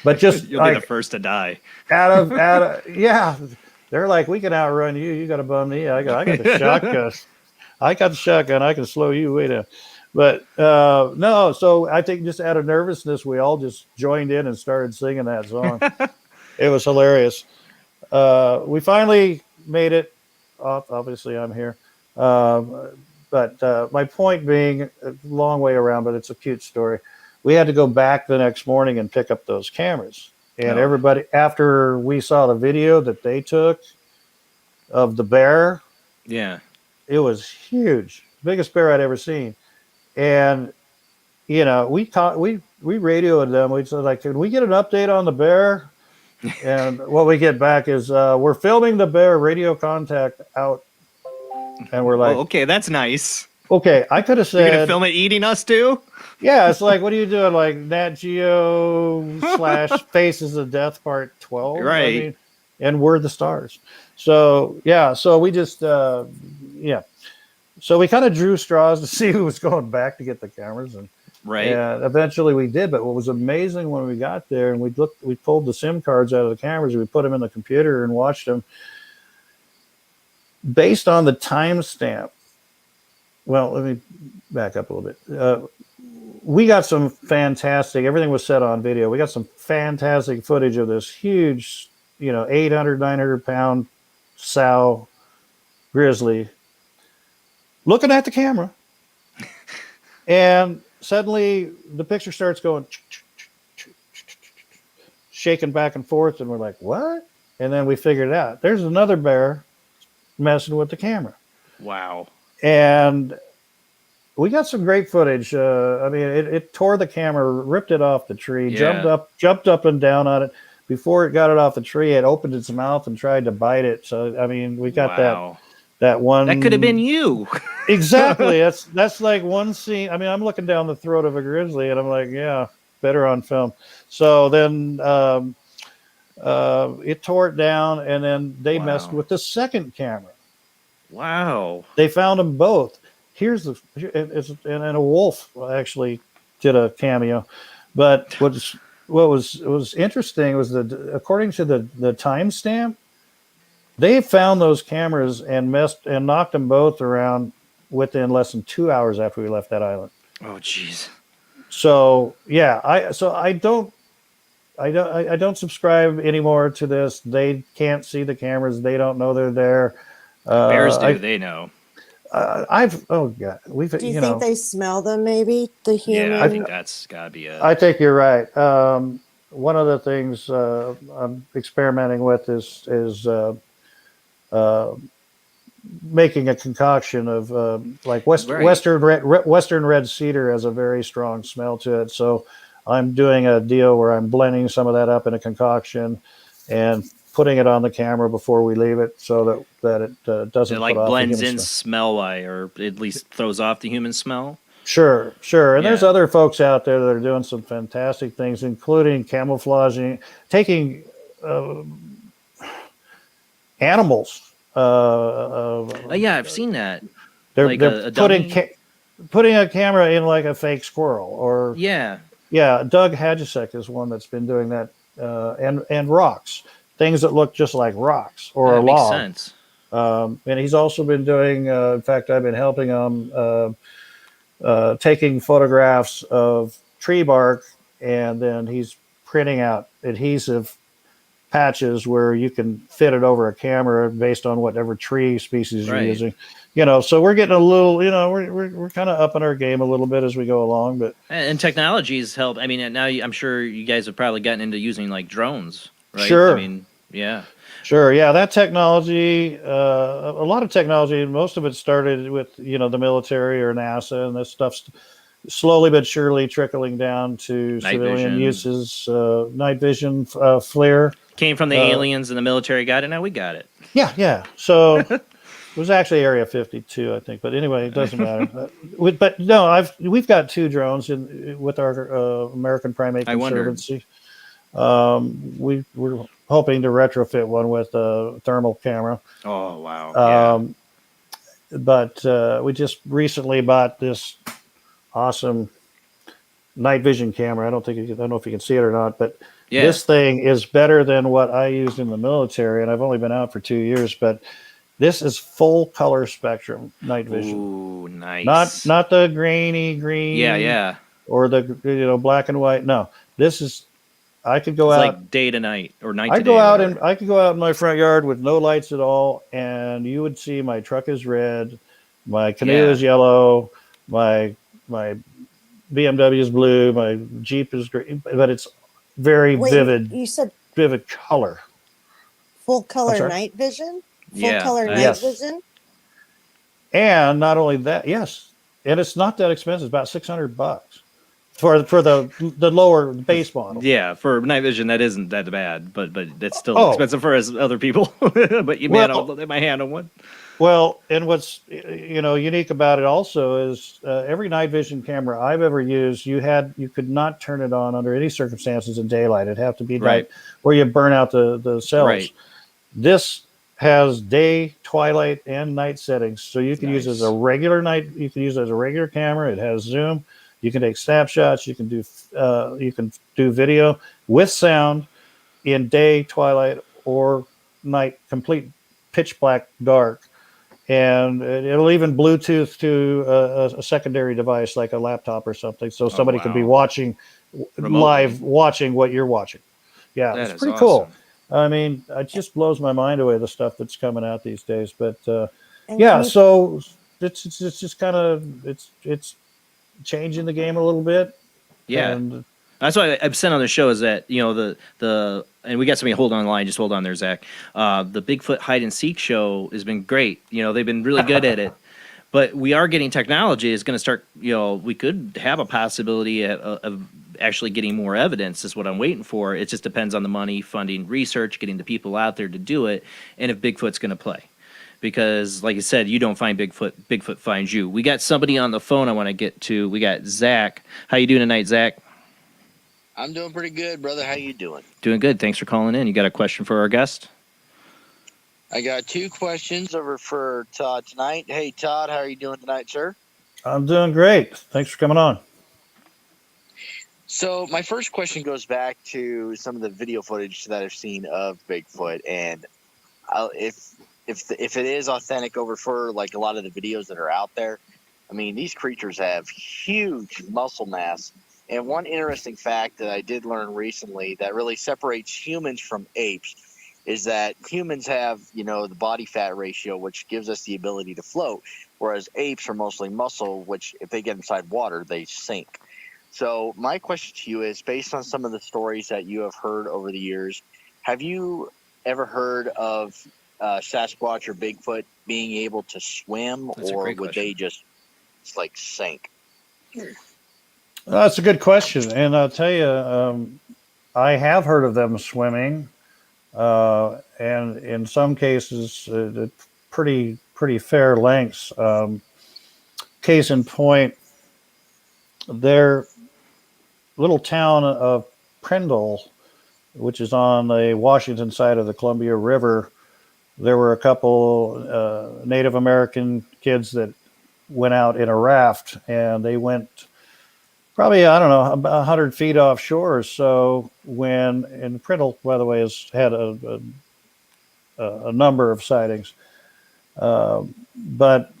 Speaker 5: But just
Speaker 1: you'll be the first to die.
Speaker 5: Out of yeah. They're like, we can outrun you. You got a bum knee. I got the shotgun. I got the shotgun. I can slow you way down. But no, so I think just out of nervousness, we all just joined in and started singing that song. It was hilarious. We finally made it. Obviously, I'm here. But my point being, a long way around, but it's a cute story. We had to go back the next morning and pick up those cameras. And everybody, after we saw the video that they took of the bear, it was huge, biggest bear I'd ever seen. And we radioed them. We said, like, can we get an update on the bear? And what we get back is we're filming the bear, radio contact out. And we're like,
Speaker 1: okay, that's nice.
Speaker 5: Okay, I could have said,
Speaker 1: you're gonna film it eating us too?
Speaker 5: Yeah, it's like, what are you doing? Like Nat Geo / Faces of Death Part 12,
Speaker 1: right?
Speaker 5: I mean, and we're the stars. So yeah, so we just So we kind of drew straws to see who was going back to get the cameras, and
Speaker 1: Right.
Speaker 5: And eventually we did. But what was amazing when we got there and we pulled the SIM cards out of the cameras, we put them in the computer and watched them based on the timestamp. Well, let me back up a little bit. We got some fantastic, everything was set on video. We got some fantastic footage of this huge, 800, 900 pound sow grizzly looking at the camera. And suddenly the picture starts going, shaking back and forth. And we're like, what? And then we figured it out. There's another bear messing with the camera.
Speaker 1: Wow.
Speaker 5: And we got some great footage. It tore the camera, ripped it off the tree, jumped up and down on it. Before it got it off the tree, it opened its mouth and tried to bite it. So, we got that one.
Speaker 1: That could have been you.
Speaker 5: Exactly. That's like one scene. I'm looking down the throat of a grizzly and I'm like, yeah, better on film. So then it tore it down and then they messed with the second camera.
Speaker 1: Wow.
Speaker 5: They found them both. And a wolf actually did a cameo, but what was interesting was that according to the timestamp, they found those cameras and knocked them both around within less than 2 hours after we left that island.
Speaker 1: Oh, jeez.
Speaker 5: So yeah, I don't subscribe anymore to this. They can't see the cameras. They don't know they're there.
Speaker 1: Bears do. They know.
Speaker 5: Do you
Speaker 2: think they smell them? Maybe the human.
Speaker 1: Yeah, I think that's gotta be it.
Speaker 5: I think you're right. One of the things I'm experimenting with is making a concoction of Western red cedar has a very strong smell to it. So I'm doing a deal where I'm blending some of that up in a concoction and putting it on the camera before we leave it, so that it doesn't.
Speaker 1: It blends in smell-wise, or at least throws off the human smell.
Speaker 5: Sure. And there's other folks out there that are doing some fantastic things, including camouflaging, taking animals.
Speaker 1: Yeah, I've seen that.
Speaker 5: They're putting a camera in like a fake squirrel, or Doug Hadjasek is one that's been doing that, and rocks. Things that look just like rocks or a log.
Speaker 1: Makes sense.
Speaker 5: And he's also been doing, in fact, I've been helping him taking photographs of tree bark, and then he's printing out adhesive patches where you can fit it over a camera based on whatever tree species you're using. So we're getting a little, we're kind of upping our game a little bit as we go along. But
Speaker 1: and technologies help. Now I'm sure you guys have probably gotten into using like drones. Right?
Speaker 5: Sure.
Speaker 1: Yeah.
Speaker 5: Sure. Yeah. That technology, a lot of technology, most of it started with, the military or NASA, and this stuff's slowly but surely trickling down to civilian uses. Night vision, FLIR.
Speaker 1: Came from the aliens and the military got it. Now we got it.
Speaker 5: Yeah. So it was actually Area 52, I think. But anyway, it doesn't matter. But no, we've got 2 drones with our American Primate Conservancy. We're hoping to retrofit one with a thermal camera.
Speaker 1: Oh, wow.
Speaker 5: But we just recently bought this awesome night vision camera. I don't know if you can see it or not, but this thing is better than what I used in the military, and I've only been out for 2 years, but this is full color spectrum night vision.
Speaker 1: Ooh, nice.
Speaker 5: Not the grainy green.
Speaker 1: Yeah.
Speaker 5: Or the black and white. No, this is. I could go out
Speaker 1: like day to night or night to day.
Speaker 5: I could go out in my front yard with no lights at all, and you would see my truck is red, my canoe is yellow, my BMW is blue, my Jeep is green, but it's very vivid.
Speaker 2: You said
Speaker 5: vivid color.
Speaker 2: Full color night vision? Full color night vision?
Speaker 5: And not only that, yes. And it's not that expensive, about $600 for the lower base model.
Speaker 1: Yeah, for night vision that isn't that bad, but that's still expensive for us other people. But I'll let my hand on one.
Speaker 5: Well, and what's unique about it also is every night vision camera I've ever used, you could not turn it on under any circumstances in daylight. It'd have to be night where you burn out the cells.
Speaker 1: Right.
Speaker 5: This has day, twilight, and night settings, so you can use it as a regular night. You can use it as a regular camera. It has zoom. You can take snapshots. You can do video with sound in day, twilight, or night, complete pitch black dark. And it'll even Bluetooth to a secondary device like a laptop or something, so somebody can be watching live, watching what you're watching. Yeah,
Speaker 1: That
Speaker 5: it's
Speaker 1: is
Speaker 5: pretty
Speaker 1: awesome.
Speaker 5: cool. I mean, it just blows my mind away, the stuff that's coming out these days. But
Speaker 2: And
Speaker 5: yeah,
Speaker 2: can you-
Speaker 5: so it's just kind of it's changing the game a little bit.
Speaker 1: Yeah.
Speaker 5: And
Speaker 1: That's why I'm sent on the show is that, you know, the and we got somebody hold on the line, just hold on there, Zach. The Bigfoot hide and seek show has been great. You know, they've been really good at it. But we are getting technology is going to start, you know, we could have a possibility of actually getting more evidence is what I'm waiting for. It just depends on the money, funding, research, getting the people out there to do it, and if Bigfoot's going to play. Because, like you said, you don't find Bigfoot, Bigfoot finds you. We got somebody on the phone I want to get to. We got Zach. How you doing tonight, Zach?
Speaker 21: I'm doing pretty good, brother. How you doing?
Speaker 1: Doing good. Thanks for calling in. You got a question for our guest?
Speaker 21: I got 2 questions over for Todd tonight. Hey, Todd, how are you doing tonight, sir?
Speaker 5: I'm doing great. Thanks for coming on.
Speaker 21: So my first question goes back to some of the video footage that I've seen of Bigfoot, and if it is authentic over for like a lot of the videos that are out there, I mean, these creatures have huge muscle mass. And one interesting fact that I did learn recently that really separates humans from apes is that humans have, you know, the body fat ratio, which gives us the ability to float, whereas apes are mostly muscle, which if they get inside water, they sink. So my question to you is, based on some of the stories that you have heard over the years, have you ever heard of Sasquatch or Bigfoot being able to swim, or would they just like sink?
Speaker 5: That's a good question, and I'll tell you, I have heard of them swimming, and in some cases, at pretty fair lengths. Case in point, their little town of Prindle, which is on the Washington side of the Columbia River, there were a couple Native American kids that went out in a raft, and they went probably, I don't know, about 100 feet offshore or so, and Prindle, by the way, has had a number of sightings. But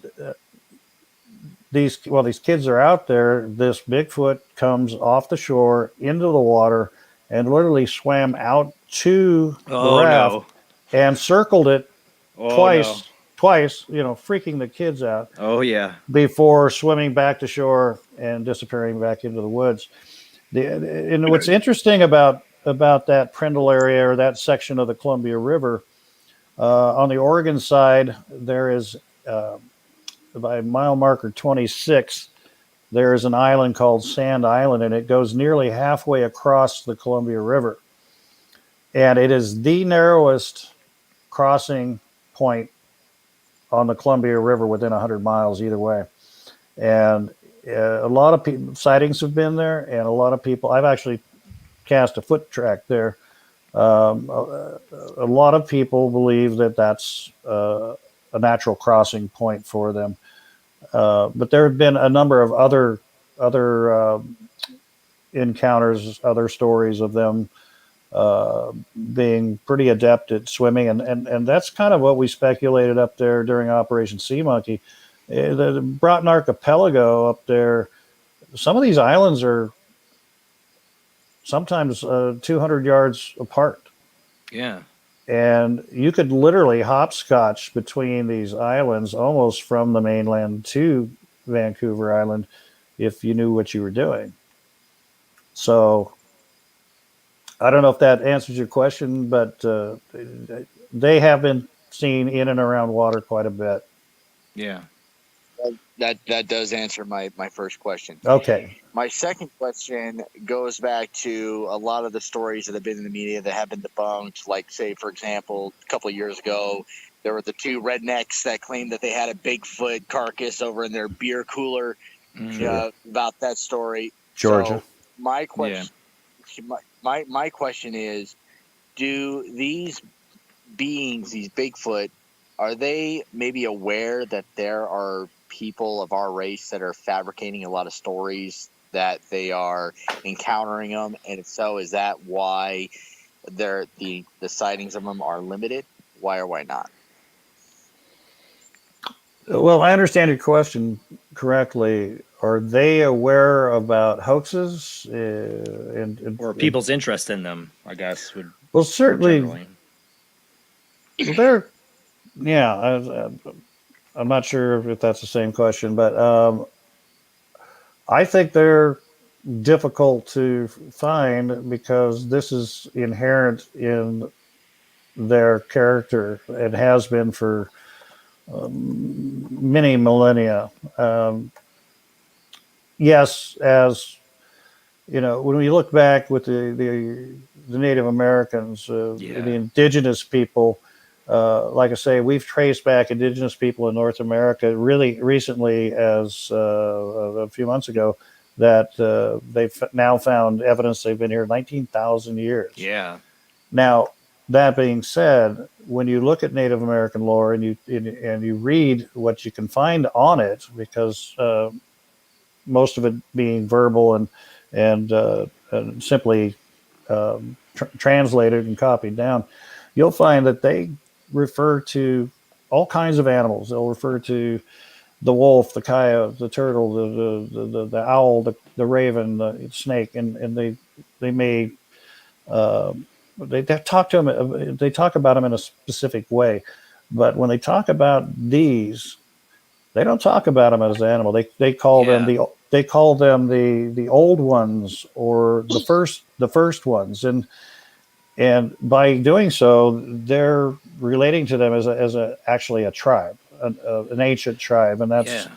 Speaker 5: these kids are out there. This Bigfoot comes off the shore into the water and literally swam out to the raft and circled it twice, you know, freaking the kids out.
Speaker 1: Oh, yeah.
Speaker 5: Before swimming back to shore and disappearing back into the woods. And what's interesting about that Prindle area, or that section of the Columbia River, on the Oregon side, there is, by mile marker 26, there is an island called Sand Island, and it goes nearly halfway across the Columbia River. And it is the narrowest crossing point on the Columbia River within 100 miles either way. And a lot of people, sightings have been there, and a lot of people, I've actually cast a foot track there. A lot of people believe that that's a natural crossing point for them. But there have been a number of other encounters, other stories of them being pretty adept at swimming, and that's kind of what we speculated up there during Operation Sea Monkey. The Broughton Archipelago up there, some of these islands are sometimes 200 yards apart.
Speaker 1: Yeah.
Speaker 5: And you could literally hopscotch between these islands almost from the mainland to Vancouver Island if you knew what you were doing. So I don't know if that answers your question, but they have been seen in and around water quite a bit.
Speaker 1: Yeah.
Speaker 21: That does answer my first question.
Speaker 5: Okay.
Speaker 21: My second question goes back to a lot of the stories that have been in the media that have been debunked. Like, say, for example, a couple of years ago, there were the 2 rednecks that claimed that they had a Bigfoot carcass over in their beer cooler. About that story.
Speaker 5: Georgia.
Speaker 21: So my question, my question is, do these beings, these Bigfoot, are they maybe aware that there are people of our race that are fabricating a lot of stories that they are encountering them? And if so, is that why the sightings of them are limited? Why or why not?
Speaker 5: Well, I understand your question correctly. Are they aware about hoaxes
Speaker 1: or people's interest in them? I guess would.
Speaker 5: Well, certainly.
Speaker 1: Generally.
Speaker 5: Well, they're I'm not sure if that's the same question, but I think they're difficult to find because this is inherent in their character. It has been for many millennia. Yes, as you know, when we look back with the Native Americans, the indigenous people, like I say, we've traced back indigenous people in North America really recently, as a few months ago, that they've now found evidence they've been here 19,000 years.
Speaker 1: Yeah.
Speaker 5: Now, that being said, when you look at Native American lore and you read what you can find on it, because most of it being verbal and simply translated and copied down, you'll find that they refer to all kinds of animals. They'll refer to the wolf, the coyote, the turtle, the owl, the raven, the snake, and they may they talk to them. They talk about them in a specific way, but when they talk about these, they don't talk about them as an animal. They call them the old ones or the first ones, and by doing so, they're relating to them as actually a tribe, an ancient tribe, and that's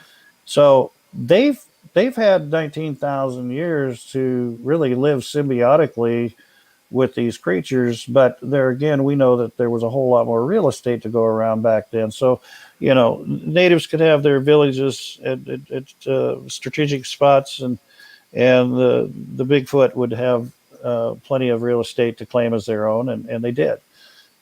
Speaker 5: so they've had 19,000 years to really live symbiotically with these creatures. But there again, we know that there was a whole lot more real estate to go around back then. So, you know, natives could have their villages at strategic spots, and the Bigfoot would have plenty of real estate to claim as their own, and they did.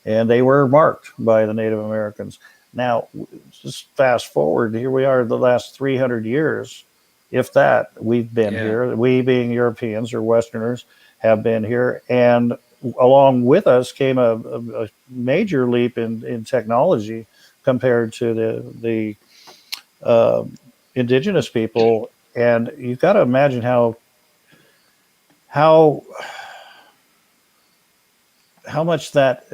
Speaker 5: And they were marked by the Native Americans. Now, just fast forward, here we are the last 300 years, if that, we've been here. We being Europeans or Westerners have been here. And along with us came a major leap in technology compared to the indigenous people. And you've got to imagine how much that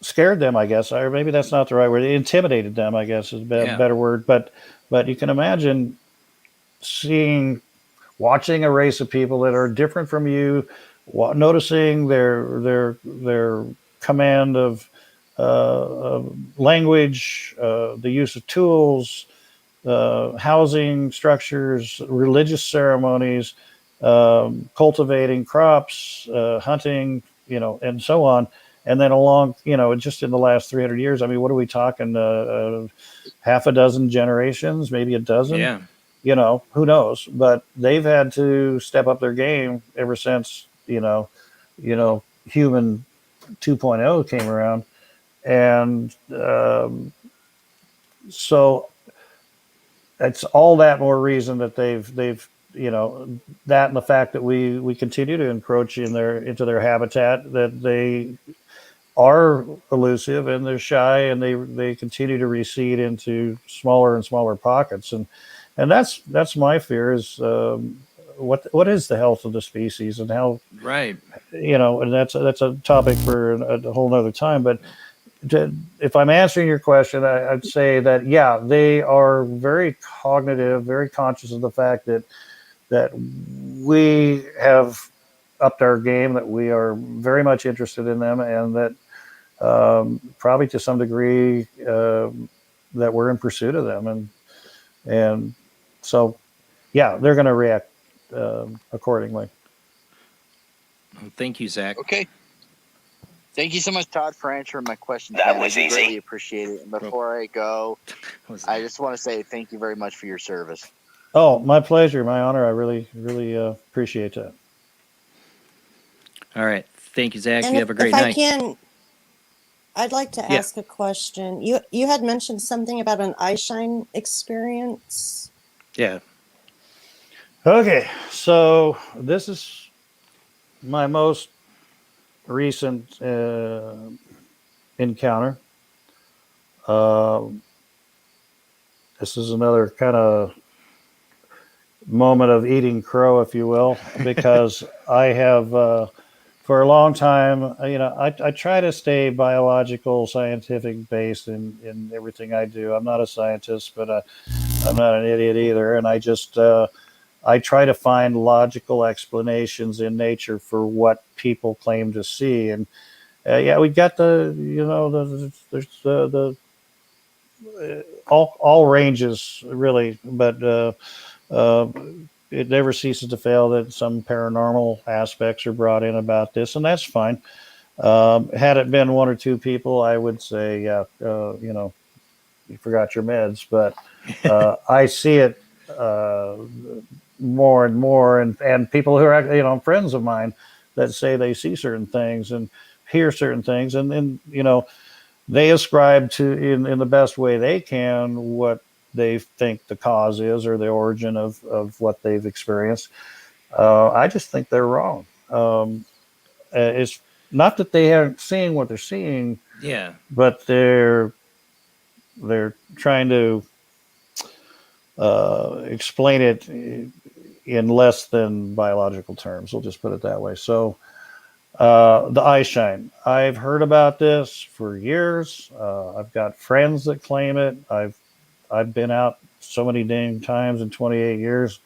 Speaker 5: scared them, I guess, or maybe that's not the right word. It intimidated them, I guess, is a better word. But you can imagine watching a race of people that are different from you, noticing their command of language, the use of tools, housing structures, religious ceremonies, cultivating crops, hunting, and so on. And then along, just in the last 300 years, I mean, what are we talking? Half a dozen generations, maybe a dozen?
Speaker 1: Yeah.
Speaker 5: Who knows? But they've had to step up their game ever since, human 2.0 came around. And so it's all that more reason that they've that and the fact that we continue to encroach into their habitat, that they are elusive and they're shy, and they continue to recede into smaller and smaller pockets, and that's my fear is what is the health of the species, and how and that's a topic for a whole nother time. But if I'm answering your question, I'd say that they are very cognitive, very conscious of the fact that we have upped our game, that we are very much interested in them, and that probably to some degree that we're in pursuit of them, and so they're going to react accordingly.
Speaker 1: Thank you, Zach.
Speaker 21: Okay. Thank you so much, Todd, for answering my questions. That was easy. I really appreciate it. And before I go, I just want to say thank you very much for your service.
Speaker 5: Oh, my pleasure, my honor. I really, really appreciate that.
Speaker 1: All right. Thank you, Zach.
Speaker 2: And
Speaker 1: you have a great night.
Speaker 2: I'd like to ask a question. You had mentioned something about an eye shine experience.
Speaker 1: Yeah.
Speaker 5: Okay, so this is my most recent encounter. This is another kind of moment of eating crow, if you will, because I have, for a long time, I try to stay biological, scientific based in everything I do. I'm not a scientist, but I'm not an idiot either. And I try to find logical explanations in nature for what people claim to see. And we got there's all ranges really, but it never ceases to fail that some paranormal aspects are brought in about this, and that's fine. Had it been one or two people, I would say, you forgot your meds, but I see it more and more, and people who are friends of mine that say they see certain things and hear certain things, and they ascribe to in the best way they can what they think the cause is or the origin of what they've experienced. I just think they're wrong. It's not that they aren't seeing what they're seeing,
Speaker 1: Yeah.
Speaker 5: but they're trying to explain it in less than biological terms. We'll just put it that way. So the eye shine. I've heard about this for years. I've got friends that claim it. I've been out so many dang times in 28 years.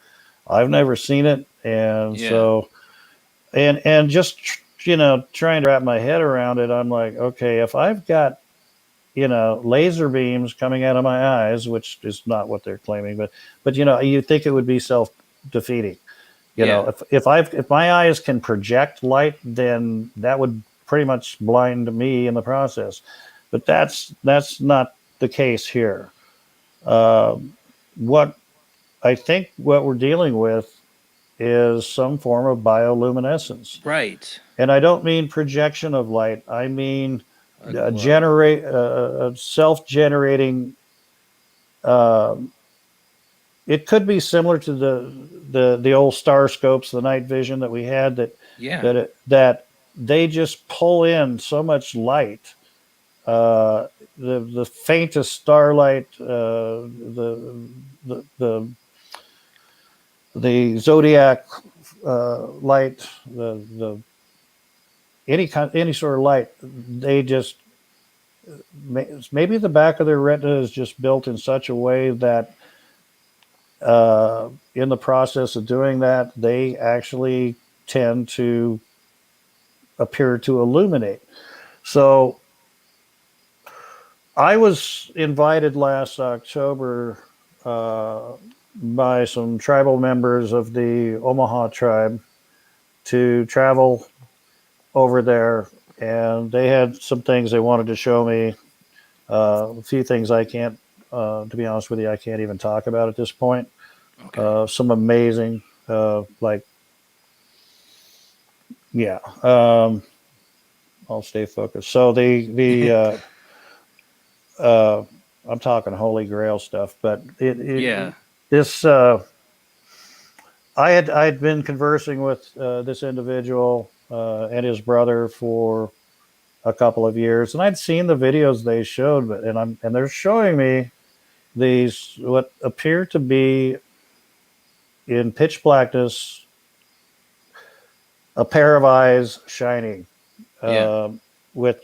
Speaker 5: I've never seen it, and so and just trying to wrap my head around it. I'm like, okay, if I've got laser beams coming out of my eyes, which is not what they're claiming, but you think it would be self-defeating. If my eyes can project light, then that would pretty much blind me in the process. But that's not the case here. What I think what we're dealing with is some form of bioluminescence.
Speaker 1: Right.
Speaker 5: And I don't mean projection of light. I mean self-generating. It could be similar to the old star scopes, the night vision that we had. That they just pull in so much light. The faintest starlight, the zodiac light, any sort of light, they just maybe the back of their retina is just built in such a way that in the process of doing that, they actually tend to appear to illuminate. So I was invited last October by some tribal members of the Omaha tribe to travel over there, and they had some things they wanted to show me. A few things I can't, to be honest with you, I can't even talk about at this point.
Speaker 1: Okay.
Speaker 5: Some amazing, I'll stay focused. So I'm talking holy grail stuff, but I'd been conversing with this individual and his brother for a couple of years, and I'd seen the videos they showed, and they're showing me these what appear to be in pitch blackness a pair of eyes shining with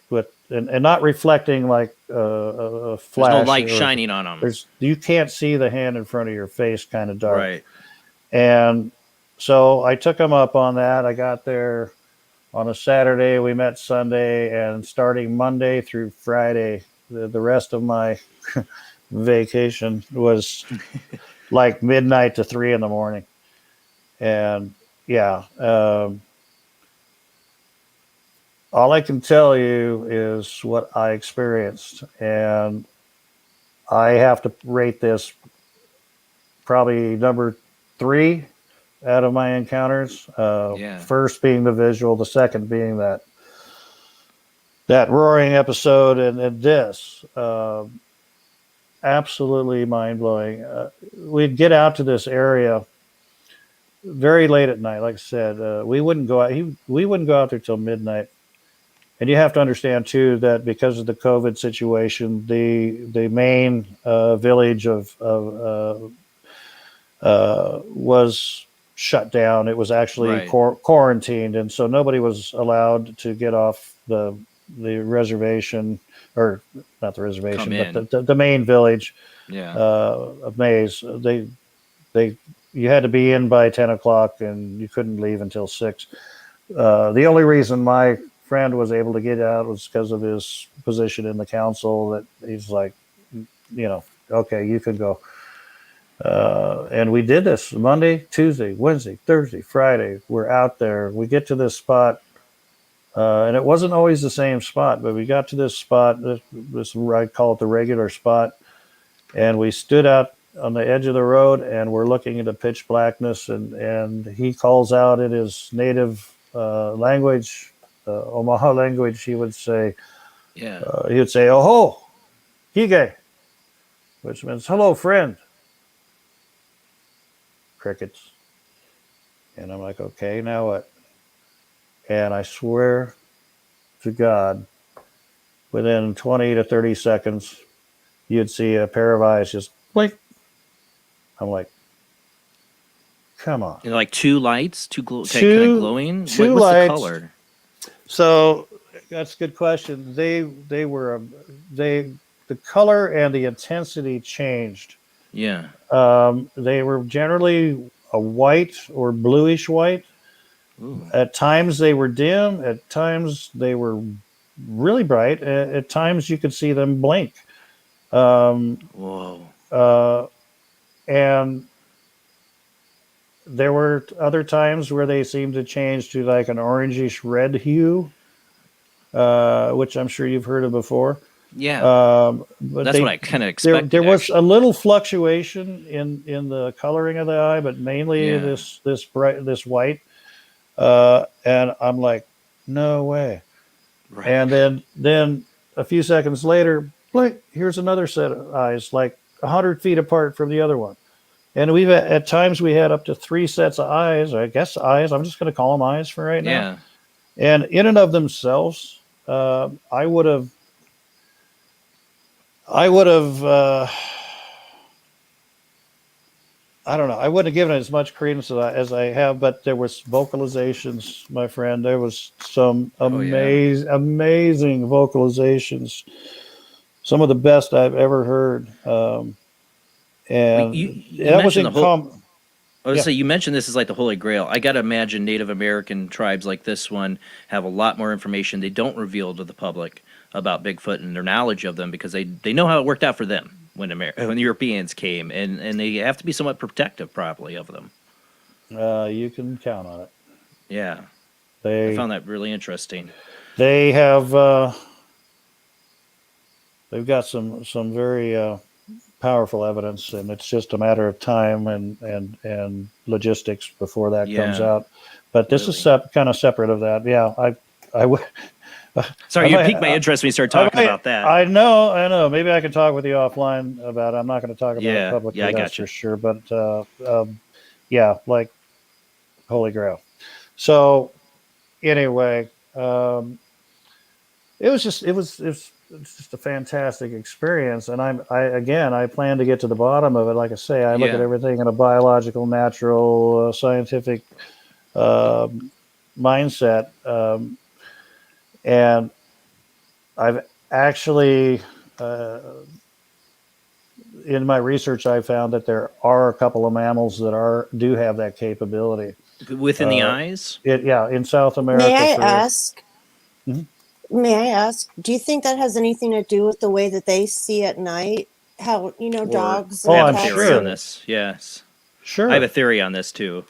Speaker 5: and not reflecting like a flash.
Speaker 1: There's no light shining on them.
Speaker 5: You can't see the hand in front of your face, kind of dark.
Speaker 1: Right.
Speaker 5: And so I took him up on that. I got there on a Saturday. We met Sunday, and starting Monday through Friday, the rest of my vacation was like midnight to 3 a.m. And all I can tell you is what I experienced, and I have to rate this probably number 3 out of my encounters. First being the visual, the second being that roaring episode, and this absolutely mind-blowing. We'd get out to this area, very late at night. Like I said, we wouldn't go out. We wouldn't go out there till midnight. And you have to understand too that because of the COVID situation, the main village was shut down. It was actually
Speaker 1: Right.
Speaker 5: quarantined, and so nobody was allowed to get off the reservation, or not the reservation,
Speaker 1: Come
Speaker 5: but
Speaker 1: in.
Speaker 5: the main village
Speaker 1: Yeah.
Speaker 5: of Maze. You had to be in by 10 o'clock, and you couldn't leave until 6. The only reason my friend was able to get out was because of his position in the council. That he's like, okay, you can go. And we did this Monday, Tuesday, Wednesday, Thursday, Friday. We're out there. We get to this spot, and it wasn't always the same spot, but we got to this spot. This I call it the regular spot, and we stood out on the edge of the road, and we're looking into pitch blackness, and he calls out in his native language, Omaha language. He would say, "Oho, hige," which means "hello, friend." Crickets. And I'm like, okay, now what? And I swear to God, within 20 to 30 seconds, you'd see a pair of eyes just blink. I'm like, come on.
Speaker 1: And like two lights, kind of glowing.
Speaker 5: Two
Speaker 1: What's
Speaker 5: lights.
Speaker 1: the color?
Speaker 5: So that's a good question. The color and the intensity changed.
Speaker 1: Yeah.
Speaker 5: They were generally a white or bluish white.
Speaker 1: Ooh.
Speaker 5: At times they were dim. At times they were really bright. At times you could see them blink.
Speaker 1: Whoa.
Speaker 5: And there were other times where they seemed to change to like an orangish red hue, which I'm sure you've heard of before.
Speaker 1: Yeah.
Speaker 5: But
Speaker 1: that's what I kind of expected.
Speaker 5: There was a little fluctuation in the coloring of the eye, but mainly this white. And I'm like, no way.
Speaker 1: Right.
Speaker 5: And then a few seconds later, blink, here's another set of eyes, like 100 feet apart from the other one. And at times we had up to 3 sets of eyes. I guess eyes. I'm just going to call them eyes for right now.
Speaker 1: Yeah.
Speaker 5: And in and of themselves, I would have. I don't know. I wouldn't have given it as much credence as I have, but there was vocalizations, my friend. There was some amazing vocalizations. Some of the best I've ever heard. And that was in
Speaker 1: I would say you mentioned this is like the Holy Grail. I got to imagine Native American tribes like this one have a lot more information they don't reveal to the public about Bigfoot and their knowledge of them, because they know how it worked out for them when the Europeans came, and they have to be somewhat protective probably of them.
Speaker 5: You can count on it.
Speaker 1: Yeah. I found that really interesting.
Speaker 5: They have they've got some very powerful evidence, and it's just a matter of time and logistics before that comes out. But this is kind of separate of that. Yeah, I would.
Speaker 1: Sorry, you piqued my interest when you started talking about that.
Speaker 5: I know. Maybe I can talk with you offline about it. I'm not going to talk about it publicly.
Speaker 1: Yeah, I
Speaker 5: that's
Speaker 1: got you.
Speaker 5: for sure. But like Holy Grail. So anyway, it was just a fantastic experience, and I plan to get to the bottom of it. Like I say, I look at everything in a biological, natural, scientific mindset. And I've actually, in my research, I found that there are a couple of mammals that do have that capability.
Speaker 1: Within the eyes?
Speaker 5: In South America.
Speaker 2: May I ask? Do you think that has anything to do with the way that they see at night? How dogs?
Speaker 1: I have a theory on this. Yes.
Speaker 5: Sure.
Speaker 1: I have a theory on this too.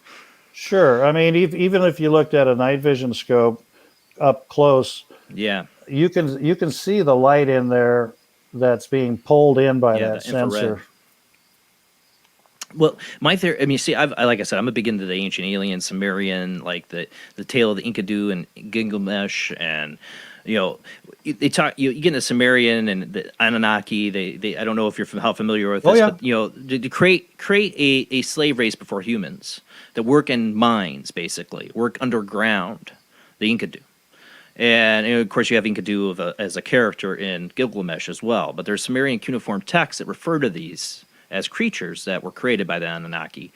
Speaker 5: Sure. I mean, even if you looked at a night vision scope up close, you can see the light in there that's being pulled in by that sensor.
Speaker 1: Well, my theory, I mean, see, like I said, I'm a big into the ancient aliens, Sumerian, like the tale of the Enkidu and Gilgamesh, and You know, they talk. You get in the Sumerian and the Anunnaki. They I don't know if you're how familiar with this, but you know, to create a slave race before humans that work in mines, basically work underground. The Enkidu. And of course, you have Enkidu as a character in Gilgamesh as well. But there's Sumerian cuneiform texts that refer to these as creatures that were created by the Anunnaki.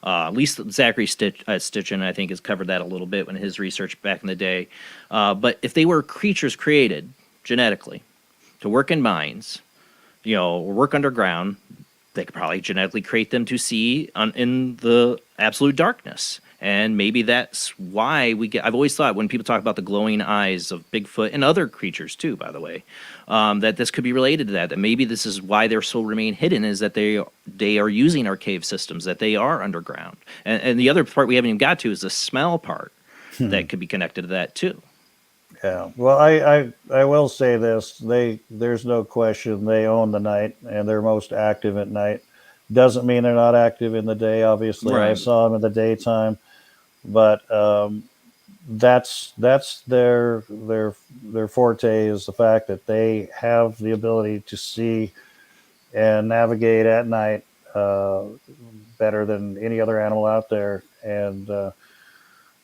Speaker 1: At least Zachary Stitchin, I think, has covered that a little bit in his research back in the day. But if they were creatures created genetically to work in mines, you know, or work underground, they could probably genetically create them to see in the absolute darkness. And maybe that's why I've always thought when people talk about the glowing eyes of Bigfoot and other creatures too, by the way, that this could be related to that maybe this is why they're so remain hidden, is that they are using our cave systems, that they are underground. And the other part we haven't even got to is the smell part that could be connected to that too.
Speaker 5: Yeah. Well, I will say this. There's no question they own the night and they're most active at night. Doesn't mean they're not active in the day. Obviously,
Speaker 1: Right.
Speaker 5: I saw them in the daytime. But that's their forte, is the fact that they have the ability to see and navigate at night better than any other animal out there. And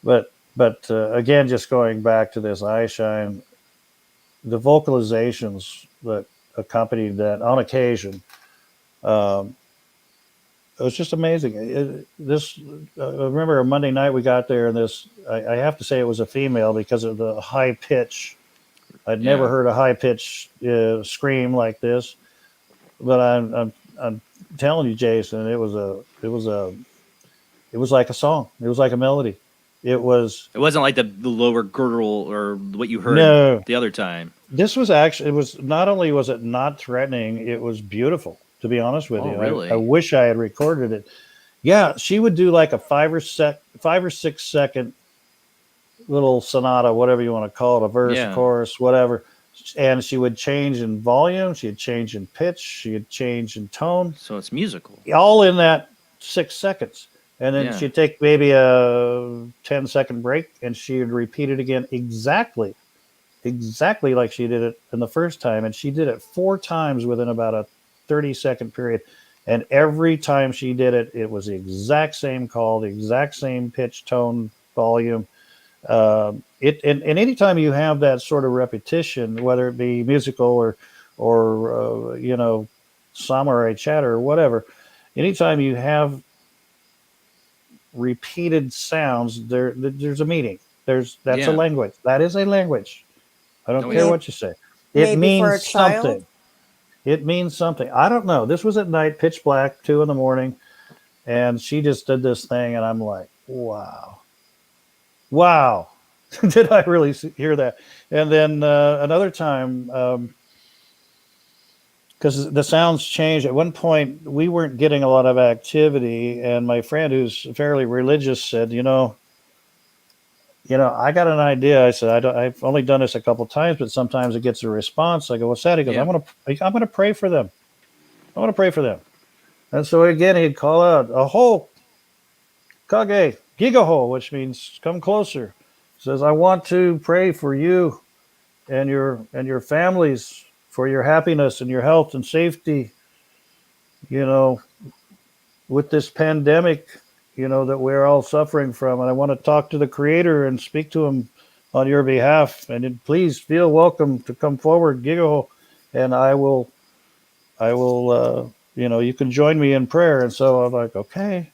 Speaker 5: but again, just going back to this eye shine, the vocalizations that accompanied that on occasion. It was just amazing. I remember a Monday night we got there, and I have to say it was a female because of the high pitch. I'd never heard a high pitch scream like this, but I'm telling you, Jason, it was like a song. It was like a melody. It wasn't
Speaker 1: like the lower gurgle or what you heard the other time.
Speaker 5: This was actually, it was not only was it not threatening, it was beautiful. To be honest with you,
Speaker 1: really?
Speaker 5: I wish I had recorded it. Yeah, she would do like a 5 or 6 second little sonata, whatever you want to call it, a verse, chorus, whatever. And she would change in volume, she'd change in pitch, she'd change in tone.
Speaker 1: So it's musical.
Speaker 5: All in that 6 seconds. And then she'd take maybe a 10-second break and she'd repeat it again exactly like she did it in the first time. And she did it 4 times within about a 30-second period, and every time she did it, it was the exact same call, the exact same pitch, tone, volume. And anytime you have that sort of repetition, whether it be musical or you know, samurai chatter or whatever, anytime you have repeated sounds, there's a meaning. That's a language. That is a language. I don't care what you say. It means something. It means something. I don't know. This was at night, pitch black, 2 a.m, and she just did this thing, and I'm like, wow. Did I really hear that? And then another time, because the sounds changed. At one point, we weren't getting a lot of activity, and my friend, who's fairly religious, said, you know, I got an idea. I said, I've only done this a couple of times, but sometimes it gets a response. I go, what's that? He goes, I'm going to pray for them. I want to pray for them. And so again, he'd call out, Aho, Kage, Gigaho, which means come closer. He says, I want to pray for you and your families, for your happiness and your health and safety, you know, with this pandemic, you know, that we're all suffering from. And I want to talk to the Creator and speak to him on your behalf. And then please feel welcome to come forward, Gigaho, and I will, you know, you can join me in prayer. And so I'm like, okay,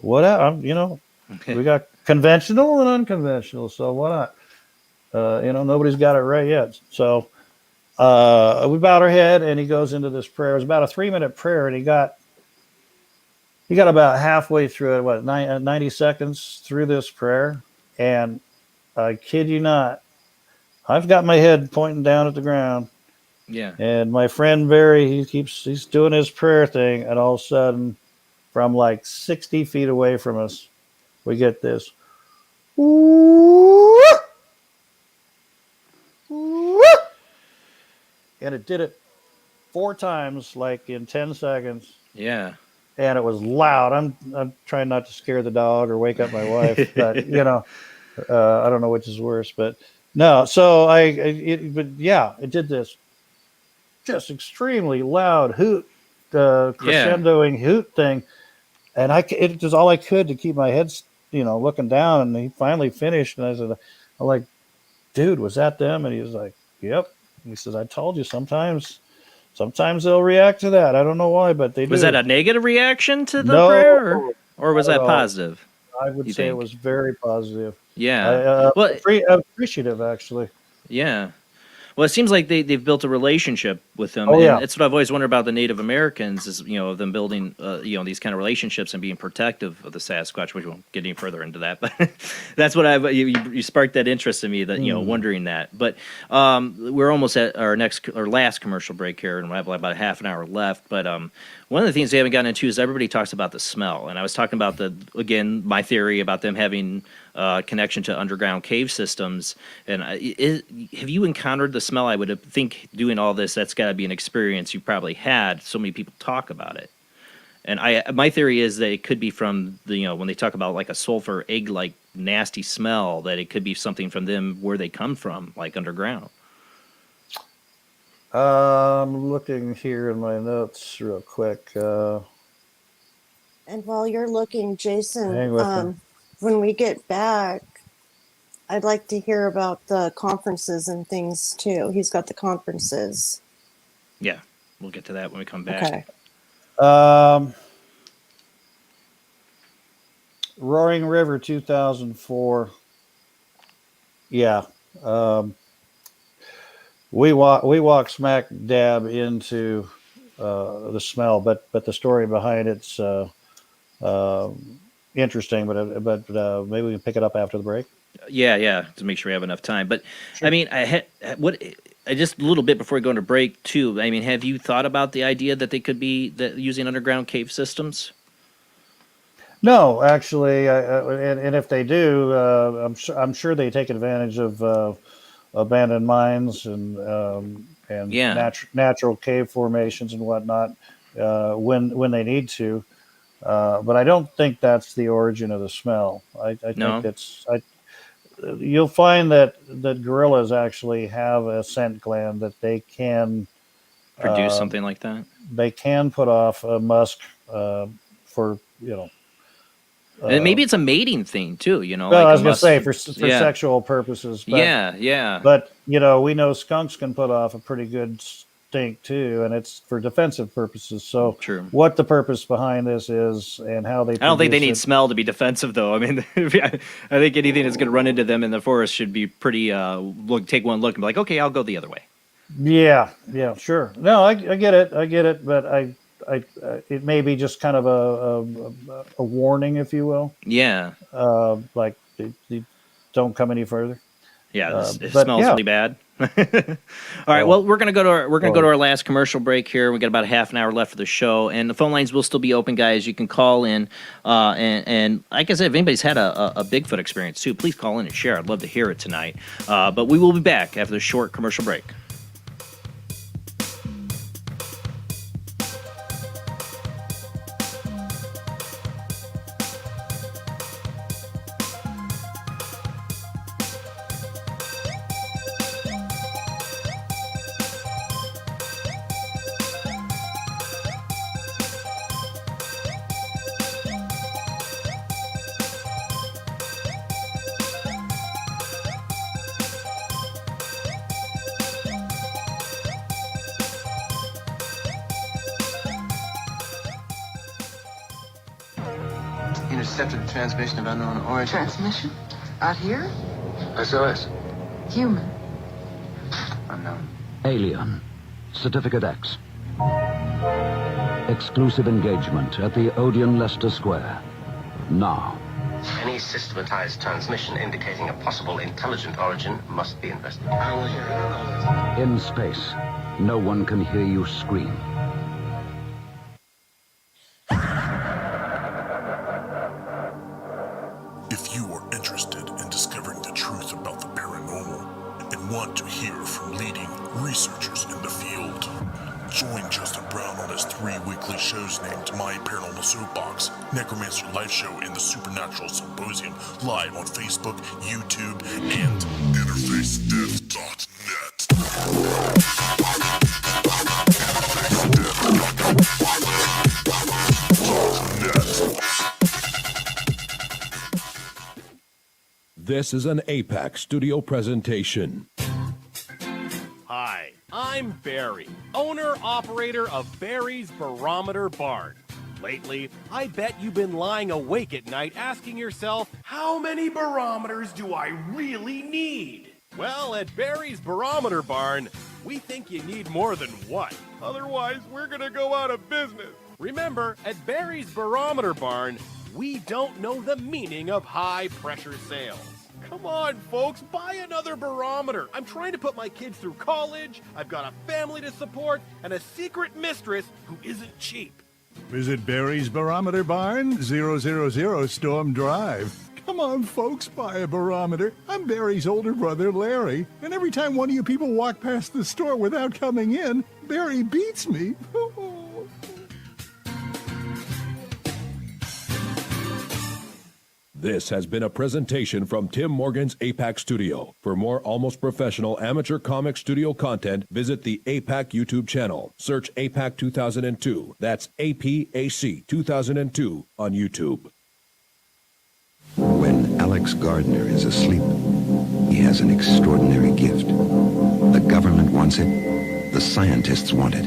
Speaker 5: you know, we got conventional and unconventional. So why not? You know, nobody's got it right yet. So we bowed our head, and he goes into this prayer. It was about a 3-minute prayer, and he got about halfway through it, 90 seconds through this prayer. And I kid you not, I've got my head pointing down at the ground.
Speaker 1: Yeah.
Speaker 5: And my friend Barry, he's doing his prayer thing, and all of a sudden, from like 60 feet away from us, we get this. And it did it 4 times, like in 10 seconds.
Speaker 1: Yeah.
Speaker 5: And it was loud. I'm trying not to scare the dog or wake up my wife, but you know, I don't know which is worse. But No, so but yeah, it did this just extremely loud hoot, crescendoing hoot thing, and it was all I could to keep my head, looking down. And he finally finished, and I said, "I'm like, dude, was that them?" And he was like, "Yep." And he says, "I told you, sometimes they'll react to that. I don't know why, but they do."
Speaker 1: Was that a negative reaction to the
Speaker 5: No,
Speaker 1: prayer, or was
Speaker 5: not at
Speaker 1: that
Speaker 5: all.
Speaker 1: positive?
Speaker 5: I would
Speaker 1: you
Speaker 5: say it
Speaker 1: think?
Speaker 5: was very positive.
Speaker 1: Yeah. Well,
Speaker 5: appreciative, actually.
Speaker 1: yeah. Well, it seems like they've built a relationship with them,
Speaker 5: Oh,
Speaker 1: and
Speaker 5: yeah.
Speaker 1: it's what I've always wondered about the Native Americans is, them building, these kind of relationships and being protective of the Sasquatch. We won't get any further into that, but that's what you sparked that interest in me, that wondering that. But we're almost at our last commercial break here, and we have about a half an hour left. But one of the things we haven't gotten into is everybody talks about the smell, and I was talking about my theory about them having connection to underground cave systems. And have you encountered the smell? I would think doing all this, that's got to be an experience you probably had. So many people talk about it, and my theory is that it could be from when they talk about like a sulfur egg like nasty smell, that it could be something from them where they come from, like underground.
Speaker 5: I'm looking here in my notes real quick.
Speaker 2: And while you're looking,
Speaker 5: Hang
Speaker 2: Jason,
Speaker 5: with me.
Speaker 2: when we get back, I'd like to hear about the conferences and things too. He's got the conferences.
Speaker 1: Yeah, we'll get to that when we come back.
Speaker 2: Okay.
Speaker 5: Roaring River 2004. Yeah. We walk smack dab into the smell, but the story behind it's interesting. But maybe we can pick it up after the break.
Speaker 1: Yeah, to make sure we have enough time. But sure. I mean, just a little bit before we go into break too. I mean, have you thought about the idea that they could be using underground cave systems?
Speaker 5: No, actually, and if they do, I'm sure they take advantage of abandoned mines and natural cave formations and whatnot when they need to. But I don't think that's the origin of the smell. I think you'll find that gorillas actually have a scent gland that they can
Speaker 1: produce something like that.
Speaker 5: They can put off a musk for
Speaker 1: and maybe it's a mating thing too,
Speaker 5: Well,
Speaker 1: like
Speaker 5: I was going to say for sexual purposes. But,
Speaker 1: yeah.
Speaker 5: But we know skunks can put off a pretty good stink too, and it's for defensive purposes. So,
Speaker 1: true.
Speaker 5: What the purpose behind this is and how they.
Speaker 1: I don't think they need smell to be defensive, though. I mean, I think anything that's going to run into them in the forest should be pretty. Take one look and be like, okay, I'll go the other way.
Speaker 5: Yeah, sure. No, I get it, but it may be just kind of a warning, if you will.
Speaker 1: Yeah.
Speaker 5: Like they don't come any further.
Speaker 1: Yeah, it smells really bad. All right. Well, we're gonna go to our last commercial break here. We got about a half an hour left for the show, and the phone lines will still be open, guys. You can call in, and like I said, if anybody's had a Bigfoot experience too, please call in and share. I'd love to hear it tonight. But we will be back after the short commercial break.
Speaker 7: Intercepted the transmission of unknown origin.
Speaker 22: Transmission? Out here?
Speaker 7: SOS.
Speaker 22: Human.
Speaker 7: Unknown.
Speaker 23: Alien. Certificate X. Exclusive engagement at the Odeon Leicester Square. Now.
Speaker 7: Any systematized transmission indicating a possible intelligent origin must be investigated. I will hear it.
Speaker 23: In space, no one can hear you scream.
Speaker 24: If you are interested in discovering the truth about the paranormal and want to hear from leading researchers in the field, Join Justin Brown on his 3 weekly shows named My Paranormal Soapbox, Necromancer Live Show, and the Supernatural Symposium, live on Facebook, YouTube, and InterfaceDeath.net.
Speaker 8: This is an APAC studio presentation.
Speaker 9: Hi, I'm Barry, owner-operator of Barry's Barometer Barn. Lately, I bet you've been lying awake at night asking yourself, how many barometers do I really need? Well, at Barry's Barometer Barn, we think you need more than one. Otherwise, we're gonna go out of business. Remember, at Barry's Barometer Barn, we don't know the meaning of high-pressure sales. Come on, folks, buy another barometer. I'm trying to put my kids through college, I've got a family to support, and a secret mistress who isn't cheap.
Speaker 10: Visit Barry's Barometer Barn, 000 Storm Drive. Come on, folks, buy a barometer. I'm Barry's older brother, Larry, and every time one of you people walk past the store without coming in, Barry beats me.
Speaker 8: This has been a presentation from Tim Morgan's APAC Studio. For more almost professional amateur comic studio content, visit the APAC YouTube channel. Search APAC 2002. That's APAC 2002 on YouTube.
Speaker 12: When Alex Gardner is asleep, he has an extraordinary gift. The government wants it, the scientists want it.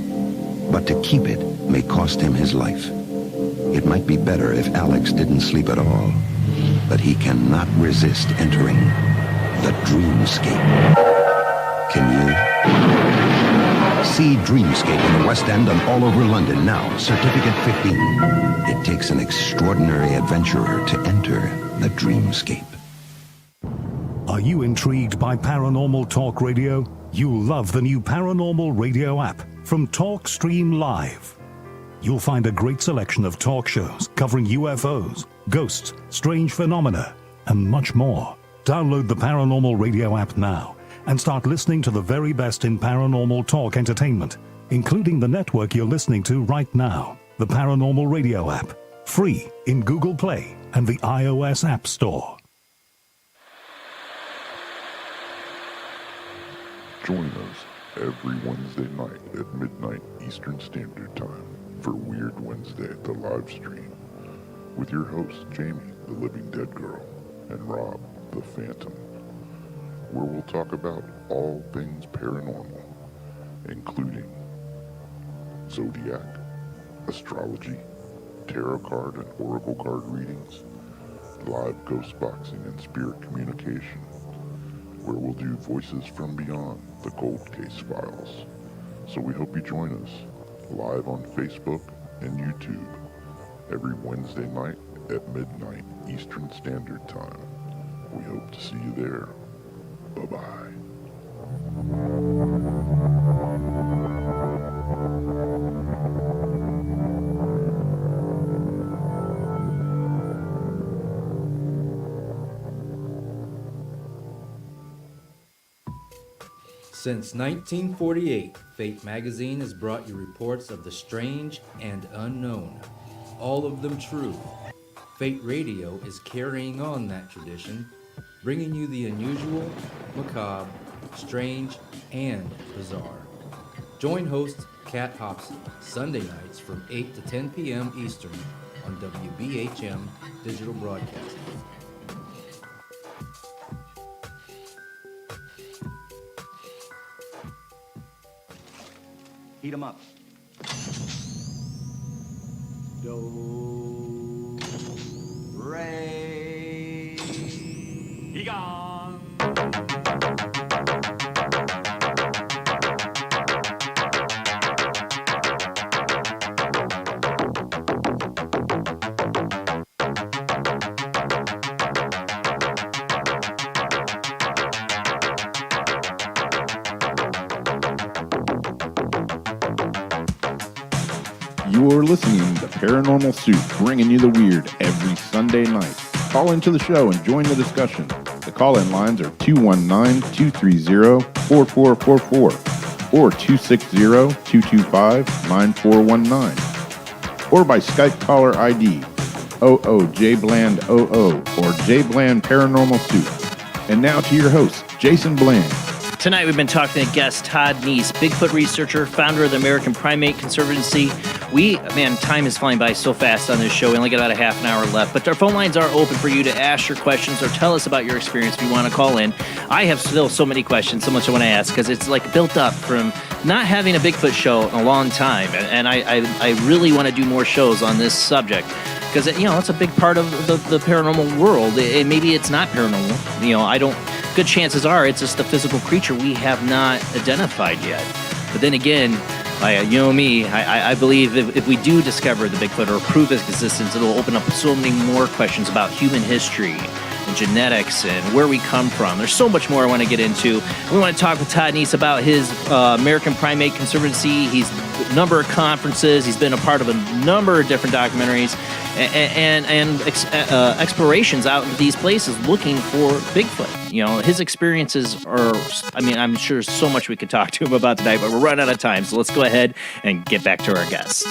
Speaker 12: But to keep it may cost him his life. It might be better if Alex didn't sleep at all. But he cannot resist entering the dreamscape. Can you? See Dreamscape in the West End and all over London now. Certificate 15. It takes an extraordinary adventurer to enter the dreamscape.
Speaker 25: Are you intrigued by Paranormal Talk Radio? You'll love the new Paranormal Radio app from Talkstream Live. You'll find a great selection of talk shows covering UFOs, ghosts, strange phenomena, and much more. Download the Paranormal Radio app now and start listening to the very best in paranormal talk entertainment, including the network you're listening to right now, the Paranormal Radio app, free in Google Play and the iOS App Store.
Speaker 6: Join us every Wednesday night at midnight Eastern Standard Time for Weird Wednesday at the live stream with your hosts Jamie, the Living Dead Girl, and Rob, the Phantom, where we'll talk about all things paranormal, including zodiac, astrology, tarot card and oracle card readings, live ghost boxing and spirit communication, where we'll do voices from beyond the cold case files. So we hope you join us live on Facebook and YouTube every Wednesday night at midnight Eastern Standard Time. We hope to see you there. Bye-bye.
Speaker 26: Since 1948, Fate magazine has brought you reports of the strange and unknown, all of them true. Fate Radio is carrying on that tradition, bringing you the unusual, macabre, strange, and bizarre. Join host Kat Hobson Sunday nights from 8 to 10 p.m. Eastern on WBHM Digital Broadcasting.
Speaker 27: Heat 'em up.
Speaker 28: Do, re,
Speaker 27: Egon.
Speaker 3: You're listening to Paranormal Soup, bringing you the weird every Sunday night. Call into the show and join the discussion. The call-in lines are 219-230-4444. or 260-225-9419, or by Skype caller ID 00JBland00 or JBland Paranormal Soup. And now to your host, Jason Bland.
Speaker 1: Tonight we've been talking to guest Todd Neiss, Bigfoot researcher, founder of the American Primate Conservancy. Time is flying by so fast on this show. We only got about a half an hour left, but our phone lines are open for you to ask your questions or tell us about your experience if you want to call in. I have still so many questions, so much I want to ask, because it's like built up from not having a Bigfoot show in a long time, and I really want to do more shows on this subject. Because, it's a big part of the paranormal world. Maybe it's not paranormal. Good chances are it's just a physical creature we have not identified yet. But then again, I believe if we do discover the Bigfoot or prove its existence, it'll open up so many more questions about human history and genetics and where we come from. There's so much more I want to get into. We want to talk with Todd Neiss about his American Primate Conservancy. He's a number of conferences. He's been a part of a number of different documentaries and explorations out into these places looking for Bigfoot. His experiences are, I'm sure there's so much we could talk to him about tonight, but we're running out of time. So let's go ahead and get back to our guest.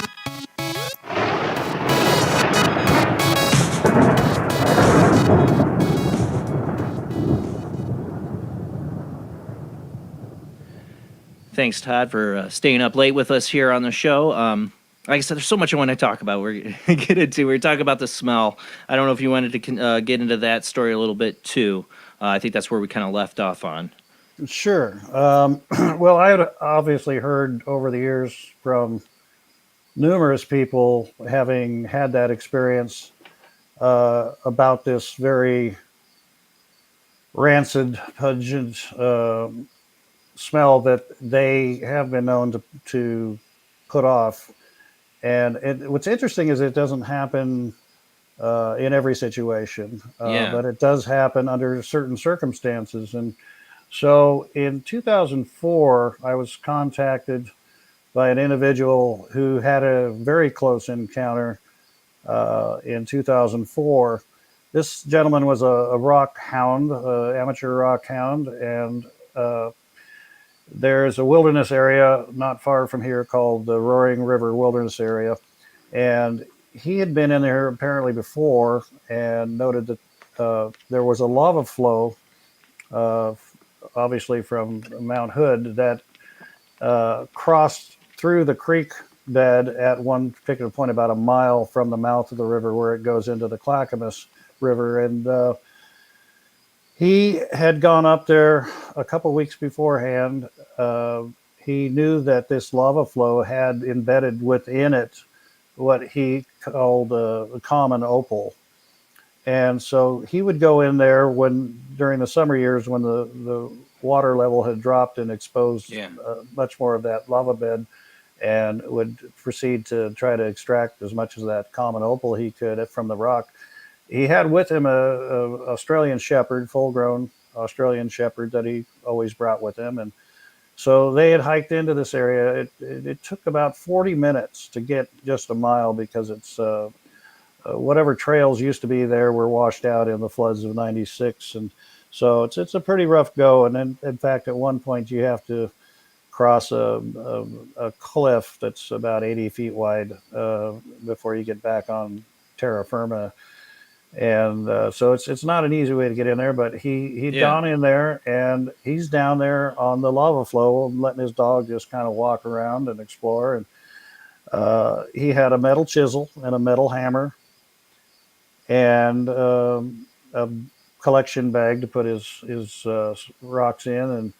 Speaker 1: Thanks, Todd, for staying up late with us here on the show. Like I said, there's so much I want to talk about. We're going to get into. We're talking about the smell. I don't know if you wanted to get into that story a little bit, too. I think that's where we kind of left off on.
Speaker 5: Sure. Well, I had obviously heard over the years from numerous people having had that experience about this very rancid, pungent smell that they have been known to put off. And what's interesting is it doesn't happen in every situation, but it does happen under certain circumstances. And so in 2004, I was contacted by an individual who had a very close encounter in 2004. This gentleman was a rock hound, amateur rock hound, and there's a wilderness area not far from here called the Roaring River Wilderness Area. And he had been in there apparently before and noted that there was a lava flow, obviously from Mount Hood, that crossed through the creek bed at one particular point about a mile from the mouth of the river where it goes into the Clackamas River. And he had gone up there a couple weeks beforehand. He knew that this lava flow had embedded within it what he called a common opal. And so he would go in there during the summer years when the water level had dropped and exposed much more of that lava bed, and would proceed to try to extract as much of that common opal he could from the rock. He had with him a Australian shepherd, full-grown Australian shepherd that he always brought with him. And so they had hiked into this area. It took about 40 minutes to get just a mile because it's whatever trails used to be there were washed out in the floods of '96. And so it's a pretty rough go. And then, in fact, at one point you have to cross a cliff that's about 80 feet wide before you get back on terra firma. And so it's not an easy way to get in there, but he'd gone in there, and he's down there on the lava flow, letting his dog just kind of walk around and explore. And he had a metal chisel and a metal hammer and a collection bag to put his rocks in.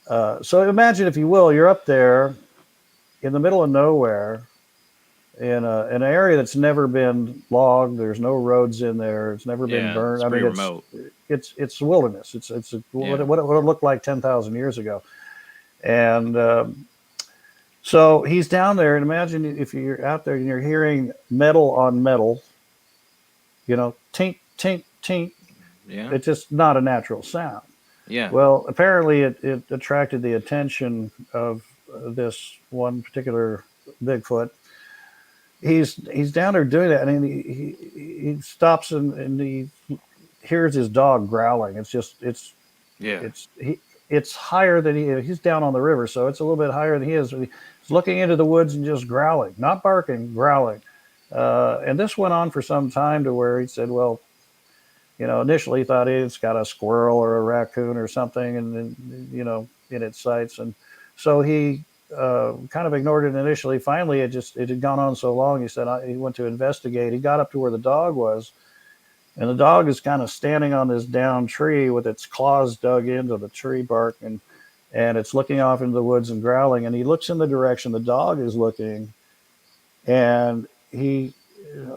Speaker 5: And so imagine, if you will, you're up there in the middle of nowhere, in an area that's never been logged. There's no roads in there. It's never been burned.
Speaker 1: It's pretty remote.
Speaker 5: It's wilderness. What it looked like 10,000 years ago. And so he's down there, and imagine if you're out there and you're hearing metal on metal, tink, tink, tink.
Speaker 1: Yeah.
Speaker 5: It's just not a natural sound.
Speaker 1: Yeah.
Speaker 5: Well, apparently it attracted the attention of this one particular Bigfoot. He's down there doing that, and he stops and he hears his dog growling. it's higher than he's down on the river, so it's a little bit higher than he is. He's looking into the woods and just growling, not barking, growling. And this went on for some time to where he said, well, initially he thought it's got a squirrel or a raccoon or something, and then, in its sights. And so he kind of ignored it initially. Finally, it had gone on so long. He said he went to investigate. He got up to where the dog was, and the dog is kind of standing on this downed tree with its claws dug into the tree bark, and it's looking off into the woods and growling. And he looks in the direction the dog is looking, and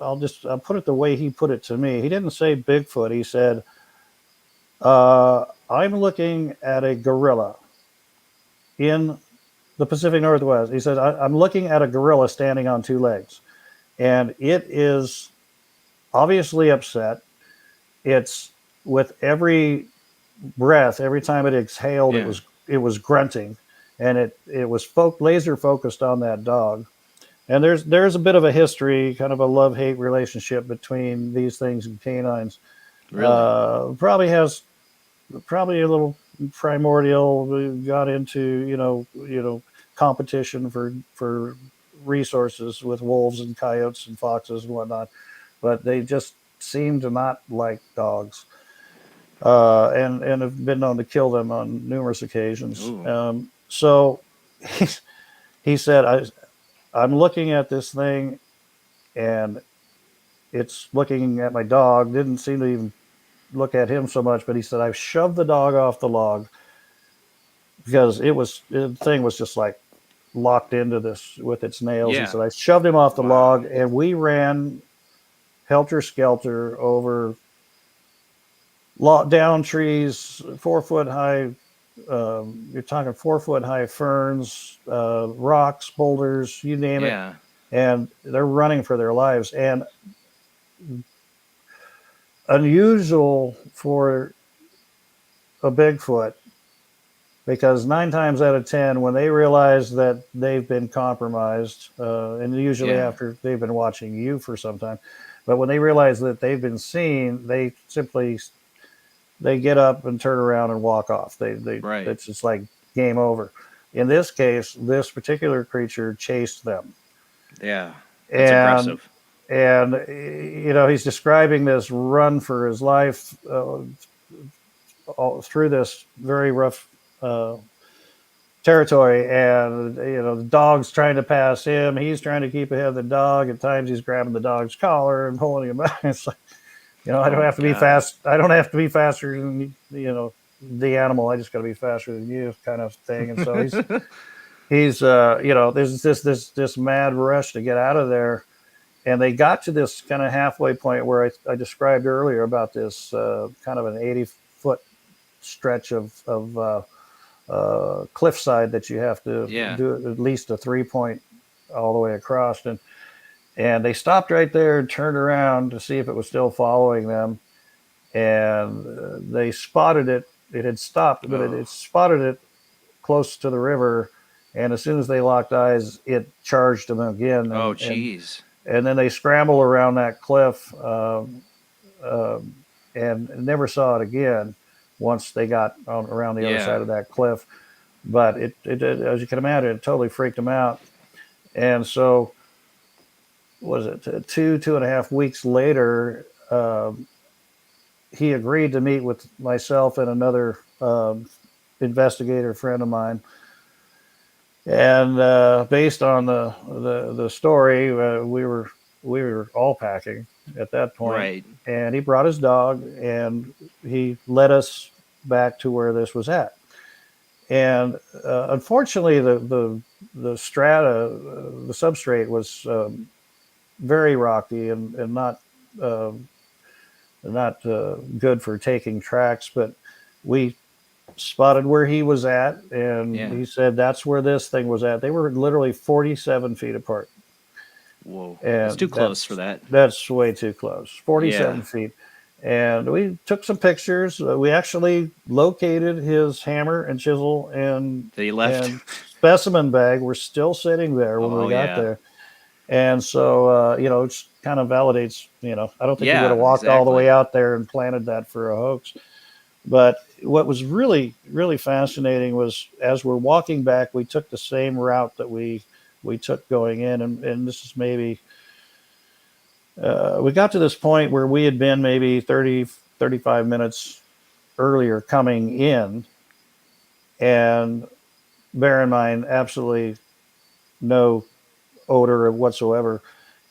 Speaker 5: I'll put it the way he put it to me. He didn't say Bigfoot. He said, I'm looking at a gorilla in the Pacific Northwest. He said, I'm looking at a gorilla standing on two legs, and it is obviously upset. It's with every breath, every time it exhaled, it was grunting, and it was laser focused on that dog. And there's a bit of a history, kind of a love-hate relationship between these things and canines.
Speaker 1: Really?
Speaker 5: Probably a little primordial. We got into competition for resources with wolves and coyotes and foxes and whatnot, but they just seem to not like dogs, and have been known to kill them on numerous occasions. So he said, I'm looking at this thing, and it's looking at my dog. Didn't seem to even look at him so much, but he said, I've shoved the dog off the log because the thing was just like locked into this with its nails.
Speaker 1: Yeah.
Speaker 5: He said, I shoved him off the log, and we ran helter-skelter over down trees, 4 foot high. You're talking 4 foot high ferns, rocks, boulders, you name it. And they're running for their lives. And unusual for a Bigfoot, because 9 times out of 10, when they realize that they've been compromised, and usually after they've been watching you for some time, but when they realize that they've been seen, they get up and turn around and walk off. It's just like game over. In this case, this particular creature chased them.
Speaker 1: Yeah, that's impressive.
Speaker 5: And he's describing this run for his life all through this very rough territory, and the dog's trying to pass him. He's trying to keep ahead of the dog. At times, he's grabbing the dog's collar and pulling him out. It's like, I don't have to be fast. I don't have to be faster than the animal. I just got to be faster than you, kind of thing. And so he's there's this mad rush to get out of there, and they got to this kind of halfway point where I described earlier about this kind of an 80-foot stretch of cliffside that you have to do at least a 3-point all the way across, and they stopped right there and turned around to see if it was still following them, and they spotted it. It had stopped, but it spotted it close to the river, and as soon as they locked eyes, it charged them again.
Speaker 1: Oh, jeez.
Speaker 5: And then they scrambled around that cliff and never saw it again once they got around the other side of that cliff. But it, as you can imagine, it totally freaked them out. And so, was it 2.5 weeks later, he agreed to meet with myself and another investigator friend of mine. And based on the story, we were all packing at that point. Right. And he brought his dog, and he led us back to where this was at. And unfortunately, the strata, the substrate was very rocky and not good for taking tracks. But we spotted where he was at, and he said that's where this thing was at. They were literally 47 feet apart.
Speaker 1: Whoa, it's too close for that.
Speaker 5: That's way too close. 47 feet. And we took some pictures. We actually located his hammer and chisel and specimen bag. We're still sitting there when we got there. And so, it kind of validates, I don't think he would have walked all the way out there and planted that for a hoax. But what was really, really fascinating was as we're walking back, we took the same route that we took going in. And this is maybe, we got to this point where we had been maybe 30, 35 minutes earlier coming in. And bear in mind, absolutely no odor whatsoever.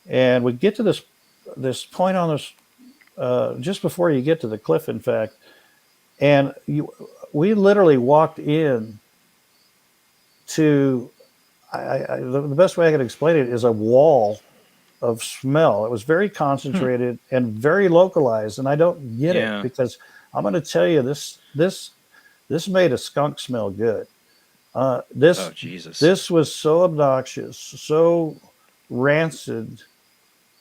Speaker 5: And we get to this point on this, just before you get to the cliff, in fact, and we literally walked in to, the best way I can explain it is a wall of smell. It was very concentrated and very localized, and I don't get it, because I'm going to tell you, this made a skunk smell good. This was so obnoxious, so rancid.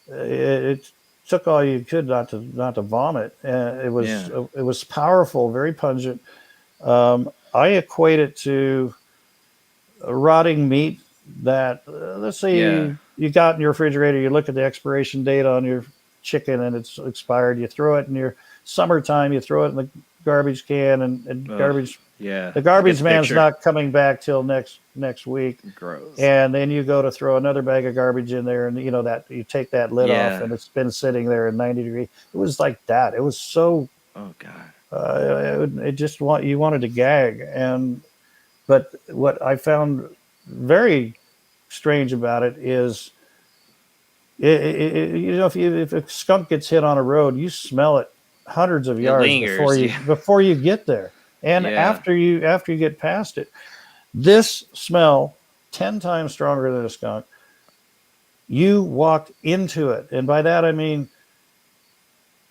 Speaker 5: It took all you could not to vomit. It was powerful, very pungent. I equate it to rotting meat that, let's say you got in your refrigerator, you look at the expiration date on your chicken and it's expired. You throw it in your summertime, you throw it in the garbage can, and garbage.
Speaker 1: Yeah.
Speaker 5: The garbage man's not coming back till next week.
Speaker 1: Gross.
Speaker 5: And then you go to throw another bag of garbage in there, and that you take that lid off, and it's been sitting there in 90 degrees. It was like that. It was so.
Speaker 1: Oh God.
Speaker 5: It just you wanted to gag. But what I found very strange about it is, if a skunk gets hit on a road, you smell it hundreds of yards before you get there. And after you get past it, this smell 10 times stronger than a skunk. You walked into it, and by that I mean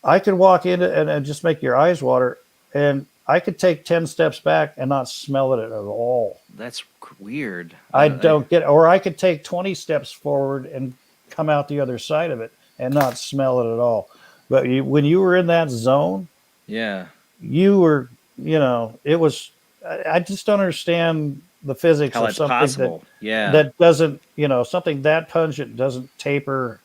Speaker 5: I could walk into it and just make your eyes water, and I could take 10 steps back and not smell it at all.
Speaker 1: That's weird.
Speaker 5: I don't get it. Or I could take 20 steps forward and come out the other side of it and not smell it at all. But when you were in that zone, you were. It was. I just don't understand the physics
Speaker 1: how
Speaker 5: of
Speaker 1: it's
Speaker 5: something
Speaker 1: possible.
Speaker 5: that doesn't, something that pungent doesn't taper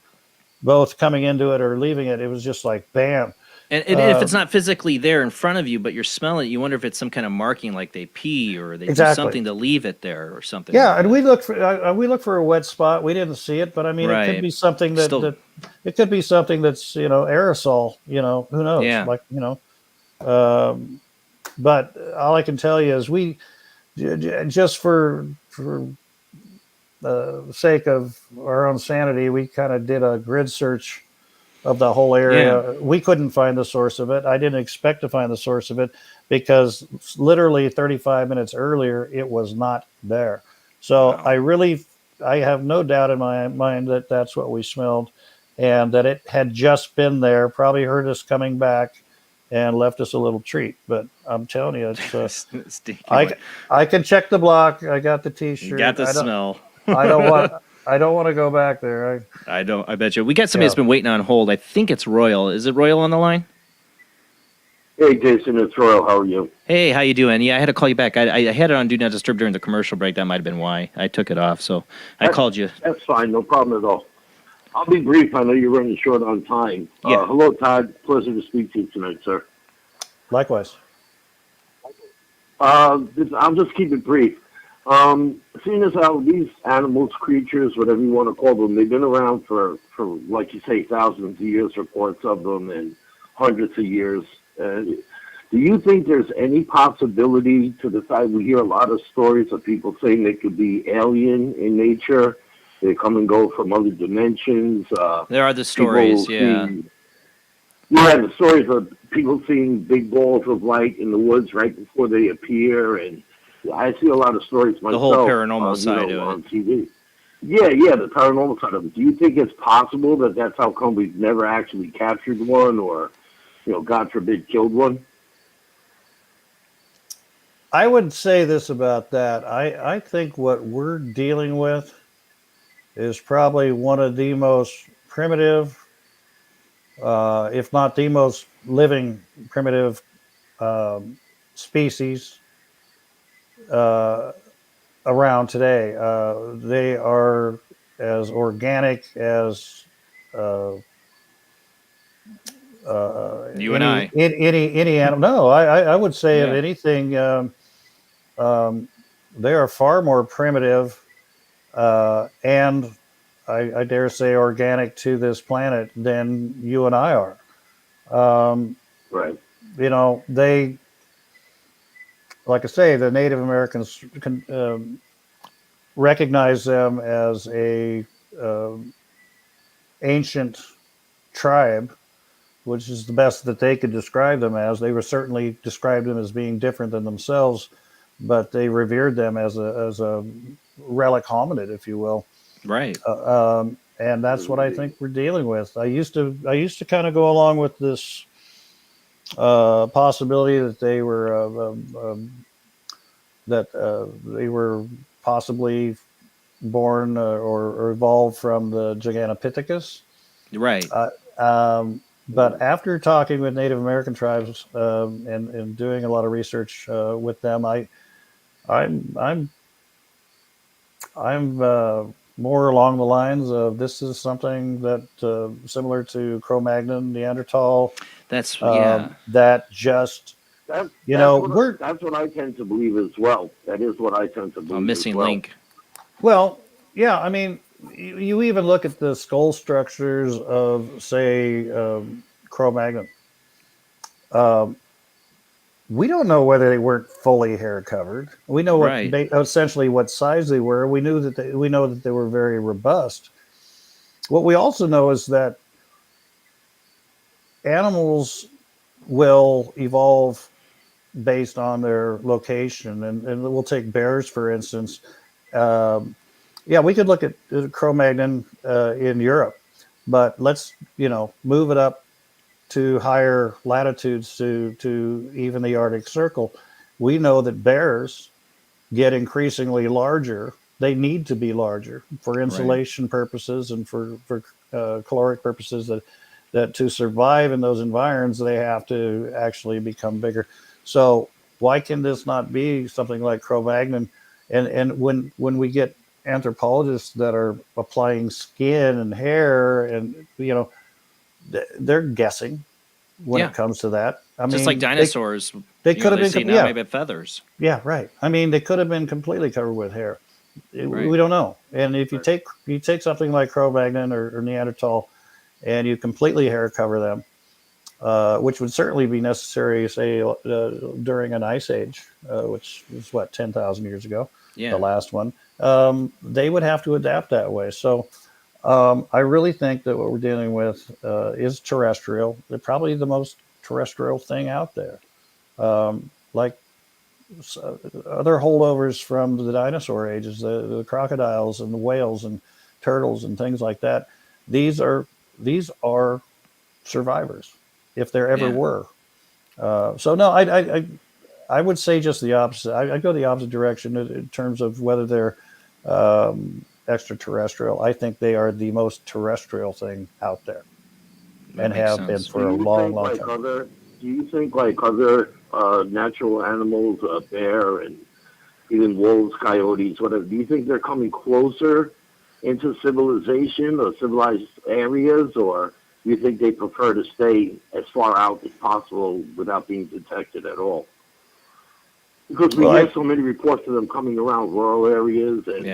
Speaker 5: both coming into it or leaving it. It was just like bam.
Speaker 1: And if it's not physically there in front of you, but you're smelling it, you wonder if it's some kind of marking, like they pee or they do something to leave it there or something.
Speaker 5: Yeah, and we look for a wet spot. We didn't see it, but I mean, it could be something that it could be something that's aerosol. Who knows?
Speaker 1: Yeah.
Speaker 5: But all I can tell you is we, just for the sake of our own sanity, we kind of did a grid search of the whole area. We couldn't find the source of it. I didn't expect to find the source of it because literally 35 minutes earlier, it was not there. So I have no doubt in my mind that that's what we smelled, and that it had just been there, probably heard us coming back, and left us a little treat. But I'm telling you, it's I can check the block. I got the T-shirt.
Speaker 1: You got the smell.
Speaker 5: I don't want to go back there.
Speaker 1: I don't. I bet you. We got somebody that's been waiting on hold. I think it's Royal. Is it Royal on the line?
Speaker 11: Hey, Jason, it's Royal. How are you?
Speaker 1: Hey, how you doing? Yeah, I had to call you back. I had it on Do Not Disturb during the commercial break. That might have been why I took it off. So I called you.
Speaker 11: That's fine. No problem at all. I'll be brief. I know you're running short on time.
Speaker 1: Yeah.
Speaker 11: Hello, Todd. Pleasure to speak to you tonight, sir.
Speaker 5: Likewise.
Speaker 11: I'll just keep it brief. Seeing as how these animals, creatures, whatever you want to call them, they've been around for like you say, thousands of years, reports of them, and hundreds of years. Do you think there's any possibility to the side? We hear a lot of stories of people saying they could be alien in nature. They come and go from other dimensions.
Speaker 1: There are the stories,
Speaker 11: the stories of people seeing big balls of light in the woods right before they appear, and I see a lot of stories myself.
Speaker 1: The whole paranormal side of
Speaker 11: on
Speaker 1: it.
Speaker 11: TV. Yeah, the paranormal side of it. Do you think it's possible that that's how come we've never actually captured one, or, God forbid, killed one?
Speaker 5: I would say this about that. I think what we're dealing with is probably one of the most primitive, if not the most living primitive species around today. They are as organic as
Speaker 1: You and I.
Speaker 5: Any animal. No, I would say
Speaker 1: Yeah.
Speaker 5: if anything, they are far more primitive and I dare say organic to this planet than you and I are.
Speaker 11: Right.
Speaker 5: You know, they, like I say, the Native Americans can recognize them as a ancient tribe, which is the best that they could describe them as. They were certainly described them as being different than themselves, but they revered them as a relic hominid, if you will.
Speaker 1: Right.
Speaker 5: And that's what I think we're dealing with. I used to kind of go along with this possibility that they were they were possibly born or evolved from the Gigantopithecus.
Speaker 1: Right.
Speaker 5: But after talking with Native American tribes and doing a lot of research with them, I'm more along the lines of this is something that similar to Cro-Magnon, Neanderthal.
Speaker 1: That's
Speaker 5: that just
Speaker 11: That's what I tend to believe as well. That is what I tend to believe.
Speaker 1: A missing
Speaker 11: as well.
Speaker 1: link.
Speaker 5: Well, yeah, I mean, you even look at the skull structures of, say, Cro-Magnon. We don't know whether they weren't fully hair covered. We know essentially what size they were. We know that they were very robust. What we also know is that animals will evolve based on their location, and we'll take bears for instance. Yeah, we could look at Cro-Magnon in Europe, but let's move it up to higher latitudes to even the Arctic Circle. We know that bears get increasingly larger. They need to be larger for insulation purposes and for caloric purposes. That to survive in those environs, they have to actually become bigger. So why can this not be something like Cro-Magnon? And when we get anthropologists that are applying skin and hair, and they're guessing when it comes to that. I
Speaker 1: Just
Speaker 5: mean,
Speaker 1: like dinosaurs,
Speaker 5: they could have been
Speaker 1: now maybe feathers.
Speaker 5: Yeah, right. I mean, they could have been completely covered with hair. We don't know. And if you take something like Cro-Magnon or Neanderthal, and you completely hair cover them, which would certainly be necessary, say, during an ice age, which was 10,000 years ago, the last one. They would have to adapt that way. So I really think that what we're dealing with is terrestrial. They're probably the most terrestrial thing out there. Like other holdovers from the dinosaur ages, the crocodiles and the whales and turtles and things like that. These are survivors, if there ever were. So no, I would say just the opposite. I go the opposite direction in terms of whether they're extraterrestrial. I think they are the most terrestrial thing out there, and have been for a long time.
Speaker 11: Do you think like other natural animals, bear and even wolves, coyotes, whatever, do you think they're coming closer into civilization or civilized areas, or do you think they prefer to stay as far out as possible without being detected at all? Because we have so many reports of them coming around rural areas. And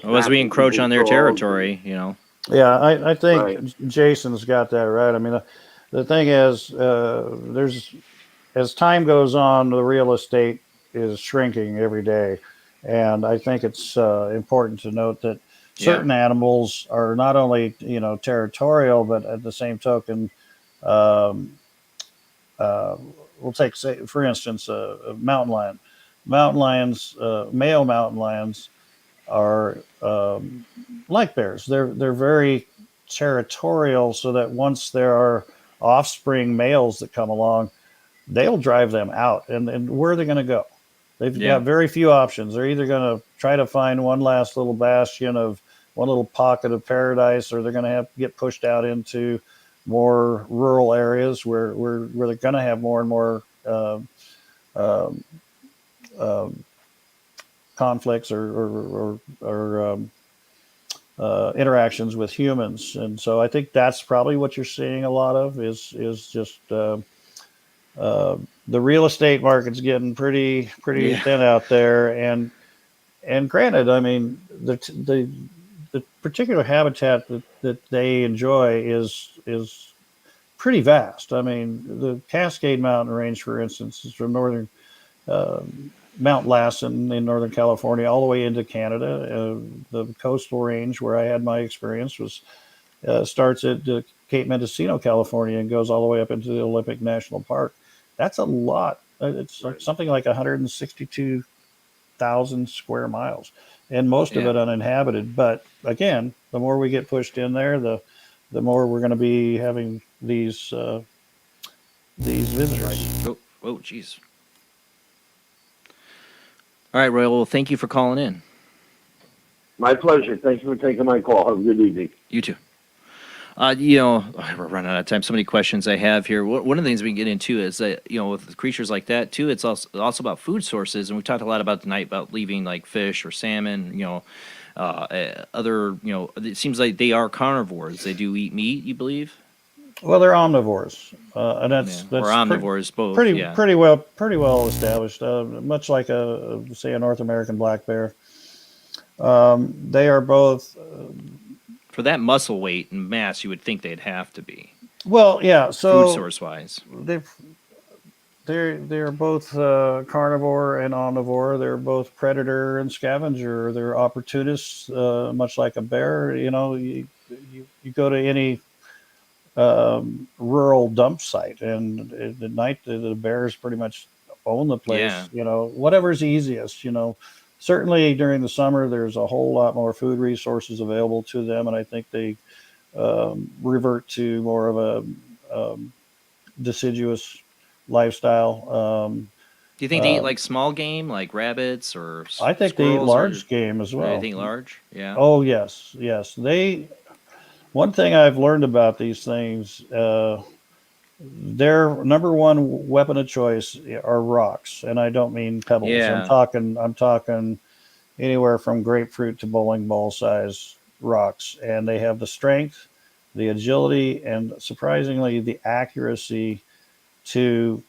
Speaker 1: as we encroach on their territory,
Speaker 5: Yeah, I think Jason's got that right. I mean, the thing is, as time goes on, the real estate is shrinking every day. And I think it's important to note that certain animals are not only, territorial, but at the same token, we'll take, say, for instance, a mountain lion. Mountain lions, male mountain lions, are like bears. They're very territorial, so that once there are offspring males that come along, they'll drive them out. And where are they going to go? They've got very few options. They're either going to try to find one last little bastion of one little pocket of paradise, or they're going to have to get pushed out into more rural areas where they're going to have more and more conflicts or interactions with humans. And so I think that's probably what you're seeing a lot of is just the real estate market's getting pretty thin out there. And granted, I mean the particular habitat that they enjoy is pretty vast. I mean, the Cascade Mountain Range, for instance, is from northern Mount Lassen in Northern California all the way into Canada. The coastal range where I had my experience was starts at Cape Mendocino, California, and goes all the way up into the Olympic National Park. That's a lot. It's something like 162,000 square miles, and most of it uninhabited. But again, the more we get pushed in there, the more we're going to be having these visitors.
Speaker 1: Oh, geez. All right, Royal. Well, thank you for calling in.
Speaker 11: My pleasure. Thank you for taking my call. Have a good evening.
Speaker 1: You too. We're running out of time. So many questions I have here. One of the things we can get into is that, with creatures like that too, it's also about food sources. And we've talked a lot about tonight about leaving like fish or salmon, other, it seems like they are carnivores. They do eat meat, you believe?
Speaker 5: Well, they're omnivores, and that's
Speaker 1: or omnivores, both.
Speaker 5: Pretty well established. Much like say a North American black bear. They are both.
Speaker 1: For that muscle weight and mass, you would think they'd have to be.
Speaker 5: Well, yeah. So
Speaker 1: food source wise,
Speaker 5: they're both carnivore and omnivore. They're both predator and scavenger. They're opportunists, much like a bear. You go to any rural dump site, and at night the bears pretty much own the place.
Speaker 1: Yeah.
Speaker 5: Whatever's easiest. Certainly during the summer, there's a whole lot more food resources available to them, and I think they revert to more of a deciduous lifestyle.
Speaker 1: Do you think they eat like small game, like rabbits or?
Speaker 5: I think they eat large game as well.
Speaker 1: I think large, yeah.
Speaker 5: Oh yes. One thing I've learned about these things, their number one weapon of choice are rocks, and I don't mean pebbles.
Speaker 1: Yeah.
Speaker 5: I'm talking anywhere from grapefruit to bowling ball size rocks, and they have the strength, the agility, and surprisingly the accuracy to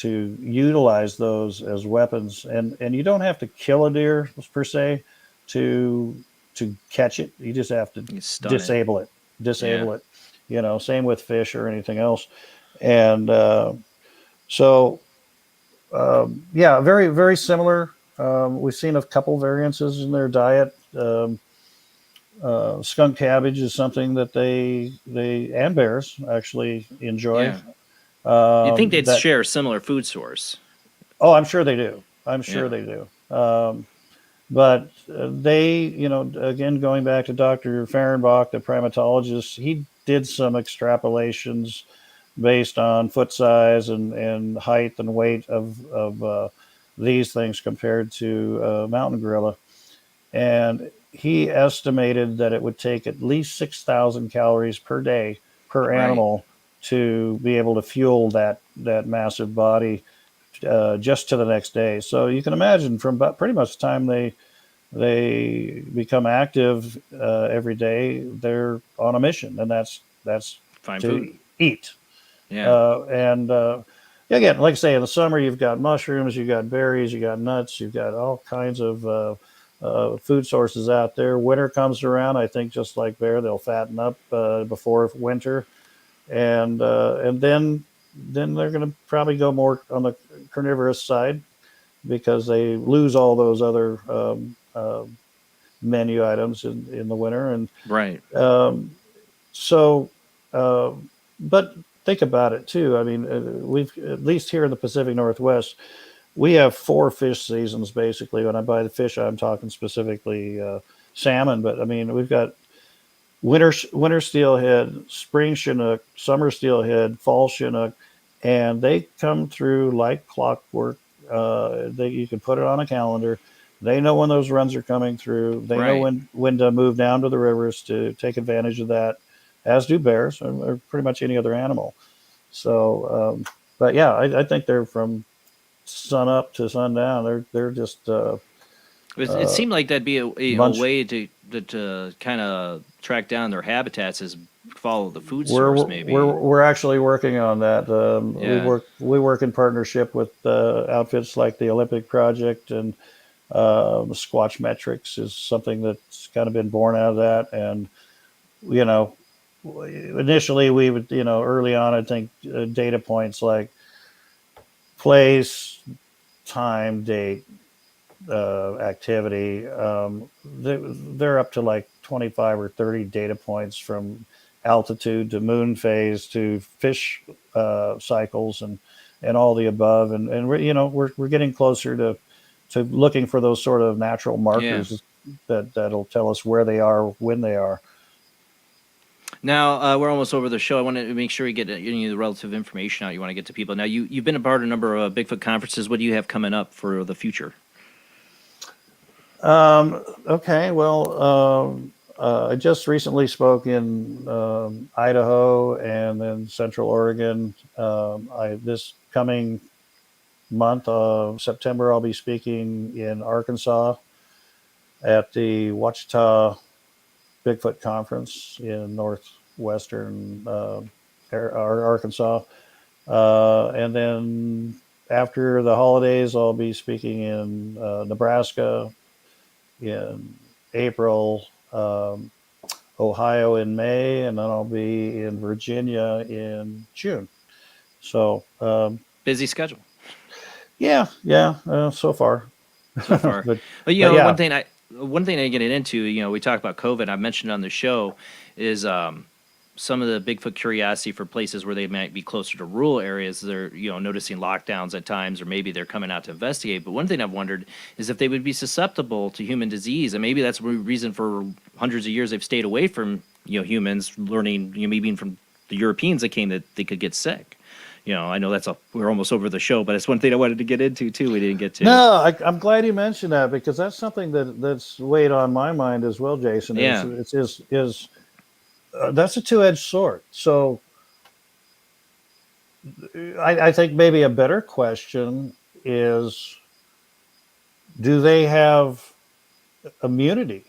Speaker 5: utilize those as weapons. And you don't have to kill a deer per se to catch it. You just have to disable it. Same with fish or anything else. And very, very similar. We've seen a couple variances in their diet. Skunk cabbage is something that they and bears actually enjoy.
Speaker 1: Yeah. You'd think they'd share a similar food source.
Speaker 5: Oh, I'm sure they do. They do. But they, again, going back to Dr. Fehrenbach, the primatologist, he did some extrapolations based on foot size and height and weight of these things compared to mountain gorilla. And he estimated that it would take at least 6,000 calories per day per animal to be able to fuel that massive body just to the next day. So you can imagine from pretty much the time they become active every day, they're on a mission, and that's
Speaker 1: find
Speaker 5: to
Speaker 1: food.
Speaker 5: Eat.
Speaker 1: Yeah.
Speaker 5: Again, like I say, in the summer you've got mushrooms, you've got berries, you got nuts, you've got all kinds of food sources out there. Winter comes around, I think just like bear, they'll fatten up before winter, and then they're going to probably go more on the carnivorous side because they lose all those other menu items in the winter. And but think about it too. I mean, we've, at least here in the Pacific Northwest, we have 4 fish seasons basically. When I buy the fish, I'm talking specifically salmon, but I mean, we've got winter steelhead, spring chinook, summer steelhead, fall chinook, and they come through like clockwork. You can put it on a calendar. They know when those runs are coming through. They know when to move down to the rivers to take advantage of that, as do bears or pretty much any other animal. So, but yeah, I think they're from sun up to sundown. They're just
Speaker 1: It seemed like that'd be a
Speaker 5: bunch-
Speaker 1: way to kind of track down their habitats, is follow the food source. Maybe
Speaker 5: we're actually working on that.
Speaker 1: Yeah.
Speaker 5: We work in partnership with outfits like the Olympic Project, and Squatch Metrics is something that's kind of been born out of that. And you know, initially we would, early on, I think data points like place, time, date, activity. They're up to like 25 or 30 data points, from altitude to moon phase to fish cycles and all the above. And we're getting closer to looking for those sort of natural markers that'll tell us where they are, when they are.
Speaker 1: Now, we're almost over the show. I want to make sure we get any of the relative information out you want to get to people. Now, you've been a part of a number of Bigfoot conferences. What do you have coming up for the future?
Speaker 5: Okay, well, I just recently spoke in Idaho and then Central Oregon. This coming month, September, I'll be speaking in Arkansas at the Ouachita Bigfoot Conference in northwestern Arkansas. And then after the holidays, I'll be speaking in Nebraska in April, Ohio in May, and then I'll be in Virginia in June. So
Speaker 1: busy schedule.
Speaker 5: Yeah, so far.
Speaker 1: So far.
Speaker 5: but
Speaker 1: yeah. One thing I get into, we talk about COVID, I've mentioned on the show, is some of the Bigfoot curiosity for places where they might be closer to rural areas. They're, noticing lockdowns at times, or maybe they're coming out to investigate. But one thing I've wondered is if they would be susceptible to human disease. And maybe that's the reason for hundreds of years they've stayed away from, humans, learning, maybe even from the Europeans that came, that they could get sick. I know we're almost over the show, but it's one thing I wanted to get into too. We didn't get to.
Speaker 5: No, I'm glad you mentioned that, because that's something that's weighed on my mind as well, Jason.
Speaker 1: Yeah.
Speaker 5: That's a two-edged sword. So I think maybe a better question is, do they have immunity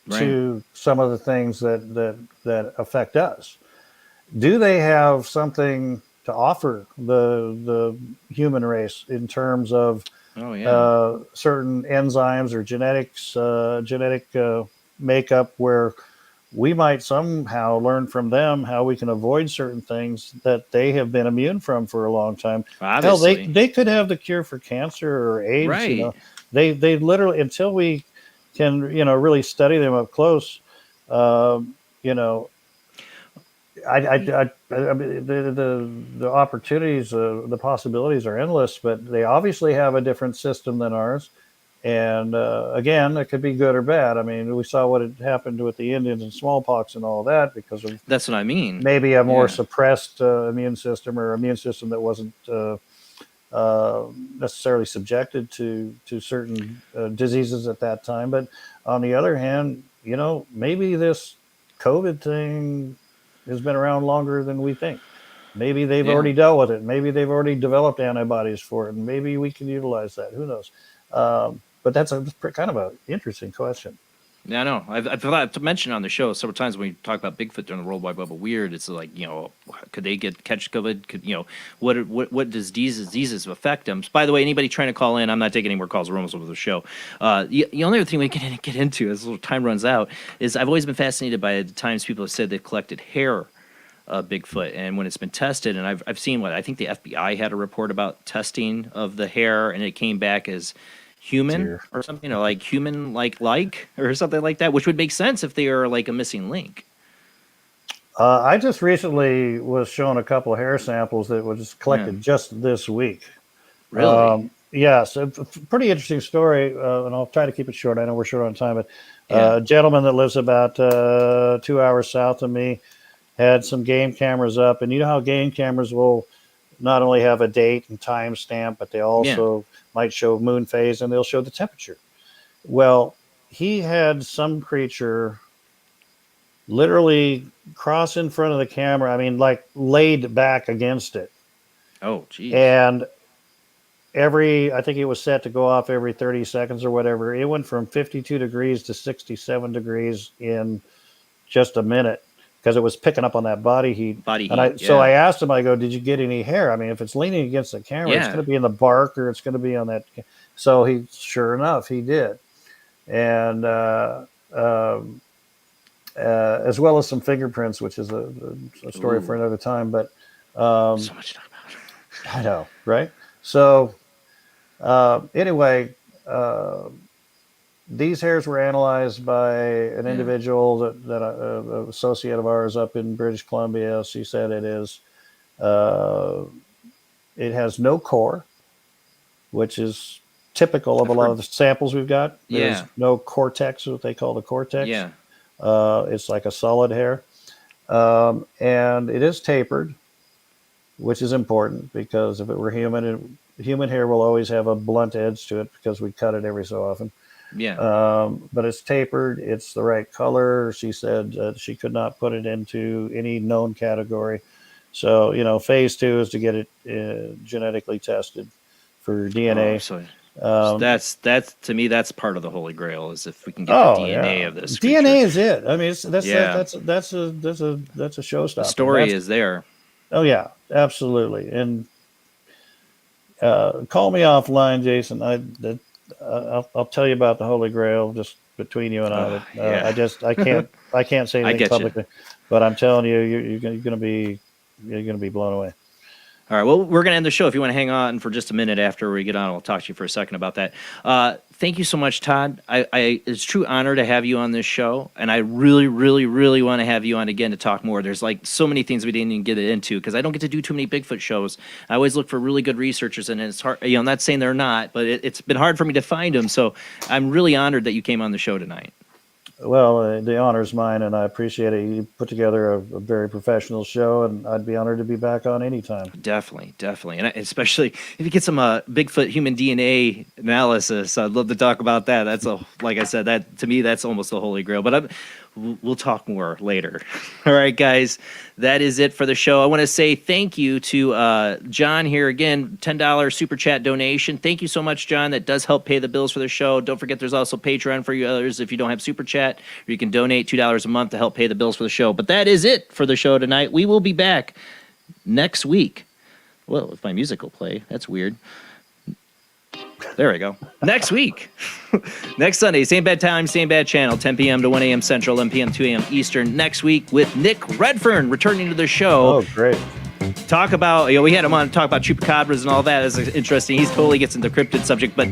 Speaker 5: to some of the things that affect us? Do they have something to offer the human race in terms of certain enzymes or genetic makeup, where we might somehow learn from them how we can avoid certain things that they have been immune from for a long time?
Speaker 1: Obviously.
Speaker 5: Hell, they could have the cure for cancer or AIDS.
Speaker 1: Right.
Speaker 5: They literally, until we can really study them up close, I mean, the opportunities, the possibilities are endless, but they obviously have a different system than ours. And again, it could be good or bad. I mean, we saw what had happened with the Indians and smallpox and all that, because of
Speaker 1: that's what I mean.
Speaker 5: Maybe a more suppressed immune system, or immune system that wasn't necessarily subjected to certain diseases at that time. But on the other hand, maybe this COVID thing has been around longer than we think. Maybe they've already dealt with it. Maybe they've already developed antibodies for it, and maybe we can utilize that. Who knows? But that's kind of an interesting question.
Speaker 1: Yeah, I know. I've thought to mention on the show several times when we talk about Bigfoot during the World Wide Web of Weird. It's like, could they catch COVID? Could what diseases affect them? So, by the way, anybody trying to call in, I'm not taking any more calls. We're almost over the show. The only other thing we can get into as time runs out is I've always been fascinated by the times people have said they've collected hair of Bigfoot, and when it's been tested, and I've seen I think the FBI had a report about testing of the hair, and it came back as human or something, like human like or something like that, which would make sense if they are like a missing link.
Speaker 5: I just recently was shown a couple of hair samples that was collected just this week.
Speaker 1: Really?
Speaker 5: Yes, a pretty interesting story, and I'll try to keep it short. I know we're short on time, but a gentleman that lives about 2 hours south of me had some game cameras up, and you know how game cameras will not only have a date and time stamp, but they also might show moon phase, and they'll show the temperature. Well, he had some creature literally cross in front of the camera. I mean, like laid back against it.
Speaker 1: Oh, geez.
Speaker 5: And I think it was set to go off every 30 seconds or whatever. It went from 52 degrees to 67 degrees in just a minute because it was picking up on that body heat. So I asked him, I go, did you get any hair? I mean, if it's leaning against the camera, it's going to be in the bark or it's going to be on that. So sure enough, he did. And as well as some fingerprints, which is a story for another time. But
Speaker 1: so much to talk about.
Speaker 5: I know, right? So anyway, these hairs were analyzed by an individual that an associate of ours up in British Columbia. She said it has no core, which is typical of a lot of the samples we've got. There's no cortex, what they call the cortex.
Speaker 1: Yeah.
Speaker 5: It's like a solid hair. And it is tapered, which is important because if it were human hair will always have a blunt edge to it because we cut it every so often.
Speaker 1: Yeah.
Speaker 5: But it's tapered. It's the right color. She said she could not put it into any known category. So, phase 2 is to get it genetically tested for DNA.
Speaker 1: That's to me, that's part of the Holy Grail is if we can get the DNA of this creature.
Speaker 5: DNA is it. I mean, that's a showstopper.
Speaker 1: The story is there.
Speaker 5: Oh yeah, absolutely. And call me offline, Jason. I'll tell you about the Holy Grail just between you and I. I can't say anything publicly, but I'm telling you, you're going to be blown away.
Speaker 1: All right. Well, we're going to end the show. If you want to hang on for just a minute after we get on, I'll talk to you for a second about that. Thank you so much, Todd. It's a true honor to have you on this show, and I really, really, really want to have you on again to talk more. There's like so many things we didn't even get into because I don't get to do too many Bigfoot shows. I always look for really good researchers, and it's hard. I'm not saying they're not, but it's been hard for me to find them. So I'm really honored that you came on the show tonight.
Speaker 5: Well, the honor is mine, and I appreciate it. You put together a very professional show, and I'd be honored to be back on anytime.
Speaker 1: Definitely. And especially if you get some Bigfoot human DNA analysis, I'd love to talk about that. Like I said, that to me, that's almost the Holy Grail. But we'll talk more later. All right, guys, that is it for the show. I want to say thank you to John here again, $10 super chat donation. Thank you so much, John. That does help pay the bills for the show. Don't forget, there's also Patreon for you others if you don't have super chat, or you can donate $2 a month to help pay the bills for the show. But that is it for the show tonight. We will be back next week. Well, if my music will play, that's weird. There we go. Next week. Next Sunday, same bad time, same bad channel, 10 p.m. to 1 a.m. Central, 11 p.m. 2 a.m. Eastern. Next week with Nick Redfern returning to the show.
Speaker 5: Oh, great.
Speaker 1: Talk about, we had him on to talk about chupacabras and all that. That's interesting. He totally gets into the cryptid subject, but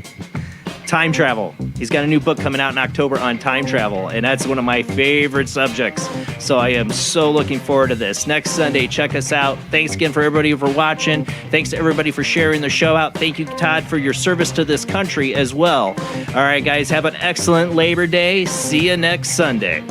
Speaker 1: time travel. He's got a new book coming out in October on time travel, and that's one of my favorite subjects. So I am so looking forward to this. Next Sunday, check us out. Thanks again for everybody for watching. Thanks to everybody for sharing the show out. Thank you, Todd, for your service to this country as well. All right, guys, have an excellent Labor Day. See you next Sunday.